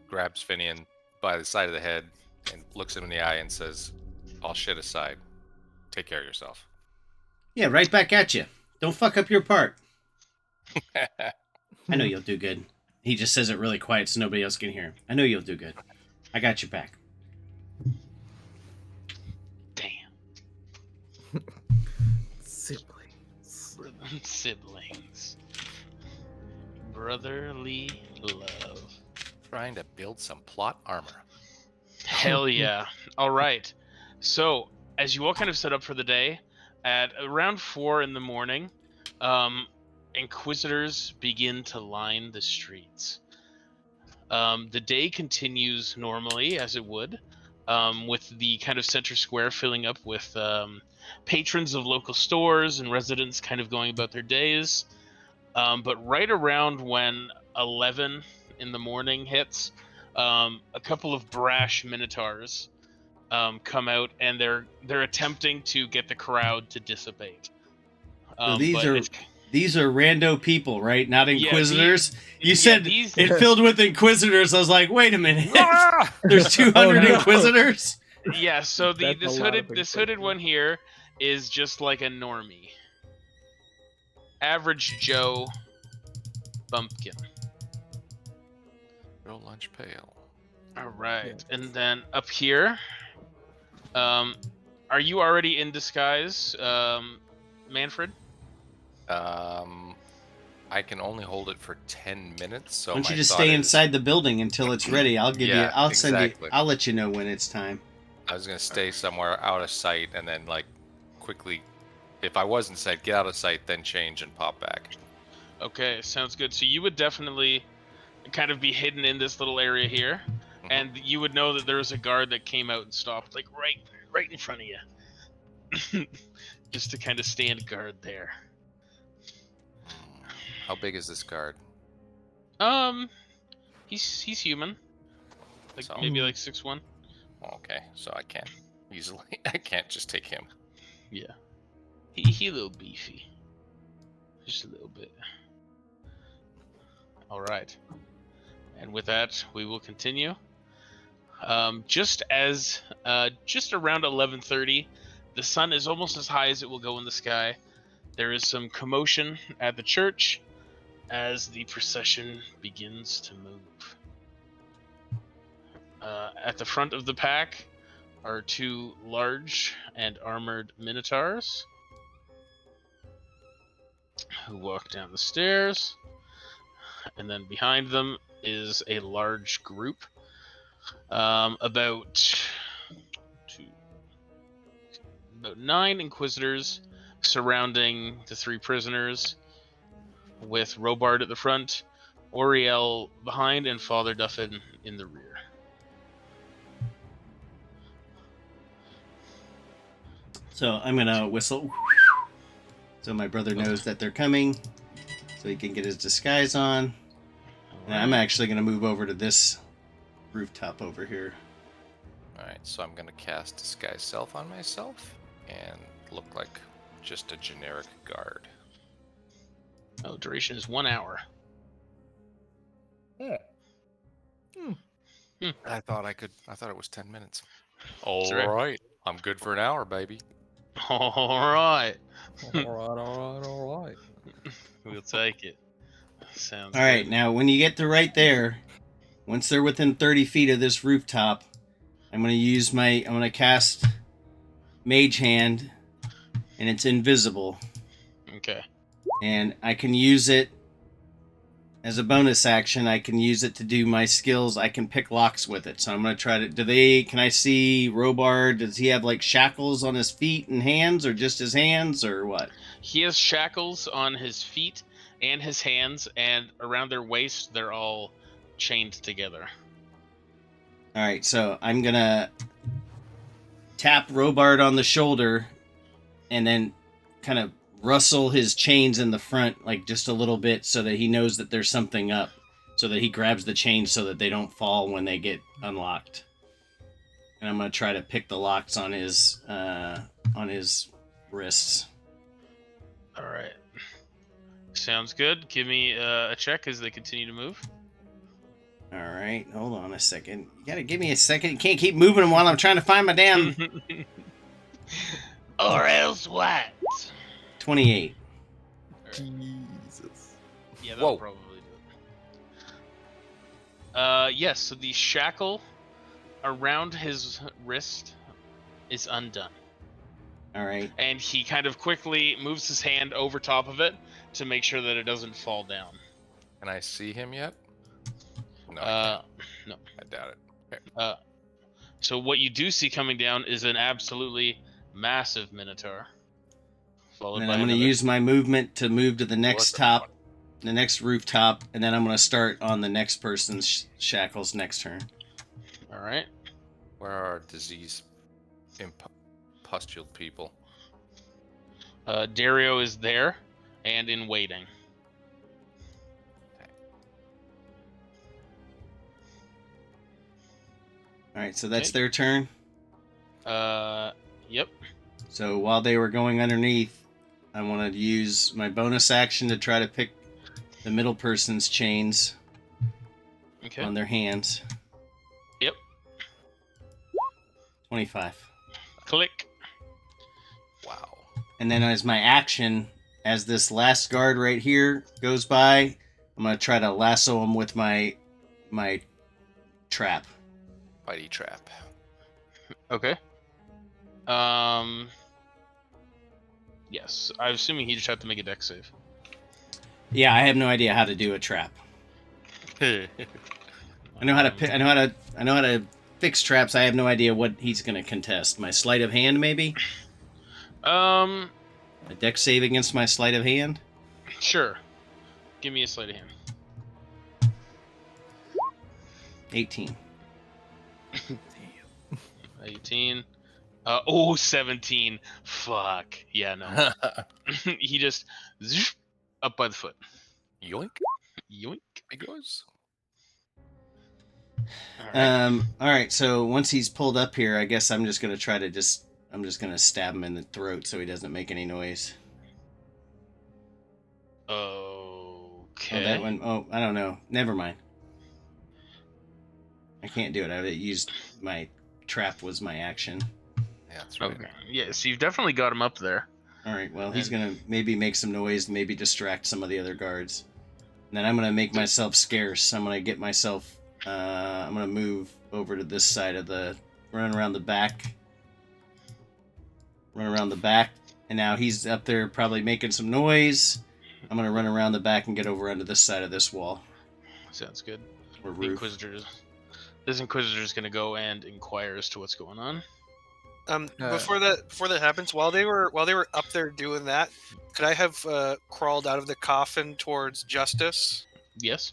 grabs Finian by the side of the head and looks him in the eye and says, all shit aside, take care of yourself. Yeah, right back at you. Don't fuck up your part. I know you'll do good. He just says it really quiet so nobody else can hear him. I know you'll do good. I got your back. Damn. Siblings. Siblings. Brotherly love. Trying to build some plot armor. Hell yeah. All right. So, as you all kind of set up for the day, at around 4 in the morning, Inquisitors begin to line the streets. The day continues normally, as it would, with the kind of center square filling up with patrons of local stores and residents kind of going about their days. But right around when 11 in the morning hits, a couple of brash minotaurs come out, and they're attempting to get the crowd to dissipate. So but these are rando people, right? Not Yeah, Inquisitors. You yeah, said these- it filled with Inquisitors. I was like, wait a minute. Ah! There's 200 Oh, no. Inquisitors. Yeah, so That's this a lot of hooded Inquisitors. one here is just like a normie. Average Joe bumpkin. No lunch pail. All right. Yeah. And then up here, are you already in disguise, Manfred? I can only hold it for 10 minutes, so Why don't you my just thought stay is- inside the building until it's ready? I'll give Yeah, you. I'll send exactly. you. I'll let you know when it's time. I was gonna stay somewhere out of sight and then like quickly, if I was in sight, get out of sight, then change and pop back. Okay, sounds good. So you would definitely kind of be hidden in this little area here, and you would know that there was a guard that came out and stopped, like right in front of you, just to kind of stand guard there. How big is this guard? He's human, like So- maybe like 6'1". Okay, so I can't easily. I can't just take him. Yeah, he a little beefy, just a little bit. All right, and with that, we will continue. Just around 11:30, the sun is almost as high as it will go in the sky. There is some commotion at the church as the procession begins to move. At the front of the pack are 2 large and armored minotaurs who walk down the stairs, and then behind them is a large group About 9 Inquisitors surrounding the 3 prisoners, with Robard at the front, Oriel behind, and Father Duffin in the rear. So I'm gonna whistle, so my brother knows that they're coming, so he can get his disguise on. And I'm actually gonna move over to this rooftop over here. Alright, so I'm gonna cast Disguise Self on myself and look like just a generic guard. Oh, duration is 1 hour. I thought it was 10 minutes. That's right. Alright. I'm good for an hour, baby. All right. All right. We'll take it. Sounds All right, good. now when you get to right there, once they're within 30 feet of this rooftop, I'm gonna cast Mage Hand, and it's invisible, Okay. and I can use it as a bonus action. I can use it to do my skills. I can pick locks with it, so I'm gonna try to. Can I see Robard? Does he have like shackles on his feet and hands, or just his hands, or what? He has shackles on his feet and his hands, and around their waist, they're all chained together. All right, so I'm gonna tap Robard on the shoulder, and then kind of rustle his chains in the front, like just a little bit, so that he knows that there's something up, so that he grabs the chains so that they don't fall when they get unlocked. And I'm gonna try to pick the locks on his wrists. All right. Sounds good. Give me a check as they continue to move. All right, hold on a second. You gotta give me a second. You can't keep moving them while I'm trying to find my damn Or else what? 28. Jesus. Yeah, that'll Whoa. probably do it. Yes, so the shackle around his wrist is undone. All right. And he kind of quickly moves his hand over top of it to make sure that it doesn't fall down. Can I see him yet? No, I No. doubt it. So what you do see coming down is an absolutely massive Minotaur. Followed And then by I'm going to another. use my movement to move to the next Looking top, the next rooftop, and then I'm going to start on the next person's shackles next turn. All right. Where are our disease pustuled people? Dario is there and in waiting. All right, so that's Okay. their turn. Yep. So while they were going underneath, I want to use my bonus action to try to pick the middle person's chains Okay. on their hands. Yep. 25. Click. Wow. And then as my action, as this last guard right here goes by, I'm going to try to lasso him with my trap. Bitey trap. Okay. Yes. I'm assuming he just had to make a dex save. Yeah, I have no idea how to do a trap. I know how to I know how to fix traps. I have no idea what he's going to contest. My sleight of hand, maybe? Um. A dex save against my sleight of hand? Sure. Give me a sleight of hand. 18. 18. 17. Fuck. Yeah, no. He just zoop, up by the foot. Yoink. Yoink. He goes. All right. All right, so once he's pulled up here, I guess I'm just going to try to I'm just going to stab him in the throat so he doesn't make any noise. Okay. Oh, that one. Oh, I don't know. Never mind. I can't do it. I used my trap was my action. Yeah, that's right. Okay. Yeah, so you've definitely got him up there. All right. Well, he's And- gonna maybe make some noise, maybe distract some of the other guards. And then I'm gonna make myself scarce. I'm gonna get myself. I'm gonna move over to this side of the. Run around the back. Run around the back, and now he's up there probably making some noise. I'm gonna run around the back and get over onto this side of this wall Sounds good. or The roof. Inquisitors This Inquisitor is going to go and inquire as to what's going on. Before that happens, while they were up there doing that, could I have crawled out of the coffin towards Justice? Yes.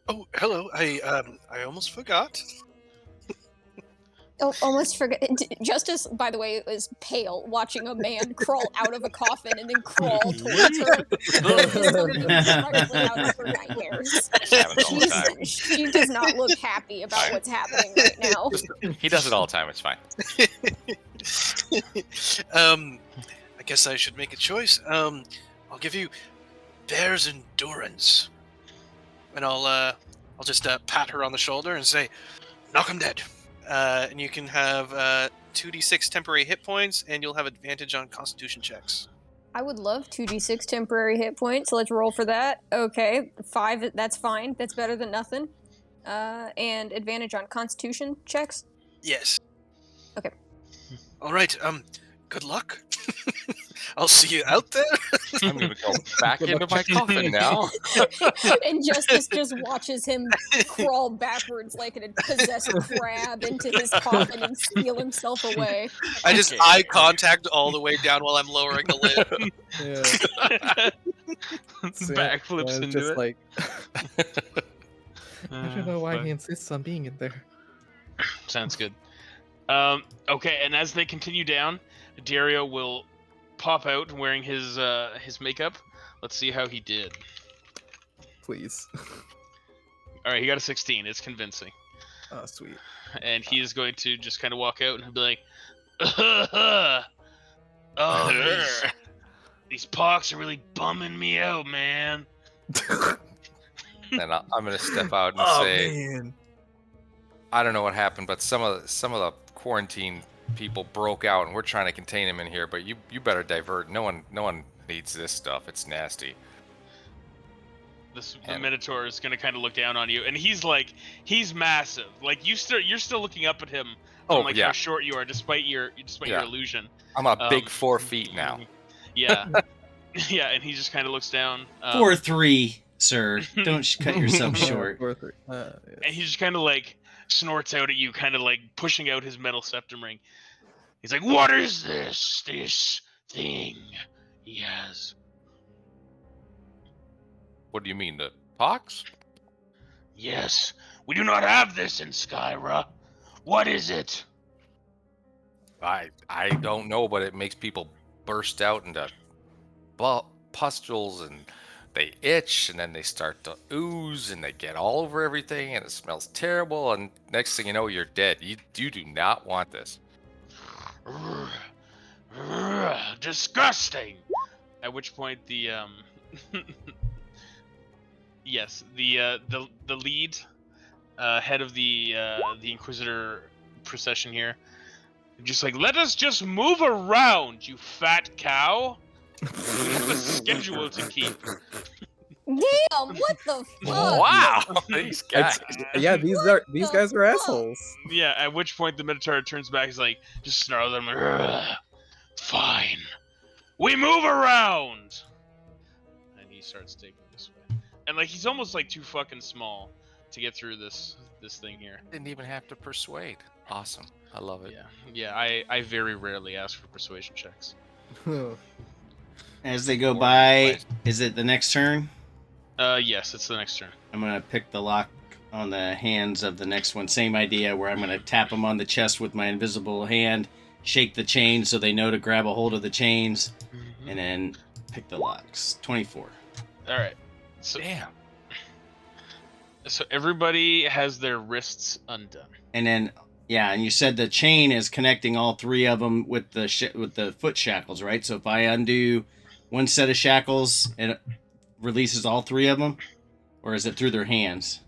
Oh, hello. I almost forgot. Oh, almost forget. Justice, by the way, is pale, watching a man crawl out of a coffin and then crawl towards her. Slightly out of her nightmares. Happens all the time. She does not look happy about what's happening right now. He does it all the time. It's fine. I guess I should make a choice. I'll give you Bear's Endurance, and I'll just pat her on the shoulder and say, "Knock him dead." And you can have 2d6 temporary hit points, and you'll have advantage on Constitution checks. I would love 2d6 temporary hit points. Let's roll for that. Okay, 5. That's fine. That's better than nothing. And advantage on Constitution checks. Yes. Okay. All right. Good luck. I'll see you out there. I'm gonna go back into my coffin now. And Justice just watches him crawl backwards like a possessed crab into his coffin and steal himself away. I just eye contact all the way down while I'm lowering the lid. Yeah. Backflips into just it. like I don't know why he insists on being in there. Sounds good. Okay, and as they continue down, Dario will pop out wearing his makeup. Let's see how he did. Please. All right, he got a 16. It's convincing. Oh, sweet. And he is going to just kind of walk out and he'll be like, "Oh, these pox are really bumming me out, man." And I'm gonna step out and say, man. I don't know what happened, but some of the quarantine people broke out, and we're trying to contain them in here. But you better divert. No one needs this stuff. It's nasty. The Minotaur is going to kind of look down on you, and he's massive. Like you're still looking up at him. Oh, Like yeah. how short you are, despite your illusion. I'm a big 4 feet now. Yeah, yeah, and he just kind of looks down. 4'3", sir. Don't cut yourself short. 4-3. And he just kind of like snorts out at you, kind of like pushing out his metal septum ring. He's like, "What is this thing he has?" What do you mean, the pox? Yes, we do not have this in Skyra. What is it? I don't know, but it makes people burst out into pustules, and they itch, and then they start to ooze, and they get all over everything, and it smells terrible, and next thing you know, you're dead. You do not want this. Disgusting. At which point the yes, the lead head of the Inquisitor procession here, just like, "Let us just move around, you fat cow. We have a schedule to keep." Damn! What the fuck? Wow, these guys. Yeah, these guys are assholes. Yeah. At which point the Minotaur turns back. He's like, just snarls at him. "Fine, we move around." And he starts taking this way. And like he's almost like too fucking small to get through this thing here. Didn't even have to persuade. Awesome. I love it. Yeah. I very rarely ask for persuasion checks. As they go by, is it the next turn? Yes, it's the next turn. I'm going to pick the lock on the hands of the next one. Same idea, where I'm going to tap them on the chest with my invisible hand, shake the chains so they know to grab a hold of the chains, and then pick the locks. 24. All right. So, Damn. So everybody has their wrists undone. And then, yeah, and you said the chain is connecting all three of them with the foot shackles, right? So if I undo one set of shackles, it releases all three of them? Or is it through their hands?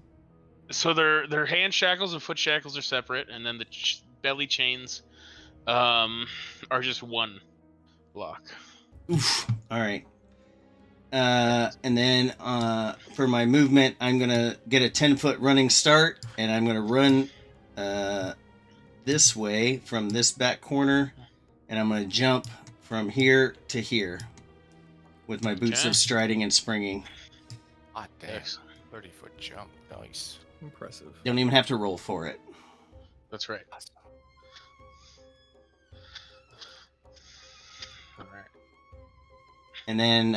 So their hand shackles and foot shackles are separate, and then the belly chains are just one lock. Oof. All right. And then for my movement, I'm going to get a 10-foot running start, and I'm going to run this way from this back corner, and I'm going to jump from here to here with my boots Okay. of striding and springing. Hot damn. Excellent. 30-foot jump. Nice. Impressive. Don't even have to roll for it. That's right. All right. And then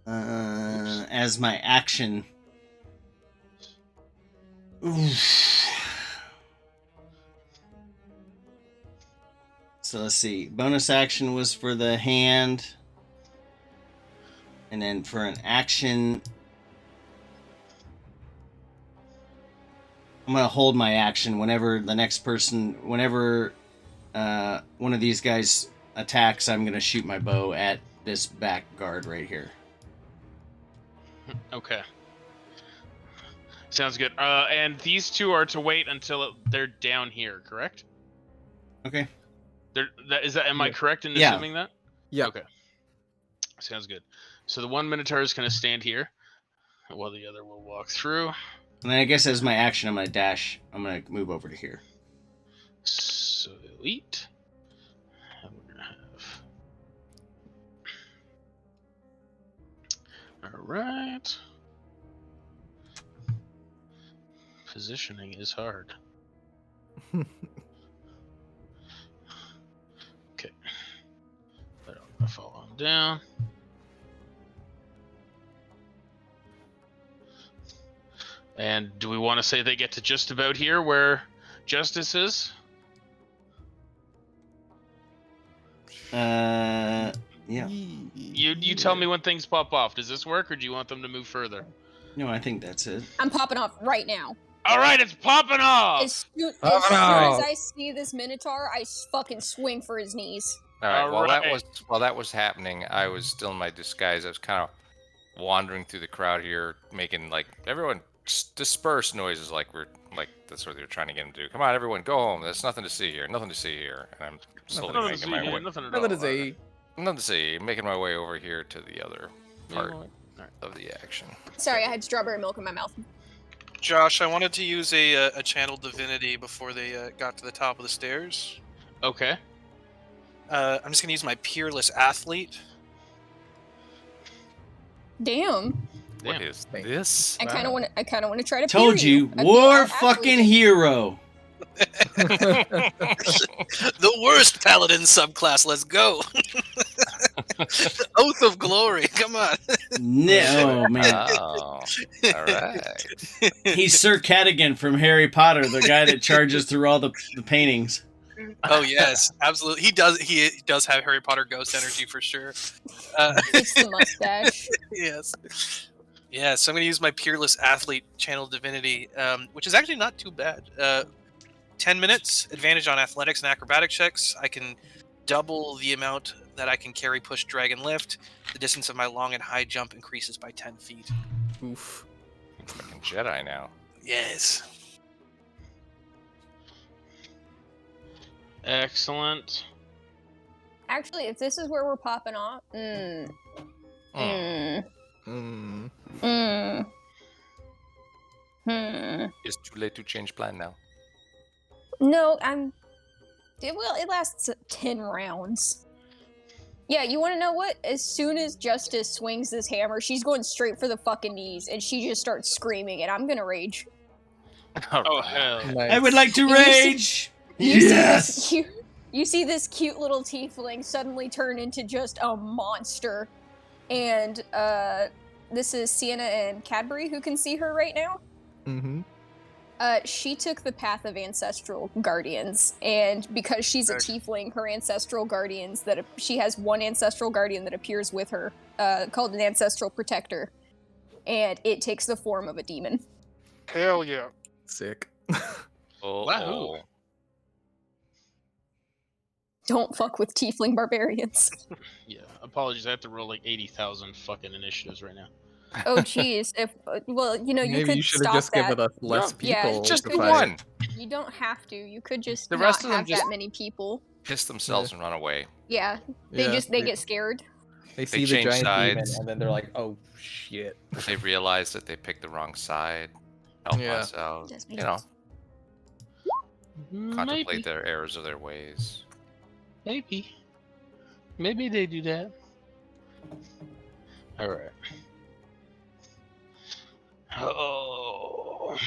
as my action. So let's see. Bonus action was for the hand. And then for an action, I'm going to hold my action whenever the next person, whenever one of these guys attacks, I'm going to shoot my bow at this back guard right here. Okay. Sounds good. And these two are to wait until they're down here, correct? Okay. Am I correct in Yeah. assuming that? Yeah. Okay. Sounds good. So the one Minotaur is going to stand here, while the other will walk through. And then I guess as my action, I'm going to dash. I'm going to move over to here. Sweet. And we're going to have... Alright. Positioning is hard. Okay. But I'm going to follow him down. And do we want to say they get to just about here where Justice is? Yeah. You tell me when things pop off. Does this work, or do you want them to move further? No, I think that's it. I'm popping off right now. All right, it's popping off. As soon Oh. as I see this Minotaur, I fucking swing for his knees. All right. Alright. While that was happening, I was still in my disguise. I was kind of wandering through the crowd here, making like everyone disperse noises, like that's what they're trying to get him to do. Come on, everyone, go home. There's nothing to see here. Nothing to see here. And I'm slowly Nothing to making see my here, way. nothing at Nothing all. to say. Nothing to see. Making my way over here to the other part Alright. of the action. Sorry, I had strawberry milk in my mouth. Josh, I wanted to use a channel divinity before they got to the top of the stairs. Okay. I'm just gonna use my peerless athlete. Damn. What Damn. is this? I kind of want to try to. Told peer you, I feel war like fucking athlete. hero. The worst paladin subclass. Let's go. Oath of glory. Come on. No, man. Oh, all right. He's Ser Cadburry from Harry Potter, the guy that charges through all the paintings. Oh yes, absolutely. He does have Harry Potter ghost energy for sure. It's the mustache. Yes. Yeah, so I'm going to use my Peerless Athlete Channel Divinity, which is actually not too bad. 10 minutes, advantage on athletics and acrobatic checks. I can double the amount that I can carry, push, drag, and lift. The distance of my long and high jump increases by 10 feet. Oof. Fucking Jedi now. Yes. Excellent. Actually, If this is where we're popping off, Hmm. It's too late to change plan now. No, it lasts 10 rounds. Yeah, you want to know what? As soon as Justice swings this hammer, she's going straight for the fucking knees, and she just starts screaming, and I'm gonna rage. Oh hell. nice. I would like to You see- rage. You see Yes. this cute, you see this cute little tiefling suddenly turn into just a monster, and this is Sienna and Cadbury who can see her right now. Mm-hmm. She took the path of ancestral guardians, and because she's a Right. tiefling, her ancestral guardians she has one ancestral guardian that appears with her, called an ancestral protector, and it takes the form of a demon. Hell yeah. Sick. Oh, Wahoo. Don't fuck with tiefling barbarians. Yeah. Apologies. I have to roll like 80,000 fucking initiatives right now. Oh jeez, you Maybe could you should have stop just that. given us less No, yeah, people. Just to the fight. one. You don't have to. You could just The rest not of them have just- that many people. Piss themselves and run away. Yeah, they Yeah, get scared. They see the change giant demon sides. and then they're like, "Oh shit!" They realize that they picked the wrong side. Help Yeah. us out. Does You make know, sense. contemplate Maybe. their errors of their ways. Maybe they do that. All right. Oh.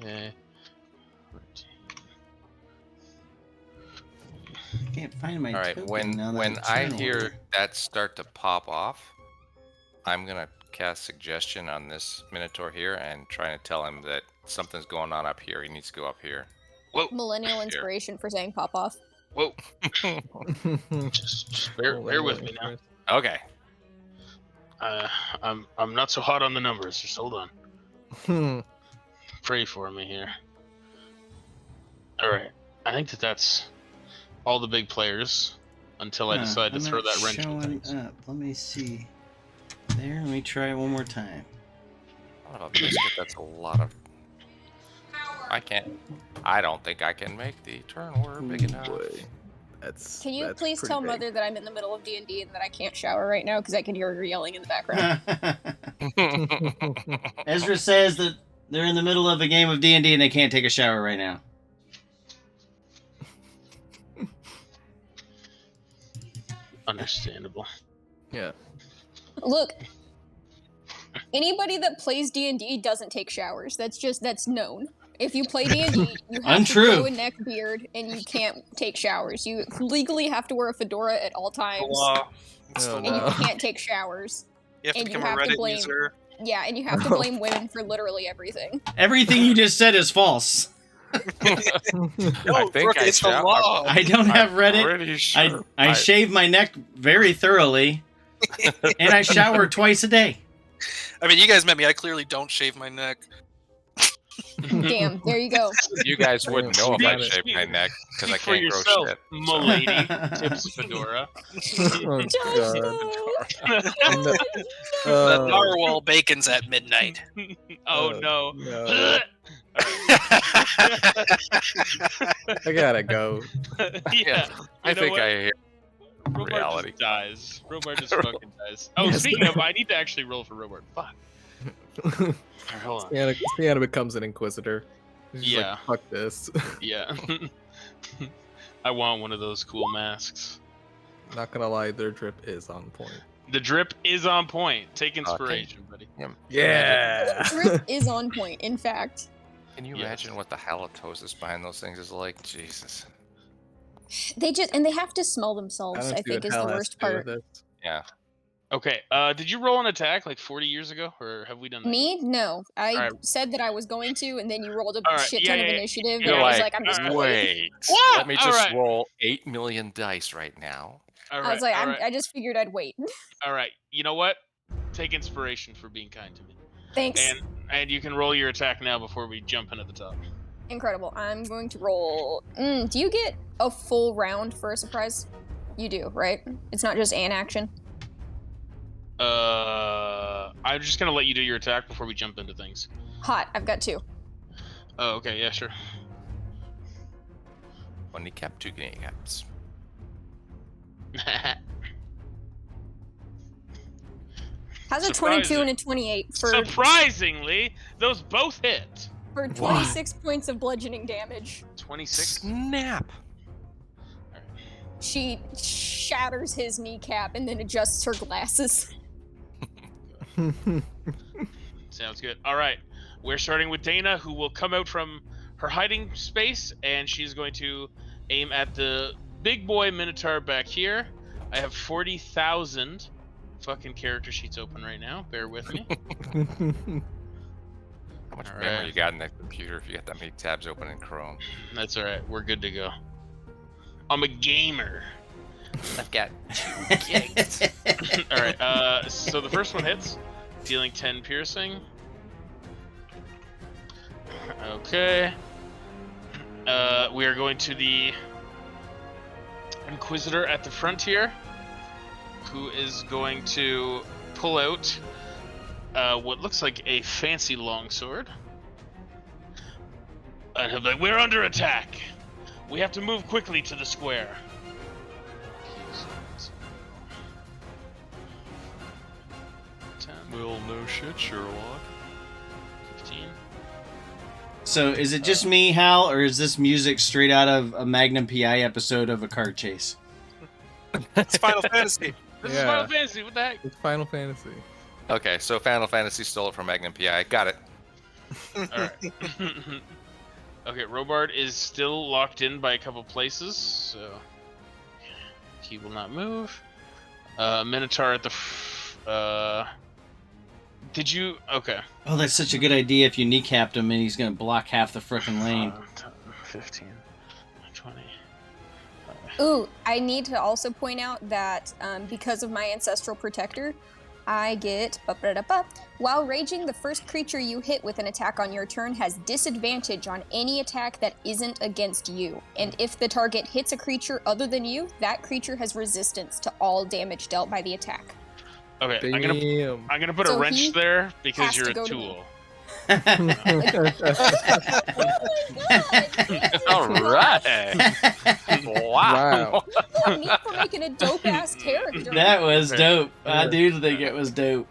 Okay. Can't find my All right, token now that when it's I turn hear order. that start to pop off, I'm gonna cast suggestion on this Minotaur here and trying to tell him that something's going on up here. He needs to go up here. Whoa. Millennial Here. inspiration for saying pop off. Whoa. Just bear with me now. Okay. I'm not so hot on the numbers. Just hold on. Hmm. Pray for me here. All right. I think that's all the big players until I decide to I'm throw not that wrench in showing things. up. Let me see. There, let me try it one more time. Son of a biscuit, that's a lot of. I don't think I can make the turn order big enough. Boy. That's. Can you that's please pretty tell big. Mother that I'm in the middle of D&D and that I can't shower right now because I can hear her yelling in the background. Ezra says that they're in the middle of a game of D&D and they can't take a shower right now. Understandable. Yeah. Look, anybody that plays D&D doesn't take showers. That's known. If you play D&D, you have Untrue. to grow a neck beard and you can't take showers. You legally have to wear a fedora at all times, It's the Oh, and you law. no. can't take showers. You have to and you become a have to Reddit blame- user. Yeah, and you have to blame women for literally everything. Everything you just said is false. No, I think Brooke, I it's the shall- law. I don't have Reddit. Pretty sure. I shave my neck very thoroughly, and I shower twice a day. I mean, you guys met me. I clearly don't shave my neck. Damn, there you go. You guys wouldn't know if I Got it. shaved my neck because I Speak for can't grow yourself, shit. milady. Tips fedora. Oh, God. Just The Oh, narwhal bacons at midnight. Oh no. no. I gotta go. Yeah. I You know think what? I hear Robard reality. just dies. Robard just fucking dies. Oh, speaking of, I need to actually roll for Robard. Fuck. Alright, hold on. Sienna becomes an inquisitor. She's just Yeah. like, fuck this. Yeah. I want one of those cool masks. Not gonna lie, their drip is on point. The drip is on point. Take inspiration, buddy. Yeah. Drip is on point, in fact. Can you Yes. imagine what the halitosis behind those things is like? Jesus. They have to smell themselves, I think, is the worst part. Yeah. Okay, did you roll an attack like 40 years ago? Or have we done that? Me? No. I Alright. said that I was going to, and then you rolled a Alright, shit yeah, ton of yeah, initiative, and You're I was like, like, I'm just gonna wait. What? Let me just Alright. roll 8 million dice right now. I was like, alright, I just figured I'd wait. alright. You know what? Take inspiration for being kind to me. Thanks. And you can roll your attack now before we jump into the top. Incredible. I'm going to roll. Do you get a full round for a surprise? You do, right? It's not just an action. I'm just gonna let you do your attack before we jump into things. Hot. I've got 2. Oh, okay, yeah, sure. One kneecap, 2 kneecaps. How's a 22 and a 28 for Surprisingly, those both hit. 26 points of bludgeoning damage? 26. Snap. She shatters his kneecap and then adjusts her glasses. Sounds good. All right, we're starting with Dana, who will come out from her hiding space, and she's going to aim at the big boy Minotaur back here. I have 40,000 fucking character sheets open right now. Bear with me. How much All memory right. you got in that computer if you got that many tabs open in Chrome? That's all right. We're good to go. I'm a gamer. I've got All right. So the first one hits, dealing 10 piercing. Okay. We are going to the Inquisitor at the frontier, who is going to pull out what looks like a fancy longsword. And he'll be like, "We're under attack. We have to move quickly to the square." Well, no shit, Sherlock. 15. So is it just me, Hal, or is this music straight out of a Magnum PI episode of a car chase? It's Final Fantasy. This is Yeah. Final Fantasy. What the heck? It's Final Fantasy. Okay, so Final Fantasy stole it from Magnum PI. Got it. All right. Okay, Robard is still locked in by a couple places, so he will not move. Minotaur at the. Did you? Okay. Oh, that's such a good idea. If you kneecapped him, and he's gonna block half the frickin' lane. 15, 20. Ooh, I need to also point out that because of my Ancestral Protector, I get... While raging, the first creature you hit with an attack on your turn has disadvantage on any attack that isn't against you. And if the target hits a creature other than you, that creature has resistance to all damage dealt by the attack. Okay, Damn. I'm gonna put a So wrench he there because has you're to a go to me. tool. Oh my god! All right. Wow. Not me for making a dope-ass character. That was Okay. dope. I do think it was dope.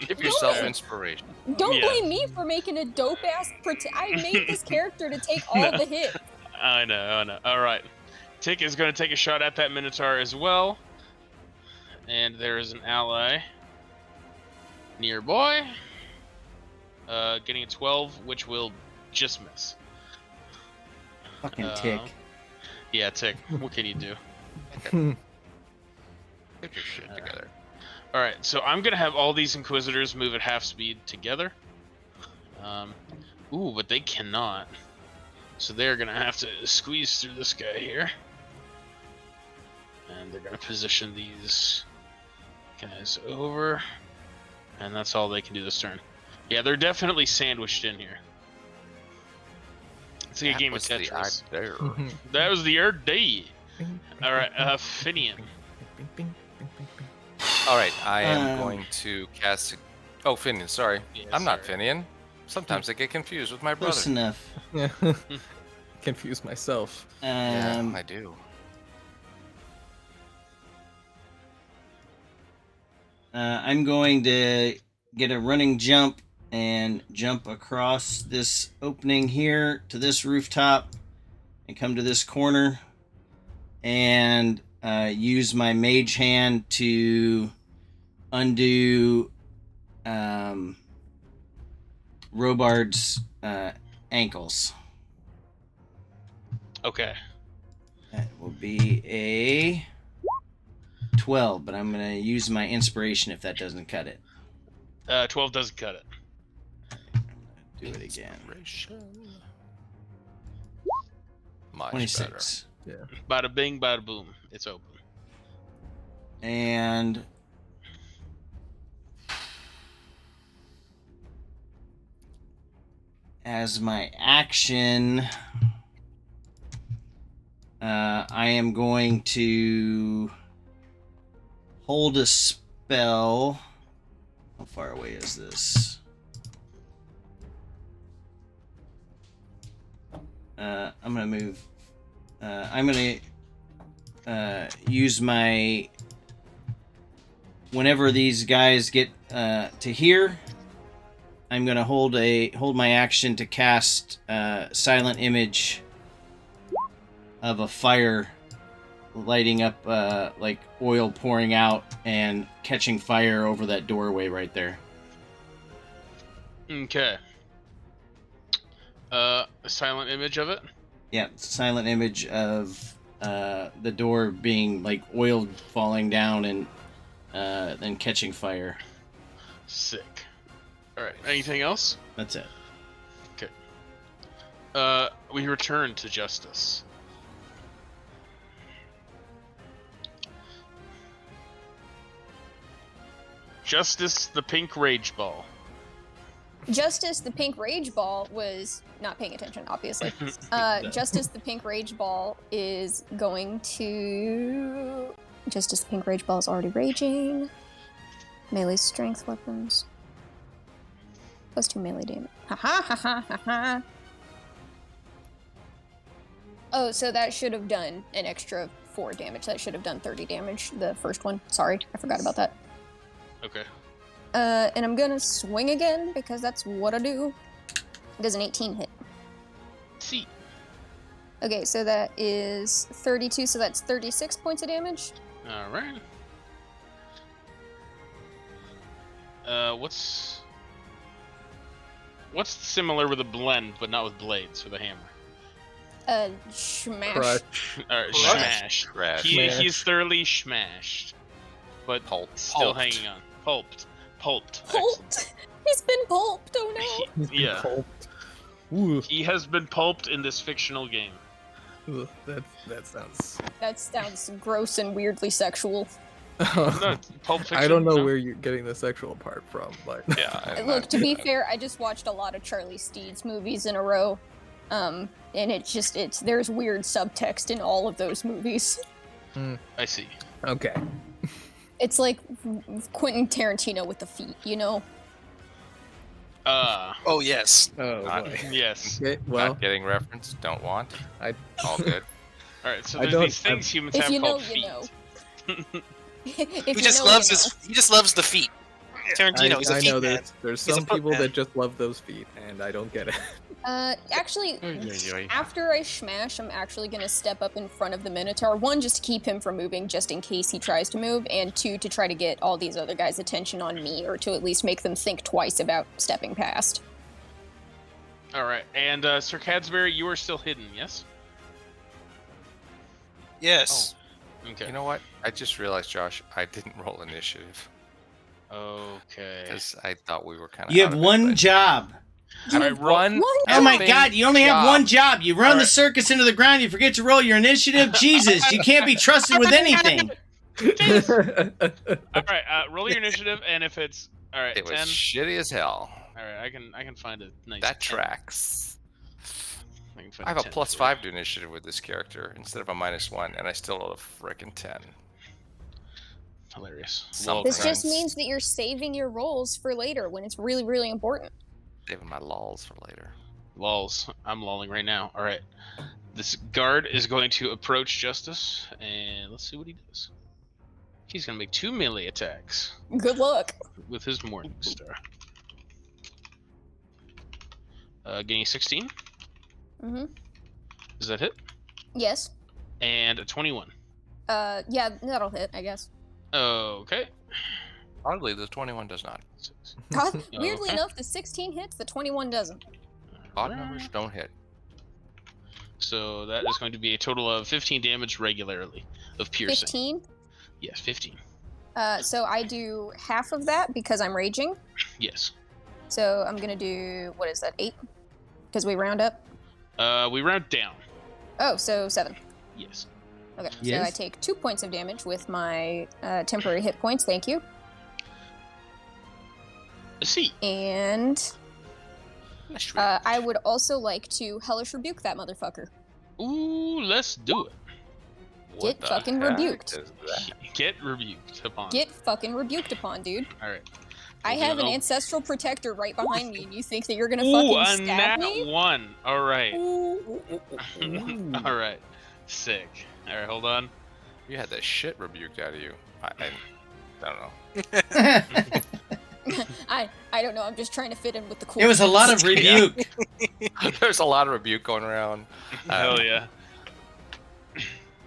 Give yourself inspiration. Don't Yeah. blame me for making a dope-ass... I made this character to take all the hits. I know. All right, Tick is gonna take a shot at that Minotaur as well, and there is an ally nearby. Getting a 12, which will just miss. Fucking tick. Yeah, Tick. What can you do? Get your shit together. All right, so I'm gonna have all these Inquisitors move at half speed together. Ooh, but they cannot. So they're gonna have to squeeze through this guy here, and they're gonna position these guys over, and that's all they can do this turn. Yeah, they're definitely sandwiched in here. It's like a game of Tetris. That was the day. All right, Finian. All right, I am going to cast. Oh, Finian. Sorry, Yeah, I'm not sorry. Finian. Sometimes I get confused with my brother. Close enough. Yeah. Confused myself. Yeah, I do. I'm going to get a running jump and jump across this opening here to this rooftop and come to this corner and use my mage hand to undo Robard's ankles. Okay. That will be a 12, but I'm going to use my inspiration if that doesn't cut it. 12 doesn't cut it. Do it again. Much 26. Bada bing, bada boom. It's open. And as my action, I am going to hold a spell. How far away is this? I'm going to move. I'm going to use my... Whenever these guys get to here, I'm going to hold my action to cast Silent Image of a fire lighting up like oil pouring out and catching fire over that doorway right there. Okay. A silent image of it? Yeah, it's a silent image of the door being like oil falling down and then catching fire. Sick. Alright, anything else? That's it. We return to Justice. Justice the Pink Rage Ball. Justice the Pink Rage Ball was not paying attention, obviously. Justice the Pink Rage Ball is going to... Justice the Pink Rage Ball is already raging. Melee strength weapons. +2 melee damage. Ha. Oh, so that should have done an extra 4 damage. That should have done 30 damage, the first one. Sorry, I forgot about that. Okay. And I'm gonna swing again, because that's what I do. Does an 18 hit? See. Okay, so that is 32, so that's 36 points of damage. Alright. What's similar with a blend, but not with blades with a hammer? Smash. Crush. Or Crush. smashed. Crash. Smash. He's thoroughly smashed, but still Pulped. hanging on. Pulped. Excellent. Pulped. He's been pulped. Oh no. Yeah. Pulped. Ooh, He has been pulped in this fictional game. ugh, that sounds. That sounds gross and weirdly sexual. No, Pulp Fiction. I don't know no? where you're getting the sexual part from, but Yeah. and Look, that- to be fair, I just watched a lot of Charlie Steed's movies in a row, and it's there's weird subtext in all of those movies. I see. okay. It's like Quentin Tarantino with the feet, you know? Oh yes. Oh Not- boy. Yes. Okay, well, Not getting reference. Don't want. I All good. All right. So I there's don't- these things humans If have you know, called you feet. know. If He you just know, loves you his. He just loves the feet. Tarantino. He's a I feet know man. there's He's a some foot people man. that just love those feet, and I don't get it. Actually, Oy, oy, oy. after I smash, I'm actually gonna step up in front of the Minotaur. One, just to keep him from moving, just in case he tries to move, and two, to try to get all these other guys' attention on me, or to at least make them think twice about stepping past. All right. And Ser Cadburry, you are still hidden, yes? Yes. Okay. You know what? I just realized, Josh, I didn't roll initiative Okay. because I thought we were kind of. You have one job. All right. One. Oh my effing god, you only have one job. You run the Alright. circus into the ground, you forget to roll your initiative. Jesus, you can't be trusted with anything. All right. Roll your initiative, and if it's all right, It was 10. shitty as hell. All right. I can find a nice. That 10. tracks. I can find I have a 10 plus for you. 5 to initiative with this character instead of a -1, and I still rolled a frickin' 10. Hilarious. Some- This Friends. just means that you're saving your rolls for later when it's really, really important. Saving my lols for later. Lols. I'm lolling right now. All right. This guard is going to approach Justice, and let's see what he does. He's going to make 2 melee attacks Good luck. with his Morning Star. Getting a 16. Mm-hmm. Does that hit? Yes. And a 21. Yeah, that'll hit, I guess. Okay. Oddly, the 21 does not. God, weirdly Okay. enough, the 16 hits, the 21 doesn't. Odd numbers don't hit. So that is going to be a total of 15 damage regularly of piercing. 15. Yes, 15. So I do half of that because I'm raging. Yes. So I'm gonna do, what is that, 8? Because we round up. We round down. Oh, so 7. Yes. Okay, so Yes. I take 2 points of damage with my temporary hit points, thank you. See. And I would also like to Hellish Rebuke that motherfucker. Ooh, let's do it. Get the fucking heck rebuked. is that? Get rebuked upon. Get fucking rebuked upon, dude. All right. I We'll do have an all- ancestral protector right behind me, and you think that you're gonna Ooh, fucking a stab nat me? 1. All right. Ooh. All right. Sick. All right, hold on. You had the shit rebuked out of you. I don't know. I don't know. I'm just trying to fit in with the cool. It was a lot of rebuke. There's a lot of rebuke going around. Hell yeah.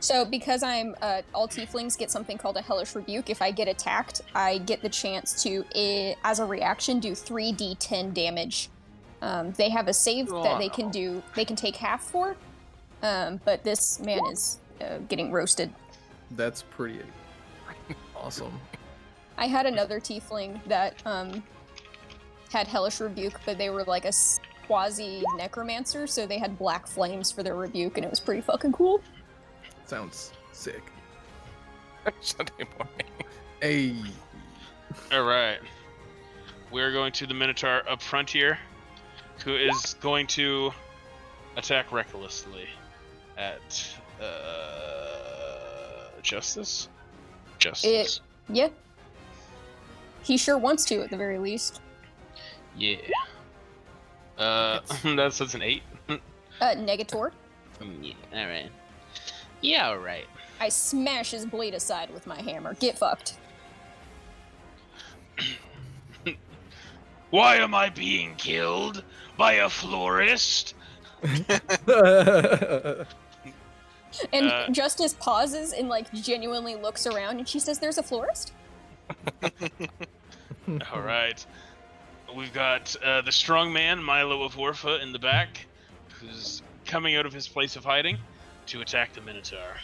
So because I'm all tieflings get something called a hellish rebuke. If I get attacked, I get the chance to, as a reaction, do 3d10 damage. They have a save that they can do. They can take half for, but this man is getting roasted. That's pretty awesome. I had another tiefling that had hellish rebuke, but they were like a quasi necromancer, so they had black flames for their rebuke, and it was pretty fucking cool. Sounds sick. Sunday morning. Hey. All right. We're going to the Minotaur up front here, who is going to attack recklessly at Justice. Justice. Yeah. He sure wants to, at the very least. Yeah. That's an 8. Negator. Yeah. All right. Yeah. All right. I smash his blade aside with my hammer. Get fucked. Why am I being killed by a florist? And Justice pauses and like genuinely looks around, and she says, "There's a florist." All right. We've got the strong man, Milo of Warfa, in the back, who's coming out of his place of hiding to attack the Minotaur.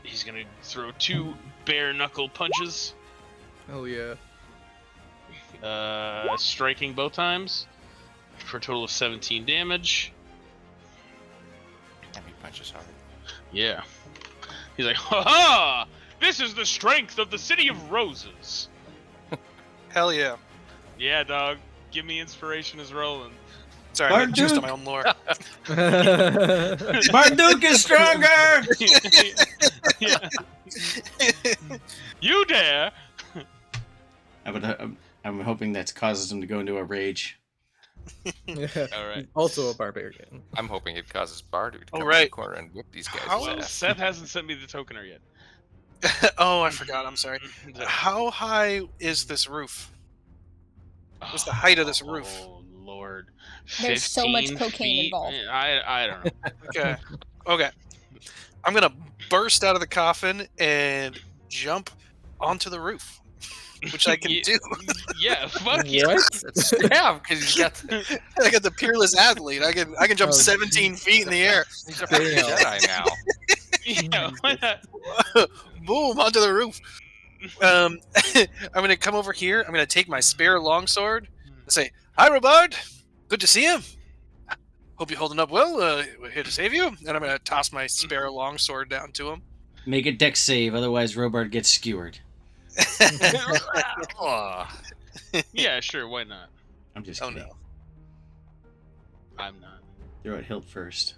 He's going to throw 2 bare-knuckle punches, Hell yeah. striking both times, for a total of 17 damage. Damn, he punches hard. Yeah. He's like, ha ha! This is the strength of the City of Roses. Hell yeah. Yeah, dog. Give me inspiration as Roland. Sorry, I'm Marduk. just on my own lore. Marduk is stronger! Yeah. You dare! I'm hoping that causes him to go into a rage. Yeah. All right. Also a barbarian. I'm hoping it causes Bardu to come Oh, around right. the corner and whip these guys' How- Well, ass. Seth hasn't sent me the tokener yet. Oh, I forgot. I'm sorry. How high is this roof? What's the height of this roof? Oh, Lord. There's so much 15 cocaine feet? involved. I don't know. Okay. Okay. I'm gonna burst out of the coffin and jump onto the roof, which I can Yeah. do. Yeah, fuck yeah. What? Yeah, because he's got I got the peerless athlete. I can jump Oh, 17 feet in the air. he's a fucking Damn. Jedi now. Yeah, why not? Boom onto the roof. I'm gonna come over here. I'm gonna take my spare longsword and say, "Hi, Robard. Good to see you. Hope you're holding up well. We're here to save you." And I'm gonna toss my spare longsword down to him. Make a dex save, otherwise Robard gets skewered. Oh, Yeah, sure, why not? I'm just Oh kidding. no. I'm not. Throw it hilt first.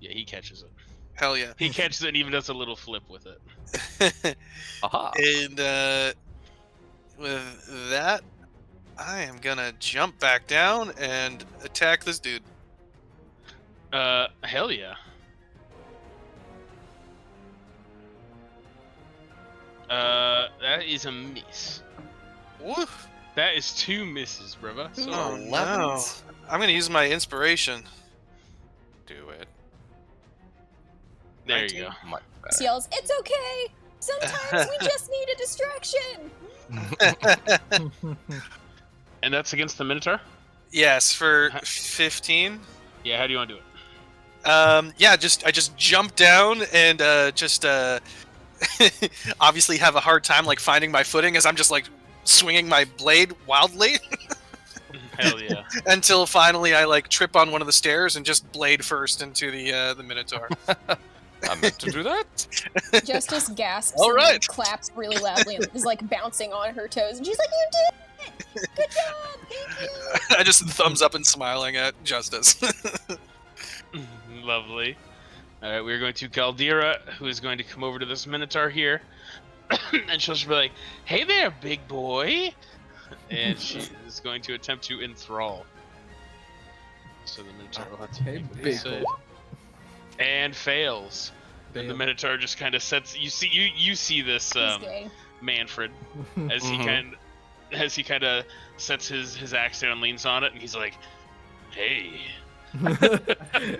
Yeah, he catches it. Hell yeah. He catches it and even does a little flip with it. aha. And with that, I am gonna jump back down and attack this dude. Hell yeah. That is a miss. Woof. That is 2 misses, brother. So, Oh, 11s. I'm gonna use my inspiration. Do it. there you go. Much She yells, "It's okay! Sometimes we just need a distraction!" And that's against the Minotaur? Yes, for 15. Yeah, how do you want to do it? Yeah, I just jump down and obviously have a hard time like finding my footing as I'm just like swinging my blade wildly Hell yeah. until finally I like trip on one of the stairs and just blade first into the Minotaur. I meant to do that. Justice gasps All and right. like, claps really loudly and is like bouncing on her toes. And she's like, "You did it! Good job! Thank you!" I just thumbs up and smiling at Justice. Lovely. Alright, we're going to Galdira, who is going to come over to this Minotaur here. And she'll just be like, "Hey there, big boy!" And she is going to attempt to enthrall. So the Minotaur will have to Hey, make a big save. boy. And fails. And the Damn. Minotaur just kind of sets. You see this He's gay. Manfred as he kind of sets his axe down and leans on it, and he's like, "Hey,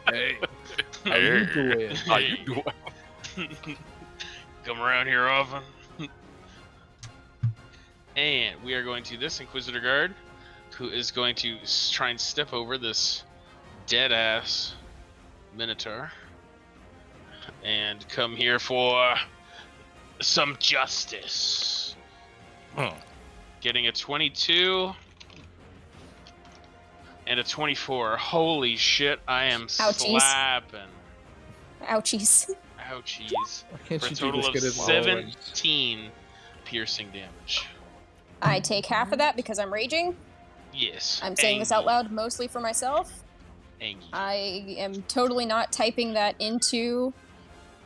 Hey, how you doing? How you doing? come around here often." And we are going to this Inquisitor Guard, who is going to try and step over this dead ass Minotaur and come here for some justice. Getting a 22 and a 24. Holy shit, I am Ouchies. slapping. Ouchies. Ouchies. Why can't For a you do total this of good as always? 17 piercing damage. I take half of that because I'm raging. Yes. I'm saying this out loud mostly for myself. Angie. I am totally not typing that into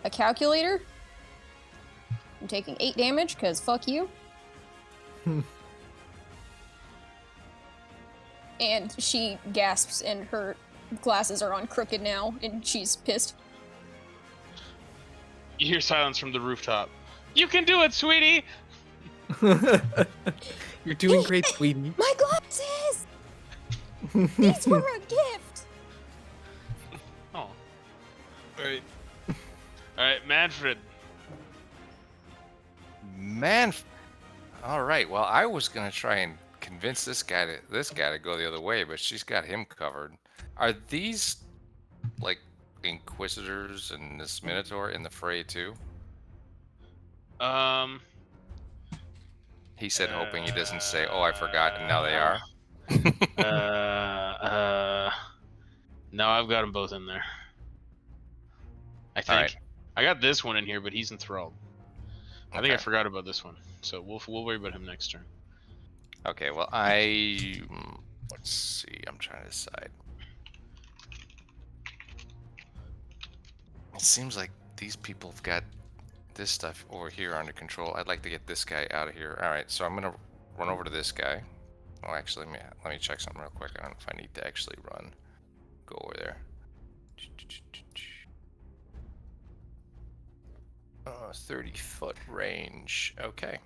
a calculator. I'm taking 8 damage because fuck you. And she gasps and her glasses are on crooked now and she's pissed. You hear silence from the rooftop. "You can do it, sweetie!" You're doing great, sweetie. My glasses! These were a gift! Oh. Right. Alright, Manfred. Man. All right. Well, I was gonna try and convince this guy to go the other way, but she's got him covered. Are these like Inquisitors and this Minotaur in the fray too? Um. He said, hoping he doesn't say, "Oh, I forgot," and now they are. No, I've got them both in there. I think. right. I got this one in here, but he's enthralled. I think I Okay. forgot about this one, so we'll worry about him next turn. Okay. Well, let's see. I'm trying to decide. It seems like these people have got this stuff over here under control. I'd like to get this guy out of here. All right, so I'm gonna run over to this guy. Oh, actually, let me check something real quick. I don't know if I need to actually go over there. 30-foot range. Okay.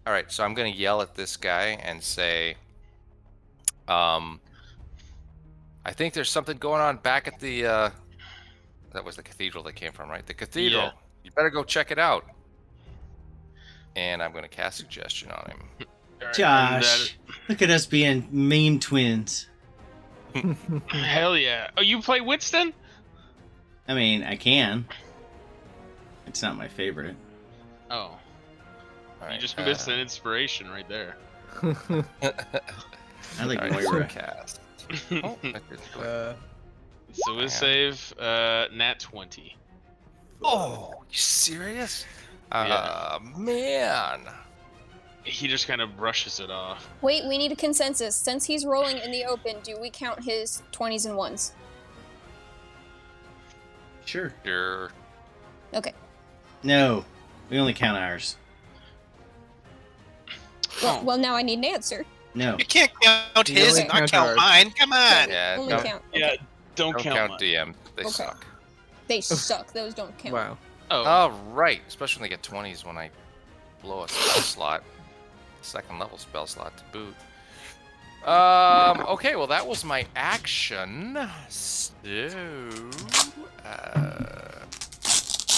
All right, so I'm gonna yell at this guy and say, I think there's something going on back at the. That was the cathedral they came from, right? The cathedral. Yeah. You better go check it out. And I'm gonna cast suggestion on him. Alright, Josh, look at us being meme twins. Hell yeah! Oh, you play Winston? I mean, I can. It's not my favorite. Oh, All you right, just missed an inspiration right there. I like all right, so Moira. cast. Oh, that didn't work. So we Yeah. save nat 20. Oh, you serious? Yeah. Man. He just kind of brushes it off. Wait, we need a consensus. Since he's rolling in the open, do we count his 20s and 1s? Sure. You're Okay. No, we only count ours. Well, now I need an answer. No. You can't count You his only and not count count ours. mine. Come on. Yeah, Only don't- count. Yeah, Okay. don't don't count count mine. DM. They Okay. suck. They suck. Those don't count. Wow. Oh, Oh, right. Especially when they get 20s when I blow a spell slot. Second level spell slot to boot. Okay, well, that was my action. So,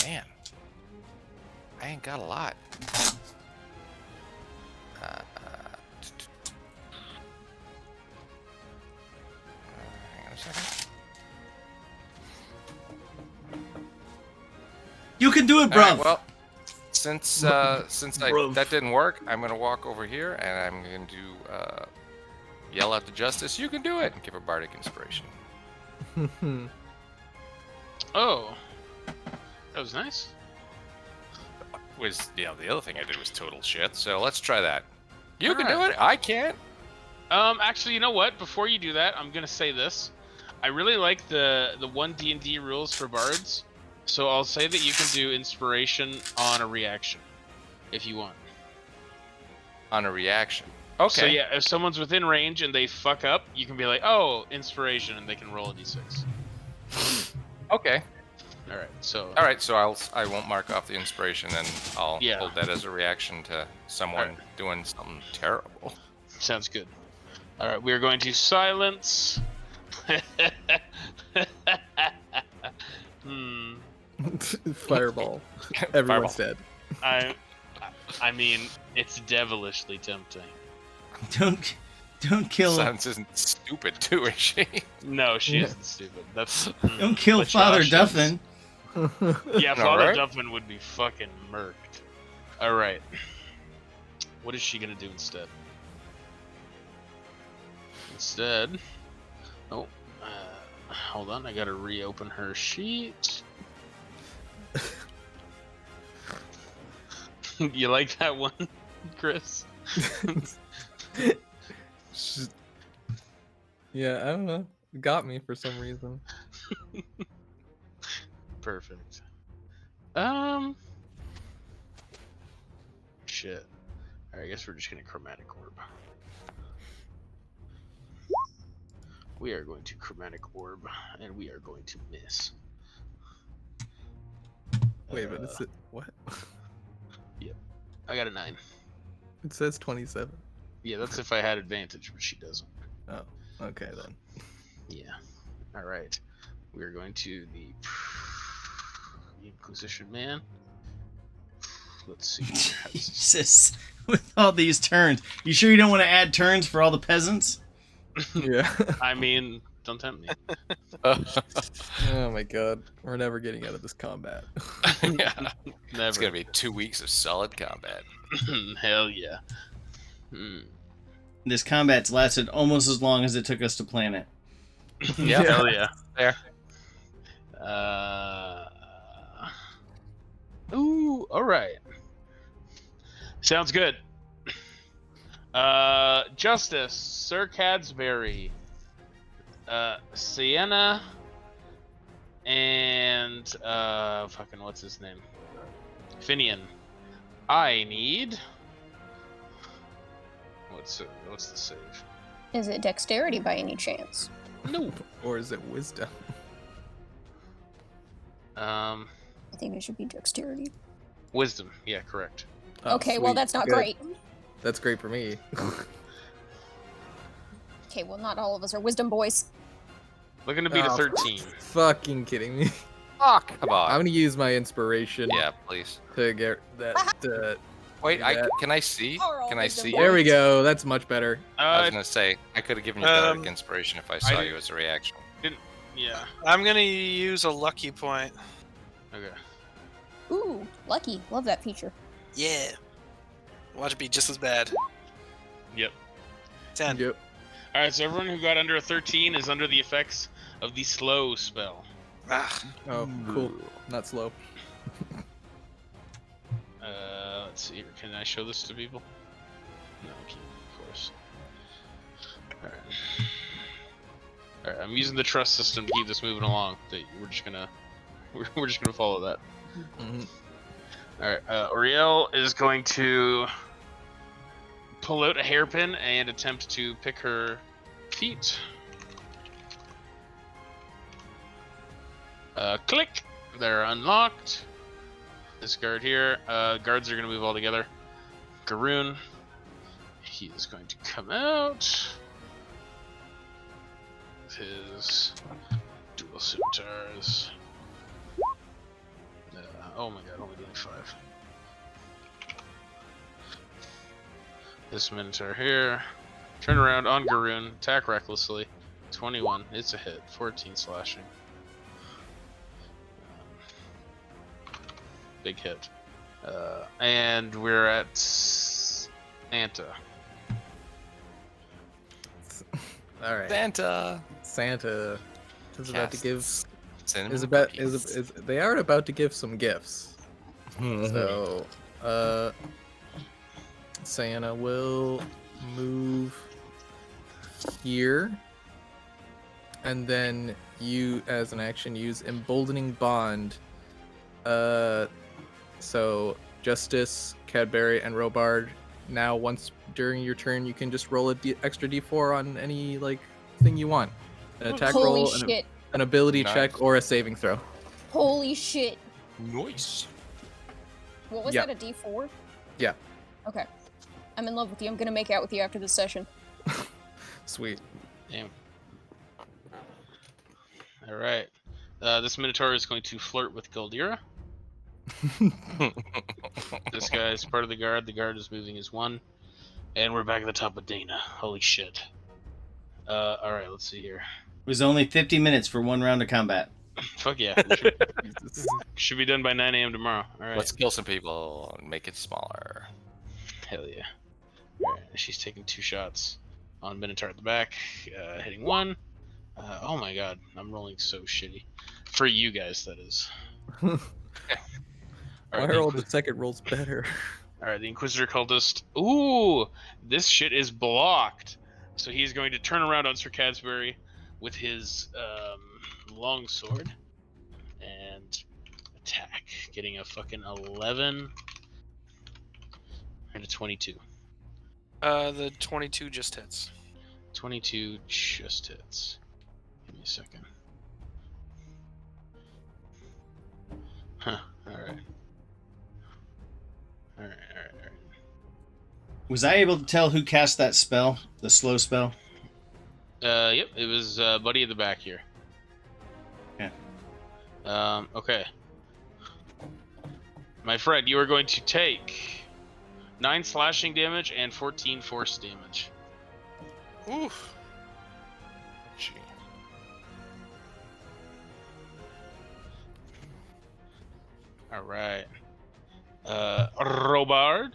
man, I ain't got a lot. Hang on a second. You can do it, All bro. right, well, since that didn't work, I'm gonna walk over here and I'm going to yell out to Justice, "You can do it!" and give her bardic inspiration. oh, that was nice. The other thing I did was total shit. So let's try that. You can do Alright. it. I can't. Actually, you know what? Before you do that, I'm gonna say this. I really like the one D&D rules for bards, so I'll say that you can do inspiration on a reaction, if you want. On a reaction. Okay. So yeah, if someone's within range and they fuck up, you can be like, "Oh, inspiration," and they can roll a d6. Okay. All right. So. All right. So I won't mark off the inspiration, and I'll Yeah. hold that as a reaction to someone Alright. doing something terrible. Sounds good. All right, we are going to silence. Fireball. Fireball. Everyone's dead. I mean, it's devilishly tempting. Don't kill. Sans isn't stupid, too, is she? No, she isn't stupid. That's Don't kill but Father Josh is. Duffin. Yeah, No, Father right? Duffin would be fucking murked. All right, what is she gonna do instead? Oh, hold on, I gotta reopen her sheet. You like that one, Chris? Yeah, I don't know. It got me for some reason. Perfect. Shit. Alright, I guess we're just gonna chromatic orb. We are going to chromatic orb, and we are going to miss. Wait, but is it what? I got a 9. It says 27. Yeah, that's if I had advantage, but she doesn't. Oh, okay then. Yeah. Alright. We are going to the Inquisition Man. let's see. Jesus, with all these turns, you sure you don't want to add turns for all the peasants? Yeah. I mean, don't tempt me. Oh my god. We're never getting out of this combat. Yeah. Never. It's gonna be 2 weeks of solid combat. Hell yeah. Hmm. This combat's lasted almost as long as it took us to plan it. Yeah. Hell yeah. There. Ooh, all right. Sounds good. Justice, Ser Cadburry, Sienna, and fucking what's his name? Finian. I need. What's the save? Is it dexterity by any chance? No. Or is it wisdom? Um, I think it should be dexterity. wisdom. Yeah, correct. Oh, Okay, well sweet. that's not Good. great. That's great for me. Okay, well not all of us are wisdom boys. Looking to beat a Oh, 13. Fucking kidding me. Oh, come on. I'm gonna use my inspiration Yeah, please. to get that. Wait, Yeah. can I see? Carl, Can I wisdom see? boy. you? There we go. That's much better. I was gonna say I could have given you dark inspiration if I saw did- you as a reaction. Yeah. I'm gonna use a lucky point. Okay. Ooh, lucky. Love that feature. Yeah. Watch it be just as bad. Yep. 10. Yep. All right. So everyone who got under a 13 is under the effects of the slow spell. Ah, Oh, cool. Not slow. Let's see here. Can I show this to people? No, I can't, of course. Alright. Alright, I'm using the trust system to keep this moving along. We're just gonna follow that. Mhm. Alright, Oriel is going to pull out a hairpin and attempt to pick her feet. Click! They're unlocked. This guard here. Guards are going to move all together. Garoon. He is going to come out. With his dual scimitars. Oh my god, only doing 5. This Minotaur here. Turn around on Garoon. Attack recklessly. 21. It's a hit. 14 slashing. Big hit. And we're at Santa. All right. Santa. Santa is about to give. Cinnamon Is about cookies. is they are about to give some gifts. So, Santa will move here, and then you, as an action, use Emboldening Bond. So Justice, Cadburry, and Robard. Now, once during your turn, you can just roll a extra d4 on any thing you want. An attack Holy roll, shit. an ability Nice. check, or a saving throw. Holy shit. Nice. What was Yeah. that, a D4? Yeah. Okay. I'm in love with you. I'm gonna make out with you after this session. Sweet. Damn. Alright. This Minotaur is going to flirt with Goldira. This guy is part of the guard. The guard is moving as 1. And we're back at the top of Dana. Holy shit. Alright, let's see here. It was only 50 minutes for one round of combat. Fuck yeah. We Jesus. should be done by 9 a.m. tomorrow. Alright. Let's kill some people and make it smaller. Hell yeah. Alright, she's taking 2 shots on Minotaur at the back. Hitting 1. Oh my god, I'm rolling so shitty. For you guys, that is. Why are all the second rolls better? Alright, the Inquisitor Cultist. Ooh! This shit is blocked. So he's going to turn around on Ser Cadburry with his longsword and attack. Getting a fucking 11 and a 22. the 22 just hits. 22 just hits. Give me a second. Huh, alright. Alright. Was I able to tell who cast that spell? The slow spell? Yep, it was Buddy at the back here. Yeah. Okay. My friend, you are going to take 9 slashing damage and 14 force damage. Oof. Gee. All right. Robard.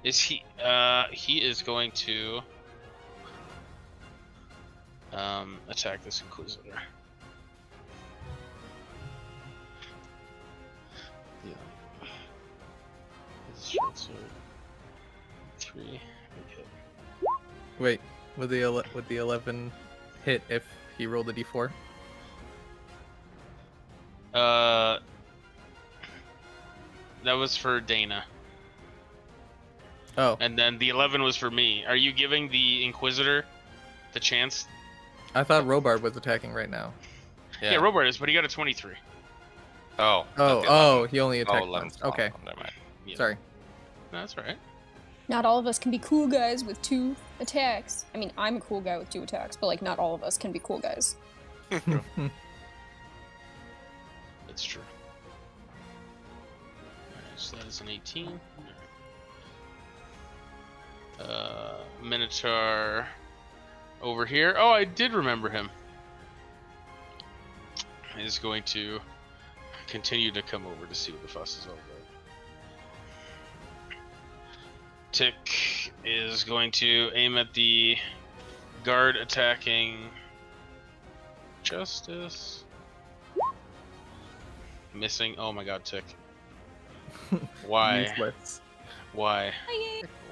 Is he? He is going to attack this Inquisitor. Yeah. His short sword. 3. Okay. Wait, would the 11 hit if he rolled a d4? That was for Dana. Oh, And then the 11 was for me. Are you giving the Inquisitor the chance? I thought Robard was attacking right now. Yeah, Robard is, but he got a 23. Oh. Oh, not the oh, 11. he only Oh, attacked 11's once. fine. Okay, Oh, never mind. Yeah. sorry. No, that's all right. Not all of us can be cool guys with 2 attacks. I mean, I'm a cool guy with 2 attacks, but like not all of us can be cool guys. That's true. Alright, so that is an 18. Minotaur over here. Oh, I did remember him. He's going to continue to come over to see what the fuss is all about. Tick is going to aim at the guard attacking Justice. Missing. Oh my god, Tick. Why? Useless. Why?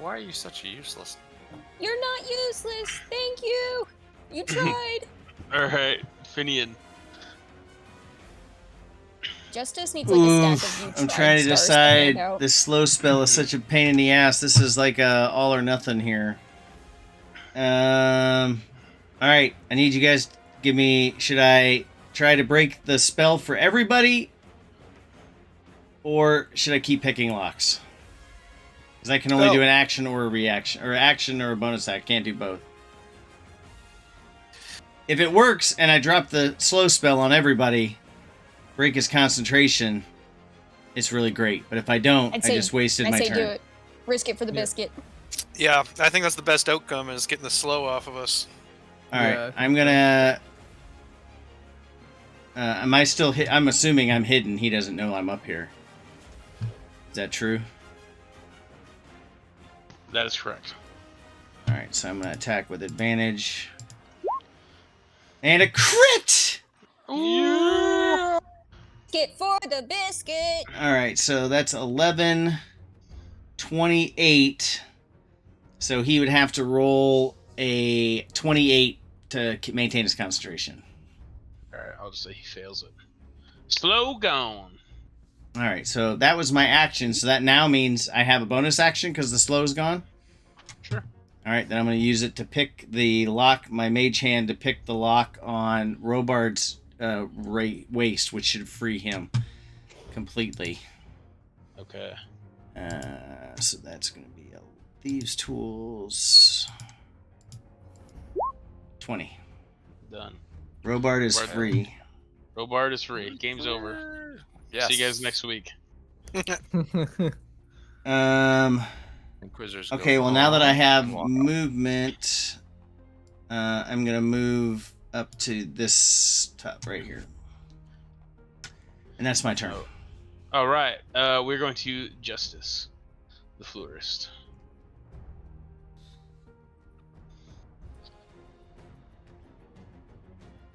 Why are you such a useless? You're not useless. Thank you. You tried. Alright, Finian. Justice needs like a stack of you I'm tried trying to stars hand decide. out. This slow spell is such a pain in the ass. This is like a all or nothing here. All right, I need you guys to give me. Should I try to break the spell for everybody, or should I keep picking locks? Because I can only do an action or a reaction, or action or a bonus act. Can't do both. If it works and I drop the slow spell on everybody, break his concentration, it's really great. But if I don't, I just wasted my I say turn. do it. Risk it for the biscuit. Yeah, I think that's the best outcome is getting the slow off of us. All right, Yeah. I'm gonna. Am I still hit? I'm assuming I'm hidden. He doesn't know I'm up here. Is that true? That is correct. All right, so I'm gonna attack with advantage. And a crit! Yeah. Get for the biscuit. All right, so that's 11, 28. So he would have to roll a 28 to maintain his concentration. Alright, I'll just say he fails it. Slow gone. All right, so that was my action. So that now means I have a bonus action because the slow is gone. Sure. All right, then I'm going to use it to pick the lock, my mage hand, to pick the lock on Robard's waist, which should free him completely. Okay. So that's going to be a Thieves' Tools. 20. Done. Robard is Robard. free. Robard is free. Game's over. Yes. See you guys next week. Inquisitors Okay, go well, now that I on have and walk off. movement, I'm going to move up to this top right here. And that's my turn. Alright, we're going to Justice, the Florist.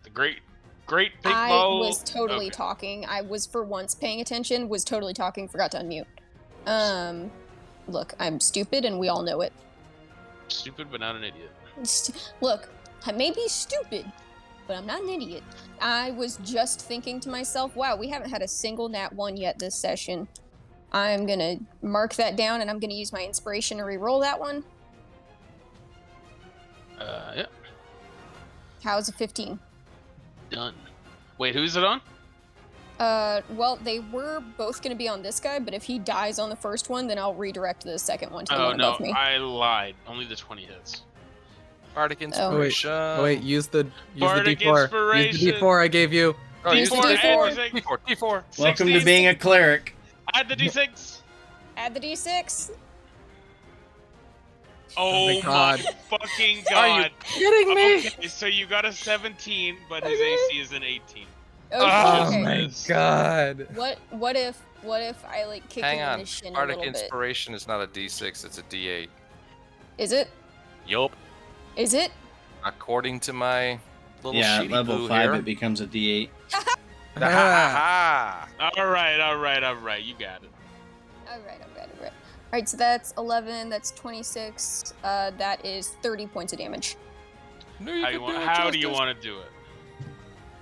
The great big I ball. was totally Okay. talking. I was for once paying attention, was totally talking, forgot to unmute. Look, I'm stupid and we all know it. Stupid, but not an idiot. Look, I may be stupid, but I'm not an idiot. I was just thinking to myself, wow, we haven't had a single nat 1 yet this session. I'm gonna mark that down and I'm gonna use my inspiration to re-roll that one. Yeah, How's a 15? done. Wait, who's it on? Well, they were both gonna be on this guy, but if he dies on the first one, then I'll redirect the second one to the Oh one no, above me. I lied. Only the 20 hits. Bardic Oh. inspiration. Oh wait, use the Bardic D4. Use the inspiration. D4 I gave you. Oh, use the D4, D4. add D4. D4. Welcome to 16. being a cleric. Add the D6. Add the d6. Oh my God. fucking Are you god. kidding me? Okay, so you got a 17, but his AC is an 18. Okay. Oh okay. my Yes. god. What if I like kick Hang him in on. the shin a Bardic little bit? Inspiration is not a D6, it's a D8. Is it? Yup. Is it? According to my little Yeah, sheety level poo 5 here. it becomes a D8. Ha All right. You got it. All right. All right, so that's 11. That's 26. That is 30 points of damage. How do you want to do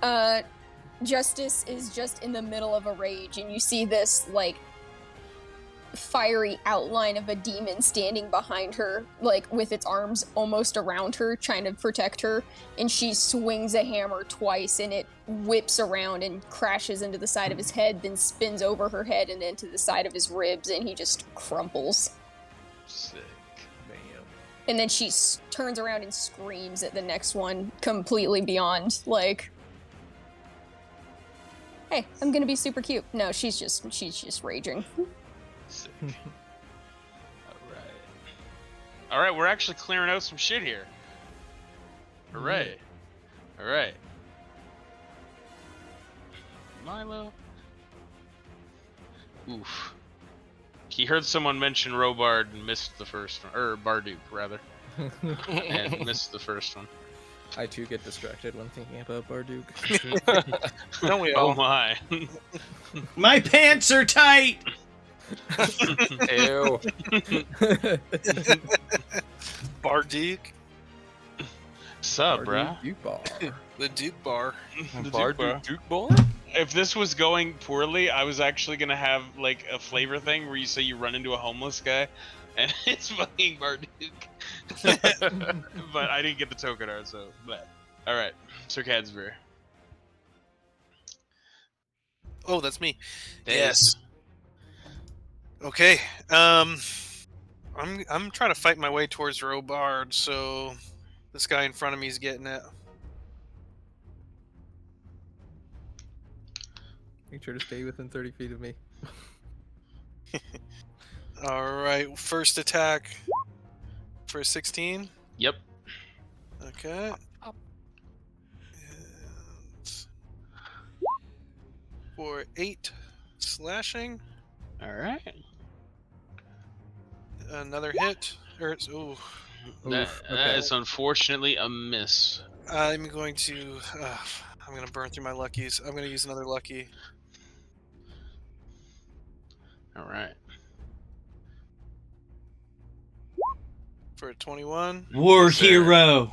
it? Justice is just in the middle of a rage, and you see this like fiery outline of a demon standing behind her, like with its arms almost around her, trying to protect her. And she swings a hammer twice, and it whips around and crashes into the side of his head, then spins over her head and into the side of his ribs, and he just crumples. Sick. Damn. And then she turns around and screams at the next one, completely beyond, like, hey, I'm gonna be super cute. No, she's just raging. Sick. All right, we're actually clearing out some shit here. Hooray. All right. Milo. Oof. He heard someone mention Robard and missed the first one, or Barduke rather, and missed the first one. I too get distracted when thinking about Barduke. Don't we Oh all? my. My pants are tight! Ew. Barduke, Sup, bruh? Barduke bar. the Duke Bar. The Bar Duke bar. Duke Bar? If this was going poorly, I was actually gonna have like a flavor thing where you say you run into a homeless guy, and it's fucking Barduke. But I didn't get the token art, so. But all right, Ser Cadburry. Oh, that's me. Dave. Yes. Okay. I'm trying to fight my way towards Robard, so this guy in front of me is getting it. Make sure to stay within 30 feet of me. All right, first attack for 16. Yep. Okay. And for 8 slashing, All right. another hit. Ooh. That okay. is unfortunately a miss. I'm going to burn through my luckies. I'm going to use another lucky. All right. For 21. War Yes, sir. hero!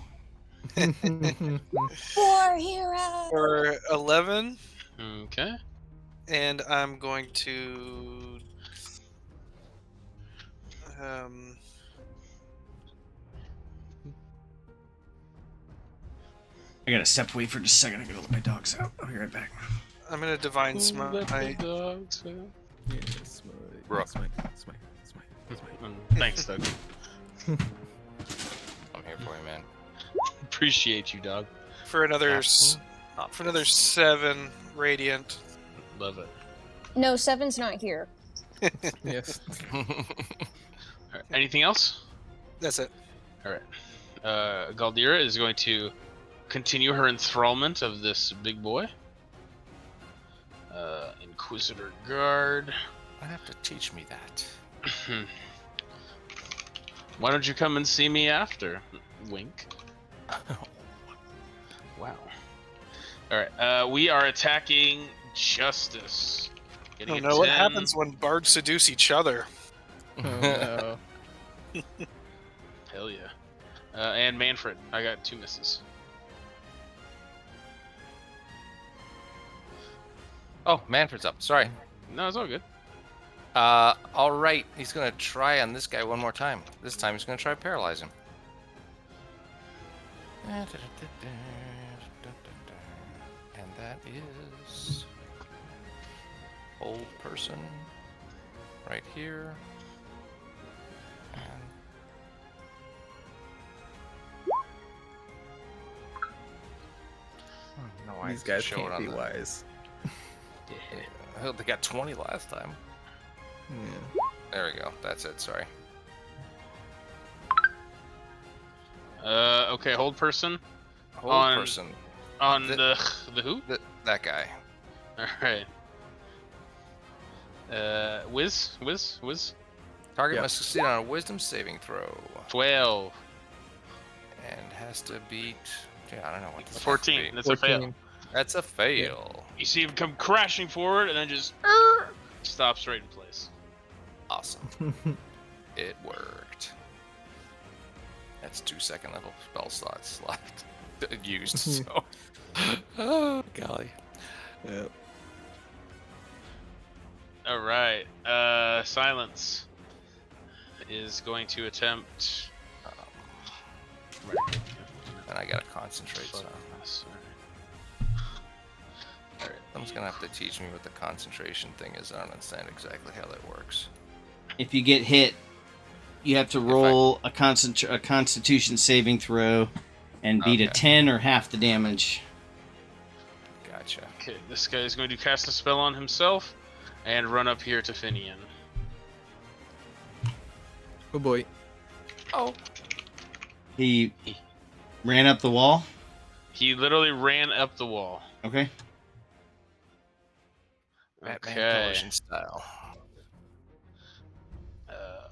War hero! For 11. Okay. And I'm going to I gotta step away for just a second. I gotta let my dogs out. I'll be right back. I'm gonna divine smite. Yes, Rook. smite. Thanks, Doug. I'm here for you, man. Appreciate you, dog. For another Not for another 7 radiant. Love it. No, 7's not here. Yes. All right. Anything else? That's it. All right. Galdira is going to continue her enthrallment of this big boy. Inquisitor Guard. I have to teach me that. Why don't you come and see me after? Wink. Wow. All right. We are attacking Justice. I Getting don't a know what 10. happens when bards seduce each other. Oh no. Hell yeah. And Manfred. I got 2 misses. Oh, Manfred's up. Sorry. No, it's all good. All right. He's gonna try on this guy one more time. This time he's gonna try to paralyze him. And that is old person right here. And no Might These guys show it can't on be the- wise. Hell, they got 20 last time. Yeah. There we go. That's it. Sorry. Okay, hold person Hold On- person. on The- the who? That guy. All right. Wiz. Target Yep. must succeed on a wisdom saving throw 12. and has to beat. Yeah, I don't know what this 14. has to be. That's a fail. 14. That's a fail. You see him come crashing forward and then just stops right in place. Awesome. It worked. That's 2 second level spell slots left used. So. Oh golly. Yeah. All right. Silence is going to attempt. And I gotta concentrate. So someone's gonna have to teach me what the concentration thing is. I don't understand exactly how that works. If you get hit, you have to roll a Constitution saving throw and beat a Okay. 10 or half the damage. Gotcha. Okay, this guy is going to cast a spell on himself and run up here to Finian. Oh boy. Oh. He ran up the wall. He literally ran up the wall. Okay. Batman Okay. collision style.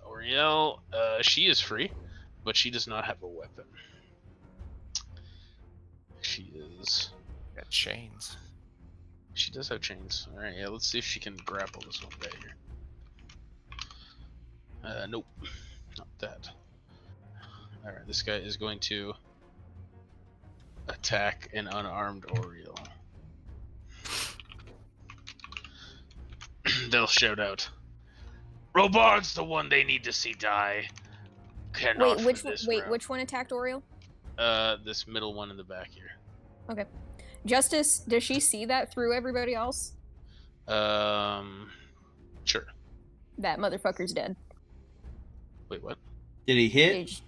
Oriel, she is free, but she does not have a weapon. She Got chains. does have chains. All right, yeah. Let's see if she can grapple this one guy here. Nope, not that. All right, this guy is going to attack an unarmed Oriel. They'll shout out, "Robard's the one they need to see die." Cannot for this round. which one attacked Oriel? This middle one in the back here. Okay. Justice, does she see that through everybody else? Sure. That motherfucker's dead. Wait, what? Did he hit? Age-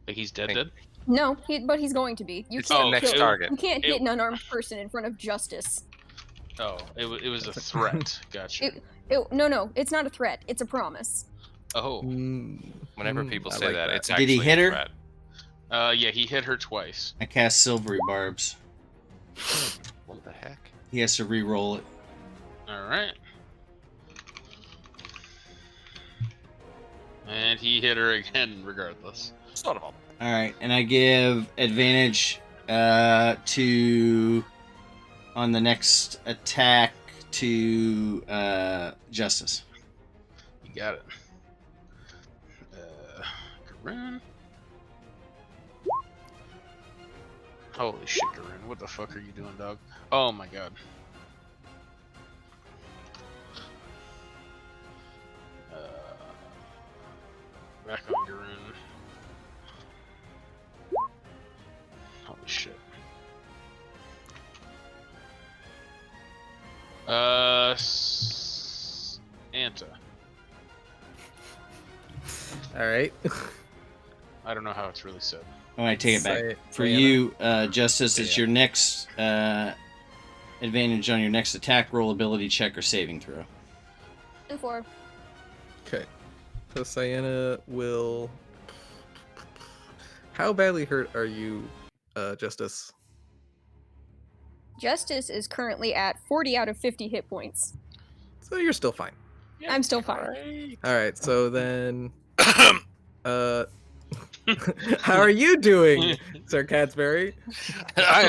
Like he's dead? Think- Dead? No, but he's going to be. You It's the can't next kill- target. You can't It- hit an unarmed person in front of Justice. Oh, it was a threat. Gotcha. No, it's not a threat. It's a promise. Oh, Whenever people I say like that, that. it's Did actually he hit a her? threat. yeah, he hit her twice. I cast Silvery Barbs. What the heck? He has to re-roll it. All right. And he hit her again, regardless. Son of a. All right, and I give advantage to on the next attack to Justice. You got it. Garun. Holy shit, Garun. What the fuck are you doing, dog? Oh my god. Back on Garun. Holy shit. Anta. All right. I don't know how it's really said. Oh, I take it back. Say- For Diana? you, Justice, it's Yeah. your next advantage on your next attack roll, ability check, or saving throw. And 4. Okay. So Sienna will. How badly hurt are you, Justice? Justice is currently at 40 out of 50 hit points. So you're still fine. I'm still fine. Right. All right. So then, how are you doing, Ser Cadburry? I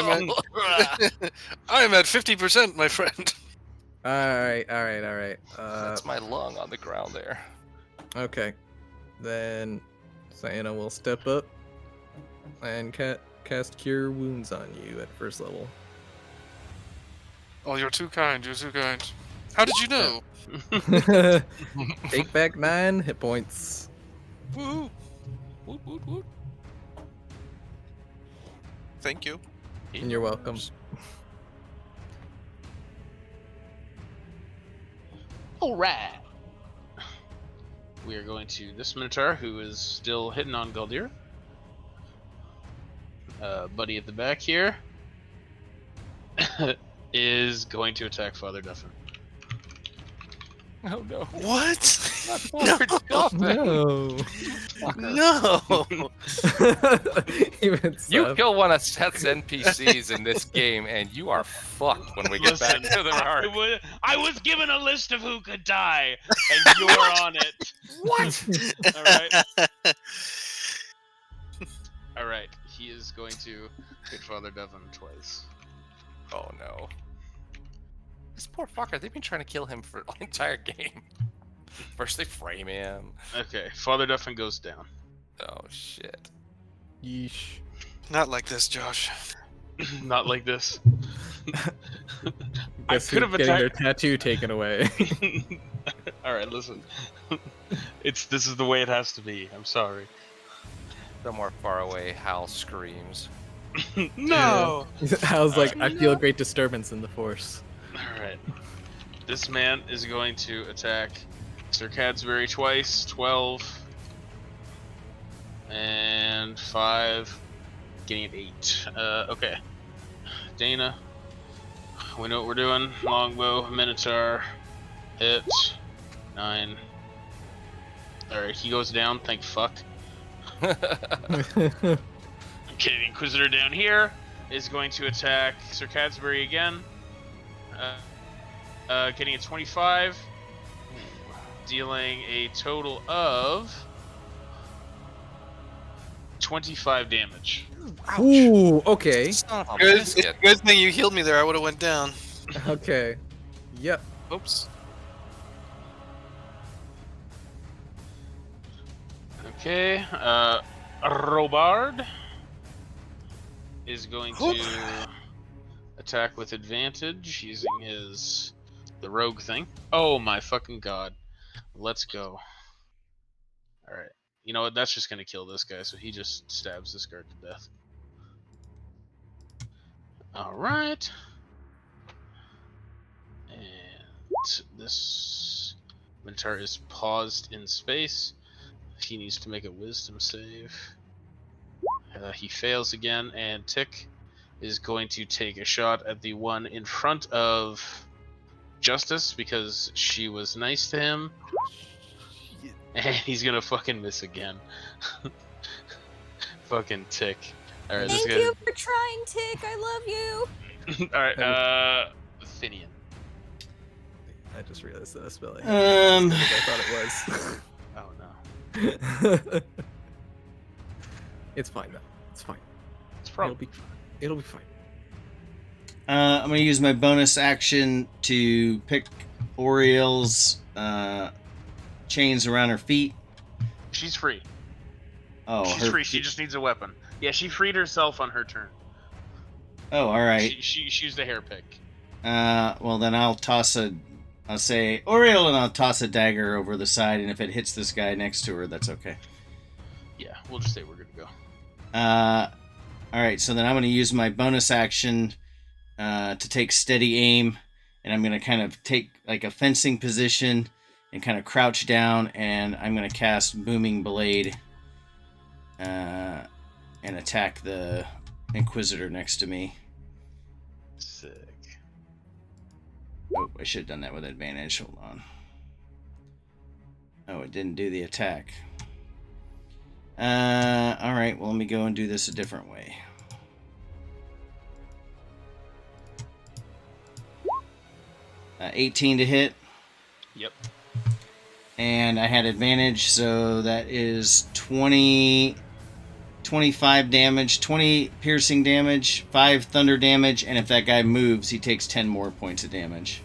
am at 50%, my friend. All right. That's my lung on the ground there. Okay. Then Sienna will step up and cast Cure Wounds on you at first level. Oh, you're too kind. You're too kind. How did you know? Take back 9 hit points. Woo! Woot, woot, woot. Thank you. And you're welcome. All right. We are going to this Minotaur, who is still hitting on Galdir. Buddy at the back here. is going to attack Father Duffin. Oh no. What? Not Father Duffin. No. No. Even You Seth. kill one of Seth's NPCs in this game, and you are fucked when we get back Listen, to the arc. I was given a list of who could die, and you're on it. What? All right. All right. He is going to hit Father Duffin twice. Oh no. This poor fucker, they've been trying to kill him for the entire game. First they frame him. Okay. Father Duffin goes down. Oh shit. Yeesh. Not like this, Josh. Not like this. I Guess could have you're getting their attacked. tattoo taken away. All right, listen. This is the way it has to be. I'm sorry. The more far away Hal screams. No. I was like, I feel a great disturbance in the force. All right. This man is going to attack Ser Cadburry twice. 12 and 5, getting an 8. Okay. Dana, we know what we're doing. Longbow, Minotaur, hit 9. All right, he goes down. Thank fuck. Okay, the Inquisitor down here is going to attack Ser Cadburry again. Getting a 25, dealing a total of 25 damage. Ooh, okay. Son of a Good, biscuit. good thing you healed me there. I would have went down. Okay. Yep. Oops. Okay, Robard is going to attack with advantage using the rogue thing. Oh my fucking god. Let's go. Alright. You know what? That's just gonna kill this guy, so he just stabs this guard to death. Alright. And this Minotaur is paused in space. He needs to make a wisdom save. He fails again, and Tick is going to take a shot at the one in front of Justice because she was nice to him. And he's gonna fucking miss again. Fucking Tick. Alright, this Thank guy. you for trying, Tick. I love you. Alright, Finian. I just realized that spelling. Um, I thought Oh no. it was. It's fine though. It's fine. It's It'll probably. be fine. I'm gonna use my bonus action to pick Oriel's chains around her feet. She's free. Oh, She's free. She just needs a weapon. Yeah, she freed herself on her turn. Oh, all right. She used a hair pick. Well then I'll say Oriel, and I'll toss a dagger over the side, and if it hits this guy next to her, that's okay. Yeah, we'll just say we're good to go. All right. So then I'm gonna use my bonus action to take steady aim, and I'm gonna kind of take like a fencing position and kind of crouch down, and I'm gonna cast Booming Blade and attack the Inquisitor next to me. Sick. Oh, I should have done that with advantage. Hold on. Oh, it didn't do the attack. All right. Well, let me go and do this a different way. Uh, 18 to hit. Yep. And I had advantage, so that is 25 damage, 20 piercing damage, 5 thunder damage, and if that guy moves, he takes 10 more points of damage.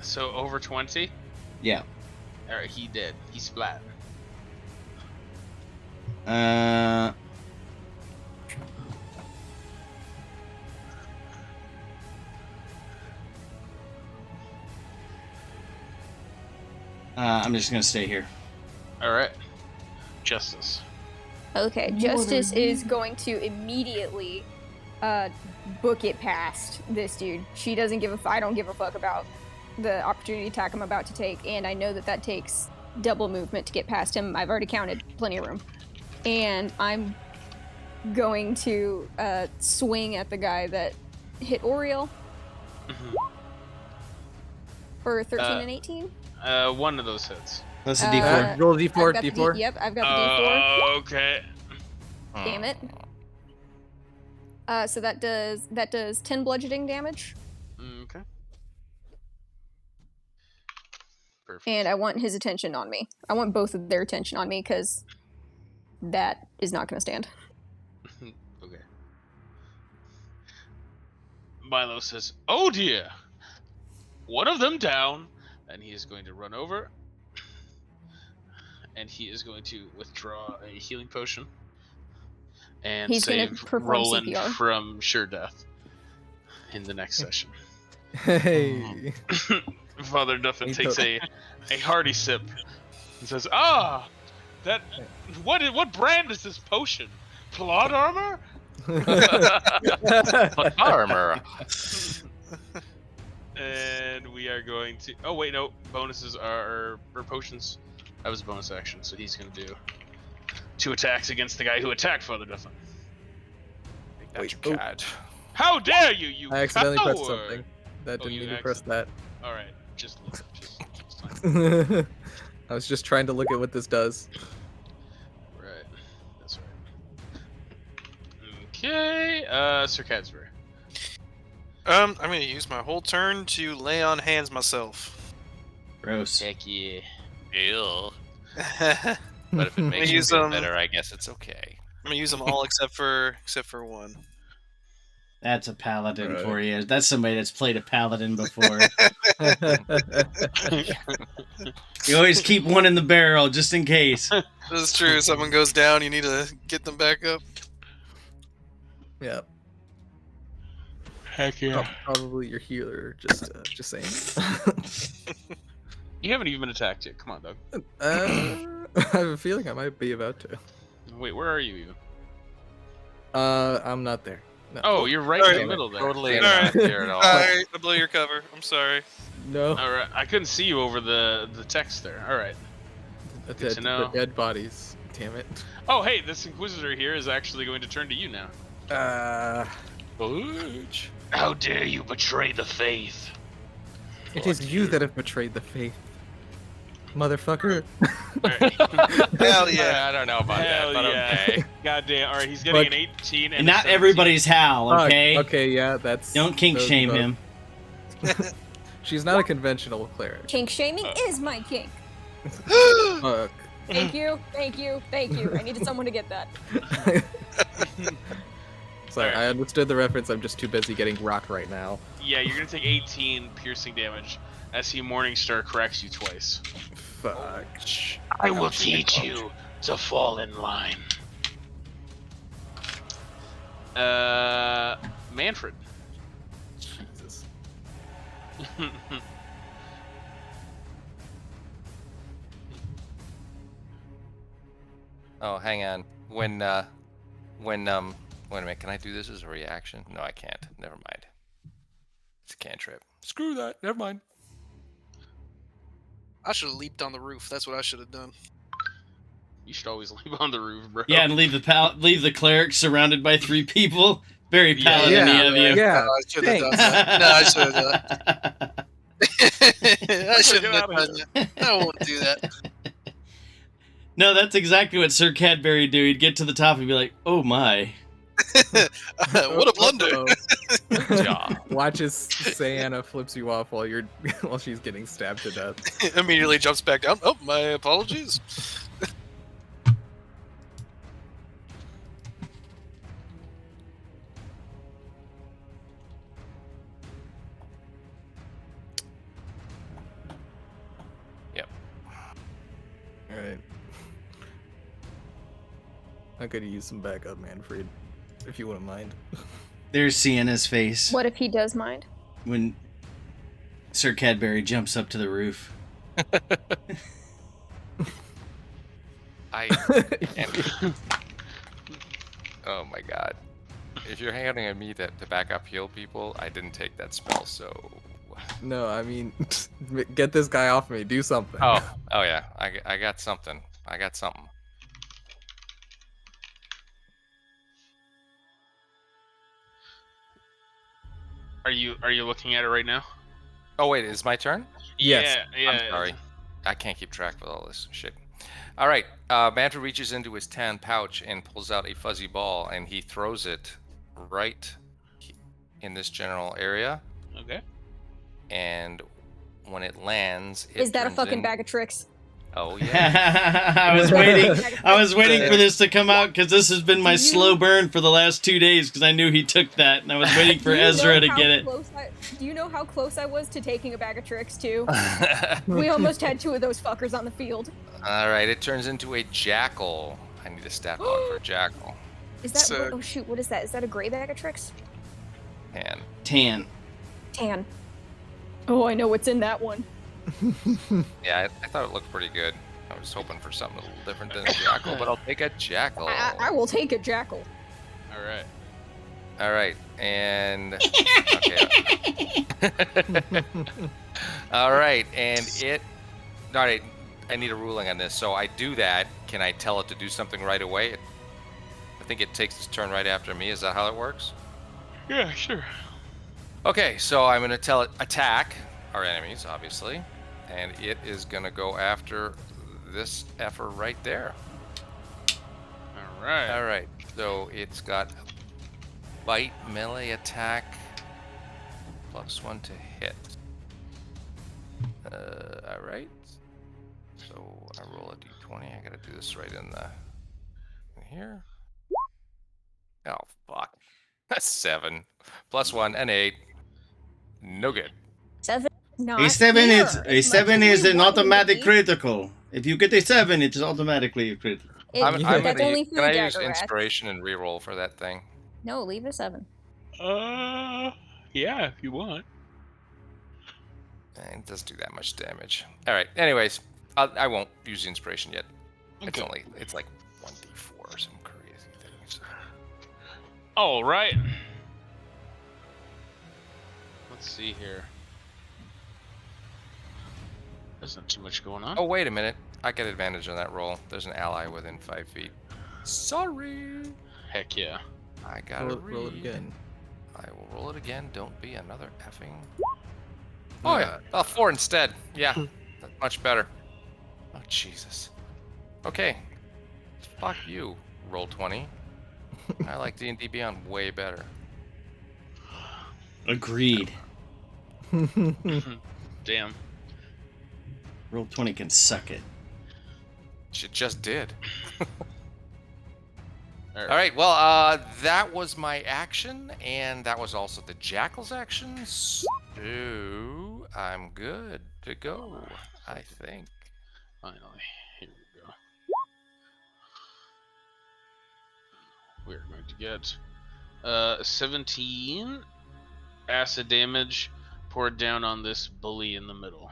So over 20? Yeah. Alright, he did. He splat. I'm just gonna stay here. Alright. Justice. Okay, Justice is going to immediately book it past this dude. She doesn't give a I don't give a fuck about the opportunity attack I'm about to take, and I know that that takes double movement to get past him. I've already counted plenty of room. And I'm going to swing at the guy that hit Oriel. Mhm. For 13 and 18? One of those hits. That's a D4. Roll I've D4. got the D4. Yep, I've got the D4. Okay. Damn it. So that does 10 bludgeoning damage, Okay. Perfect. and I want his attention on me. I want both of their attention on me because that is not going to stand. Okay. Milo says, "Oh dear, one of them down," and he is going to run over, and he is going to withdraw a healing potion and He's gonna save perform Roland CPR. from sure death in the next session. Hey. Father Duffin He takes took- a hearty sip and says, "Ah, that what brand is this potion? Plot armor?" Armor. And we are going to. Oh wait, no. Bonuses are or potions. That was a bonus action, so he's going to do 2 attacks against the guy who attacked Father Duffin. That's your oh. cat. How dare you, you I accidentally pressed coward! something. That Oh, didn't you mean to press that. All right, just leave it. Just fine. I was just trying to look at what this does. Right, that's right. Okay, Ser Cadburry. I'm gonna use my whole turn to lay on hands myself. Gross. Heck yeah. Ew. I'm But if it makes you use feel them. better, I guess it's okay. gonna use them all except for one. That's a paladin Right. for you. That's somebody that's played a paladin before. You always keep one in the barrel just in case. This is true. Someone goes down, you need to get them back up. Yeah, Heck yeah. probably your healer. Just saying. You haven't even been attacked yet. Come on, Doug. I have a feeling I might be about to. Wait, where are you even? I'm not there. No. Oh, you're right in Alright. the middle there. Totally Alright. not here at all. Sorry, I blew your cover. I'm sorry. No. All right, I couldn't see you over the text there. All right. The good to know. dead bodies. Damn it. Oh, hey, this Inquisitor here is actually going to turn to you now. Butch. How dare you betray the faith? It is you that have betrayed the faith, motherfucker. Hell yeah. I don't know about Hell that, but yeah. okay. God damn. All right, he's getting Look, an 18 and And a not 17. everybody's Hal, Fuck, okay? Okay, yeah, that's. Don't kink those shame both. him. She's not a conventional cleric. Kink shaming is my kink. Fuck. Thank you, thank you, thank you. I needed someone to get that. Sorry, Alright. I understood the reference. I'm just too busy getting rocked right now. Yeah, you're going to take 18 piercing damage as he Morningstar corrects you twice. Fuck. I will teach you to fall in line. Manfred. Jesus. Oh, hang on. Wait a minute, can I do this as a reaction? No, I can't. Never mind. It's a cantrip. Screw that. Never mind. I should have leaped on the roof. That's what I should have done. You should always leave on the roof, bro. Yeah, and leave the cleric surrounded by 3 people. Very Yeah. paladin Yeah, of you. yeah. No, I should have done Thanks. that. No, I should have done that. I shouldn't Get have out of done that. I won't do that. No, that's exactly what Ser Cadburry do. He'd get to the top and be like, "Oh my." What a blunder. Ja. Watches Sayana flips you off while you're while she's getting stabbed to death. Immediately jumps back down. Oh, my apologies. Alright. I could use some backup, Manfred, if you wouldn't mind. There's Sienna's face What if he does mind? when Ser Cadburry jumps up to the roof. I can't. Oh my god. If you're handing at me to back up heal people, I didn't take that spell, so. No, I mean, get this guy off me. Do something. Oh yeah. I got something. I got something. Are you looking at it right now? Oh wait, it's my turn. Yes. Yeah. I'm sorry. I can't keep track with all this shit. All right. Manta reaches into his tan pouch and pulls out a fuzzy ball, and he throws it right in this general area. Okay. And when it lands, it Is that a turns fucking in- bag of tricks? Oh yeah. I was waiting for this to come out because this has been my slow burn for the last 2 days because I knew he took that and I was waiting for Do you Ezra know to how get it. Do you know how close I was to taking a bag of tricks too? We almost had 2 of those fuckers on the field. All right. It turns into a jackal. I need a stat log for a jackal. Is that So- oh shoot, what is that? Is that a gray bag of tricks? And Tan. Tan. Oh, I know what's in that one. yeah, I thought it looked pretty good. I was hoping for something a little different than a jackal, but I'll take a jackal. I will take a jackal. All right. All right, and okay. All right, and it. All right, I need a ruling on this. So I do that. Can I tell it to do something right away? I think it takes its turn right after me. Is that how it works? Yeah, sure. Okay, so I'm gonna tell it attack our enemies, obviously, and it is gonna go after this effer right there. All right. All right, so it's got bite, melee attack, +1 to hit. All right. So I roll a d20. I gotta do this right in here. Oh fuck! That's 7 +1 and 8. No good. 7. Not A 7 here. is As much as we an want him to automatic be, critical. If you get a 7, it is automatically a critical. I'm that's gonna only use, for can I the use dagger rats. inspiration and reroll for that thing? No, leave a 7. Yeah, if you want. It doesn't do that much damage. All right. Anyways, I won't use the inspiration yet. Okay. It's like 1d4 or some crazy thing. So. All right. Let's see here. There's not too much going on. Oh wait a minute! I get advantage on that roll. There's an ally within 5 feet. Sorry. Heck yeah. I gotta Roll it read. again. I will roll it again. Don't be another effing. Oh yeah. 4 instead. Yeah. That's much better. Oh Jesus. Okay. Fuck you. Roll 20. I like D&D Beyond way better. Agreed. Damn. Roll 20 can suck it. It just did. All All right. Well, that was my action, and that was also the Jackal's action. So I'm good to go, I think. Finally. Here we go. We're going to get 17 acid damage poured down on this bully in the middle.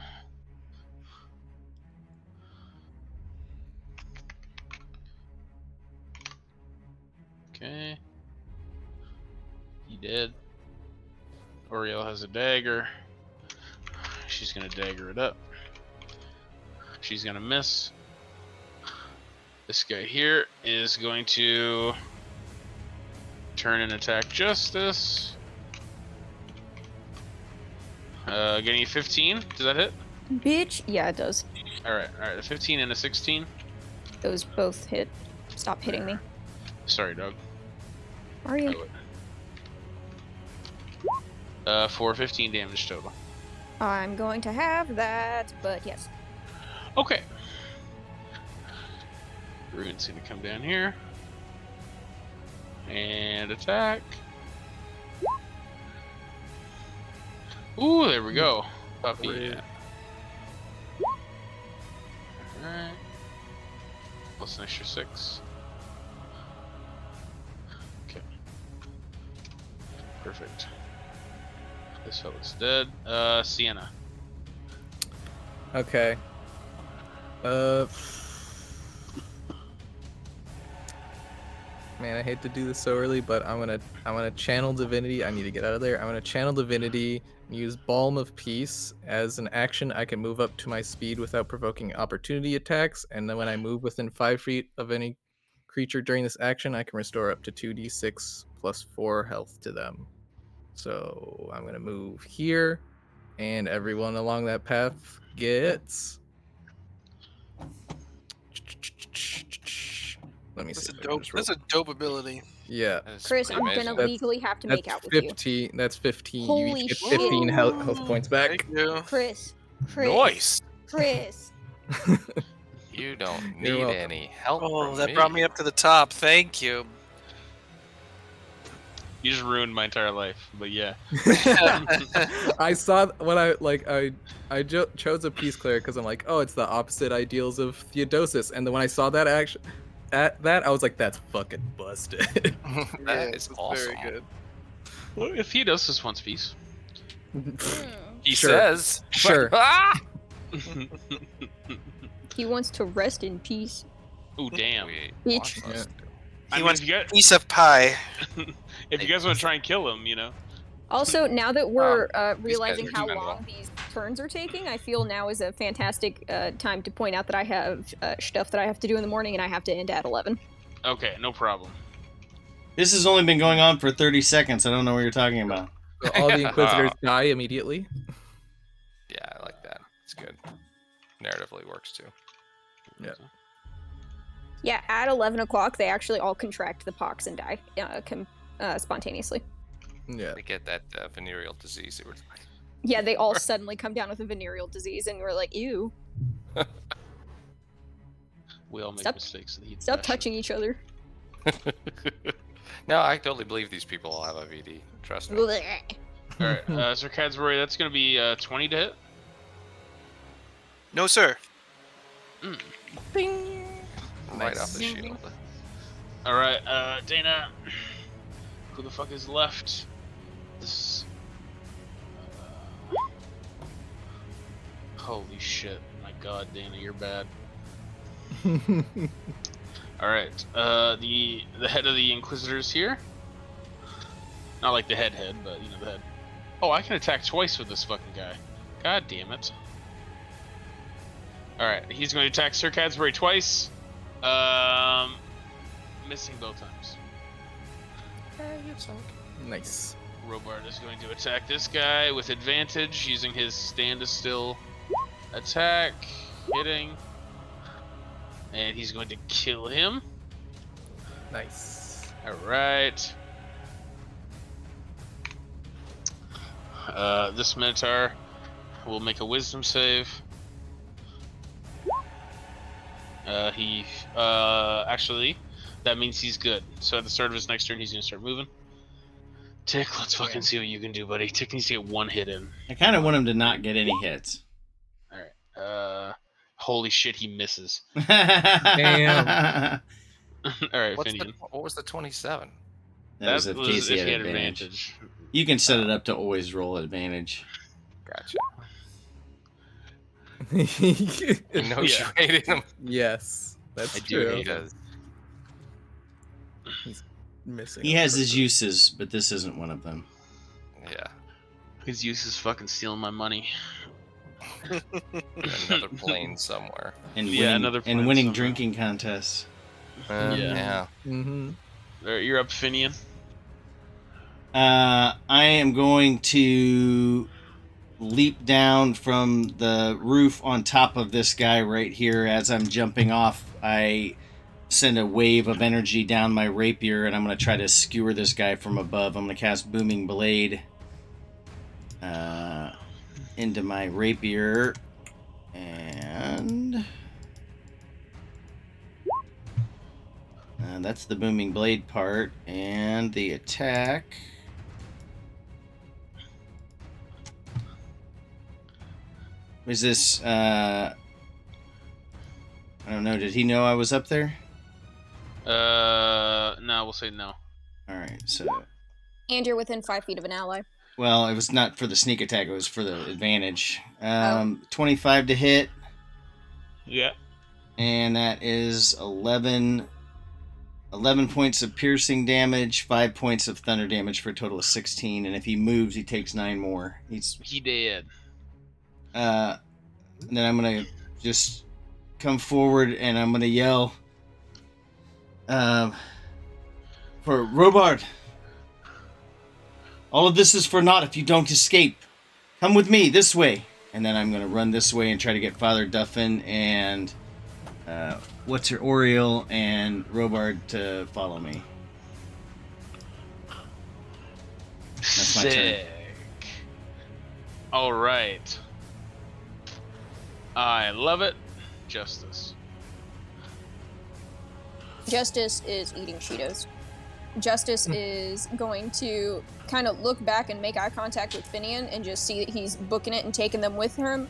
Okay. He dead. Oriel has a dagger. She's gonna dagger it up. She's gonna miss. This guy here is going to turn and attack Justice. Getting a 15. Does that hit? Bitch. Yeah, it does. Alright, a 15 and a 16. Those both hit. Stop hitting me. Sorry, dog. Are you? For 15 damage total. I'm going to have that, but yes. Okay. Rune's gonna come down here. And attack. Ooh, there we go. Puppy. Rude. Alright. Plus an extra 6. Okay. Perfect. This fella's dead. Sienna. Okay. Man, I hate to do this so early, but I'm gonna channel divinity. I need to get out of there. I'm gonna channel divinity and use Balm of Peace as an action. I can move up to my speed without provoking opportunity attacks, and then when I move within 5 feet of any creature during this action, I can restore up to 2d6 plus 4 health to them. So I'm gonna move here, and everyone along that path gets. Let me see. That's a if I can dope. just roll. That's a dope ability. Yeah, That is Chris, pretty I'm amazing. gonna legally have to make that's out with you. 15. That's 15. You Holy each get shit. 15 health points back. Thank you. Chris. Noise. Chris. You don't You're need welcome. any help Oh, from that me. brought me up to the top. Thank you. You just ruined my entire life, but yeah. I saw when I chose a peace cleric because I'm like, oh, it's the opposite ideals of Theodosis, and then when I saw that I was like, that's fucking busted. That is it's awesome. Very good. Well, if he does this wants peace. He Sure. says. Sure. Ah! He wants to rest in peace. Ooh, damn. We Bitch. want us I mean, wants if you guys, Piece of pie. if you guys want to try and kill him, you know. Also, now that we're realizing are how expendable. long these turns are taking, I feel now is a fantastic time to point out that I have stuff that I have to do in the morning, and I have to end at 11. Okay, no problem. This has only been going on for 30 seconds. I don't know what you're talking about. So all the Inquisitors die immediately. Yeah, I like that. It's good. Narratively works too. Yeah. Yeah, at 11 o'clock, they actually all contract the pox and die spontaneously. Yeah. They get that venereal disease. It was Yeah, they all suddenly come down with a venereal disease, and we're like, ew, We all make Stop- mistakes. in the heat of stop passion. touching each other. No, I totally believe these people all have a VD. Trust me. Blech. All right, Ser Cadburry, that's gonna be 20 to hit. No, sir. Right off the shield. All right, Dana. Who the fuck is left? This. Holy shit! My God, Dana, you're bad. All right, the head of the Inquisitors here. Not like the head, but you know the head. Oh, I can attack twice with this fucking guy. God damn it! All right, he's going to attack Ser Cadburry twice. Missing both times. Nice. Robard is going to attack this guy with advantage using his stand still attack, hitting, and he's going to kill him. Nice. All right. This Minotaur will make a Wisdom save. Actually, that means he's good. So at the start of his next turn, he's gonna start moving. Tick, let's fucking see what you can do, buddy. Tick needs to get one hit in. I kind of want him to not get any hits. All right. Holy shit, he misses. Damn. All right, What Finian. was the 27? That was if Casey had advantage. You can set it up to always roll advantage. Gotcha. Yes, I know you hated him. that's I do true. hate him. Because Missing. He a has his person. uses, but this isn't one of them. yeah, His use is fucking stealing my money. another plane somewhere. And Yeah, winning, another plan winning somewhere. drinking contests. Yeah. Yeah. Mm-hmm. All right, you're up, Finian. I am going to leap down from the roof on top of this guy right here. As I'm jumping off, I send a wave of energy down my rapier, and I'm going to try to skewer this guy from above. I'm going to cast Booming Blade into my rapier, and that's the Booming Blade part, and the attack. Was this, I don't know, did he know I was up there? No, we'll say no. Alright, so, And you're within 5 feet of an ally. well, it was not for the sneak attack, it was for the advantage. 25 to hit, Yeah. and that is 11 points of piercing damage, 5 points of thunder damage for a total of 16, and if he moves, he takes 9 more. He did. And then I'm gonna just come forward and I'm gonna yell for Robard. All of this is for naught if you don't escape. Come with me, this way. And then I'm going to run this way and try to get Father Duffin and... what's her Oriole and Robard to follow me. That's my turn. Sick. All right. I love it. Justice. Justice is eating Cheetos. Justice is going to kind of look back and make eye contact with Finian and just see that he's booking it and taking them with him.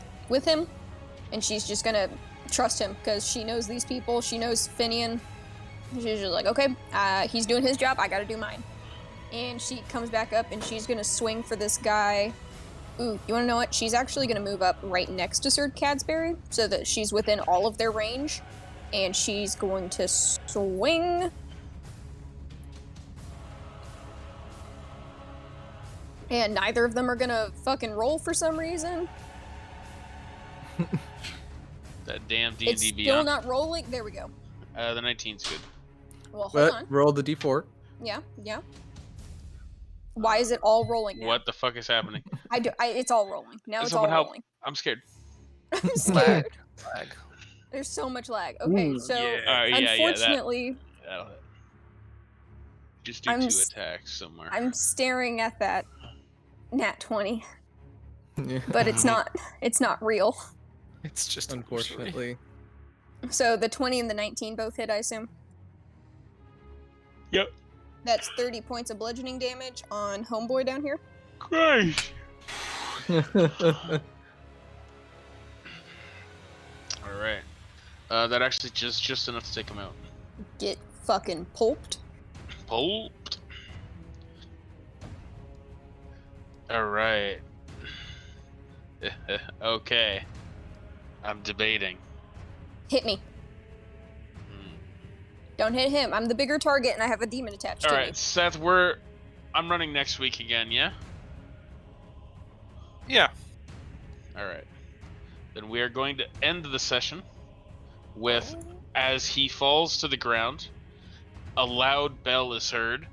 And she's just gonna trust him because she knows these people. She knows Finian. She's just like, okay, he's doing his job. I gotta do mine. And she comes back up and she's gonna swing for this guy. Ooh, you wanna know what? She's actually gonna move up right next to Ser Cadburry so that she's within all of their range. And she's going to swing. And neither of them are gonna fucking roll for some reason. That damn D&D It's still Beyond. not rolling. There we go. The 19's good. Well, hold But on. roll the d4. Yeah. Why is it all rolling now? What the fuck is happening? It's all rolling. Now it's Someone all help. rolling. I'm scared. I'm scared. Lag. There's so much lag. Okay, so Yeah. unfortunately, That'll hit. Just do I'm 2 s- attacks somewhere. I'm staring at that nat 20, Yeah. but it's not real. It's just Unfortunately. So the 20 and the 19 both hit, I assume. Yep. That's 30 points of bludgeoning damage on homeboy down here. Christ. All right. That actually just enough to take him out. Get fucking pulped. Pulped. All right. Okay. I'm debating. Hit me. Hmm. Don't hit him. I'm the bigger target and I have a demon attached All to right, me. Seth. I'm running next week again. Yeah. Yeah. All right. Then we are going to end the session with, as he falls to the ground, a loud bell is heard,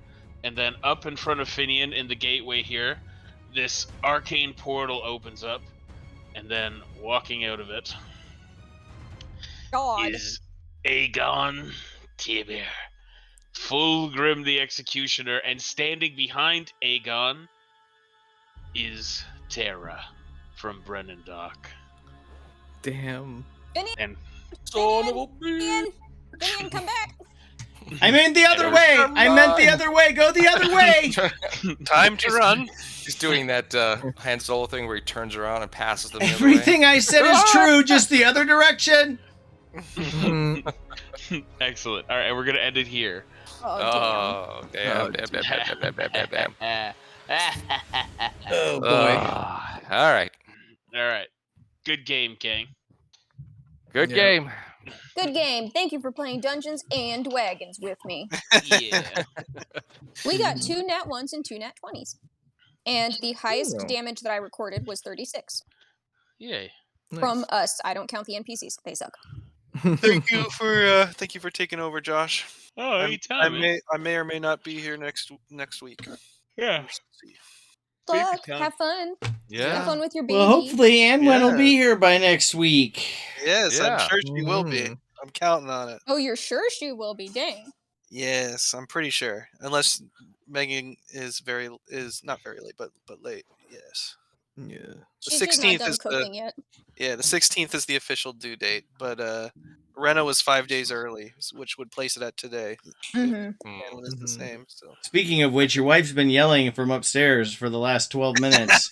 and then up in front of Finian in the gateway here, this arcane portal opens up, and then walking out of it God. is Aegon Tibir, Fulgrim the Executioner, and standing behind Aegon is Terra from Brennendock. Damn. And Son of a Finian, Finian, come back. I meant the other way! I meant the other way! Go the other way! Time to run. He's doing that Han Solo thing where he turns around and passes them the other Everything I said is true, just the other direction! excellent. All right, we're gonna end it here. Oh, damn. Oh, damn. Damn. Oh boy. All right. All right. Good game, gang. Good Yeah. game. Good game. Thank you for playing Dungeons and Wagons with me. Yeah. We got 2 nat 1s and 2 nat 20s. And the highest Cool. damage that I recorded was 36. Yay. From us. I don't count the NPCs. They suck. Thank you for taking over, Josh. Oh, I anytime. may or may not be here next week. Yeah. See. Take your Luck. time. Have fun. Have Yeah. fun with your baby. Well, hopefully Anwen will Yeah. be here by next week. Yes, Yeah. I'm sure she will be. I'm counting on it. Oh, you're sure she will be? Dang. Yes, I'm pretty sure. Unless Megan is not very late, but late. Yes. Yeah. The She's just not 16th done is cooking yet. the 16th is the official due date, but Rena was 5 days early, which would place it at today. Mm-hmm. And it's the Mhm. same. So Speaking of which, your wife's been yelling from upstairs for the last 12 minutes.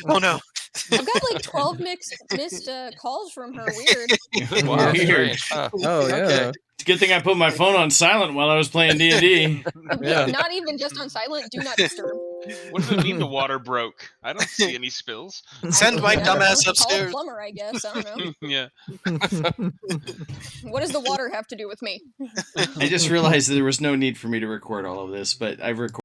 oh no. I've got like 12 missed calls from her. Weird. Wow, Weird. strange, huh? Oh yeah. It's a good thing I put my phone on silent while I was playing D&D. Yeah. Not even just on silent. Do not disturb. What does it mean the water broke? I don't see any spills. Send my Yeah, dumbass call a upstairs. plumber, I guess. I don't know. Yeah. What does the water have to do with me? I just realized that there was no need for me to record all of this, but I've recorded.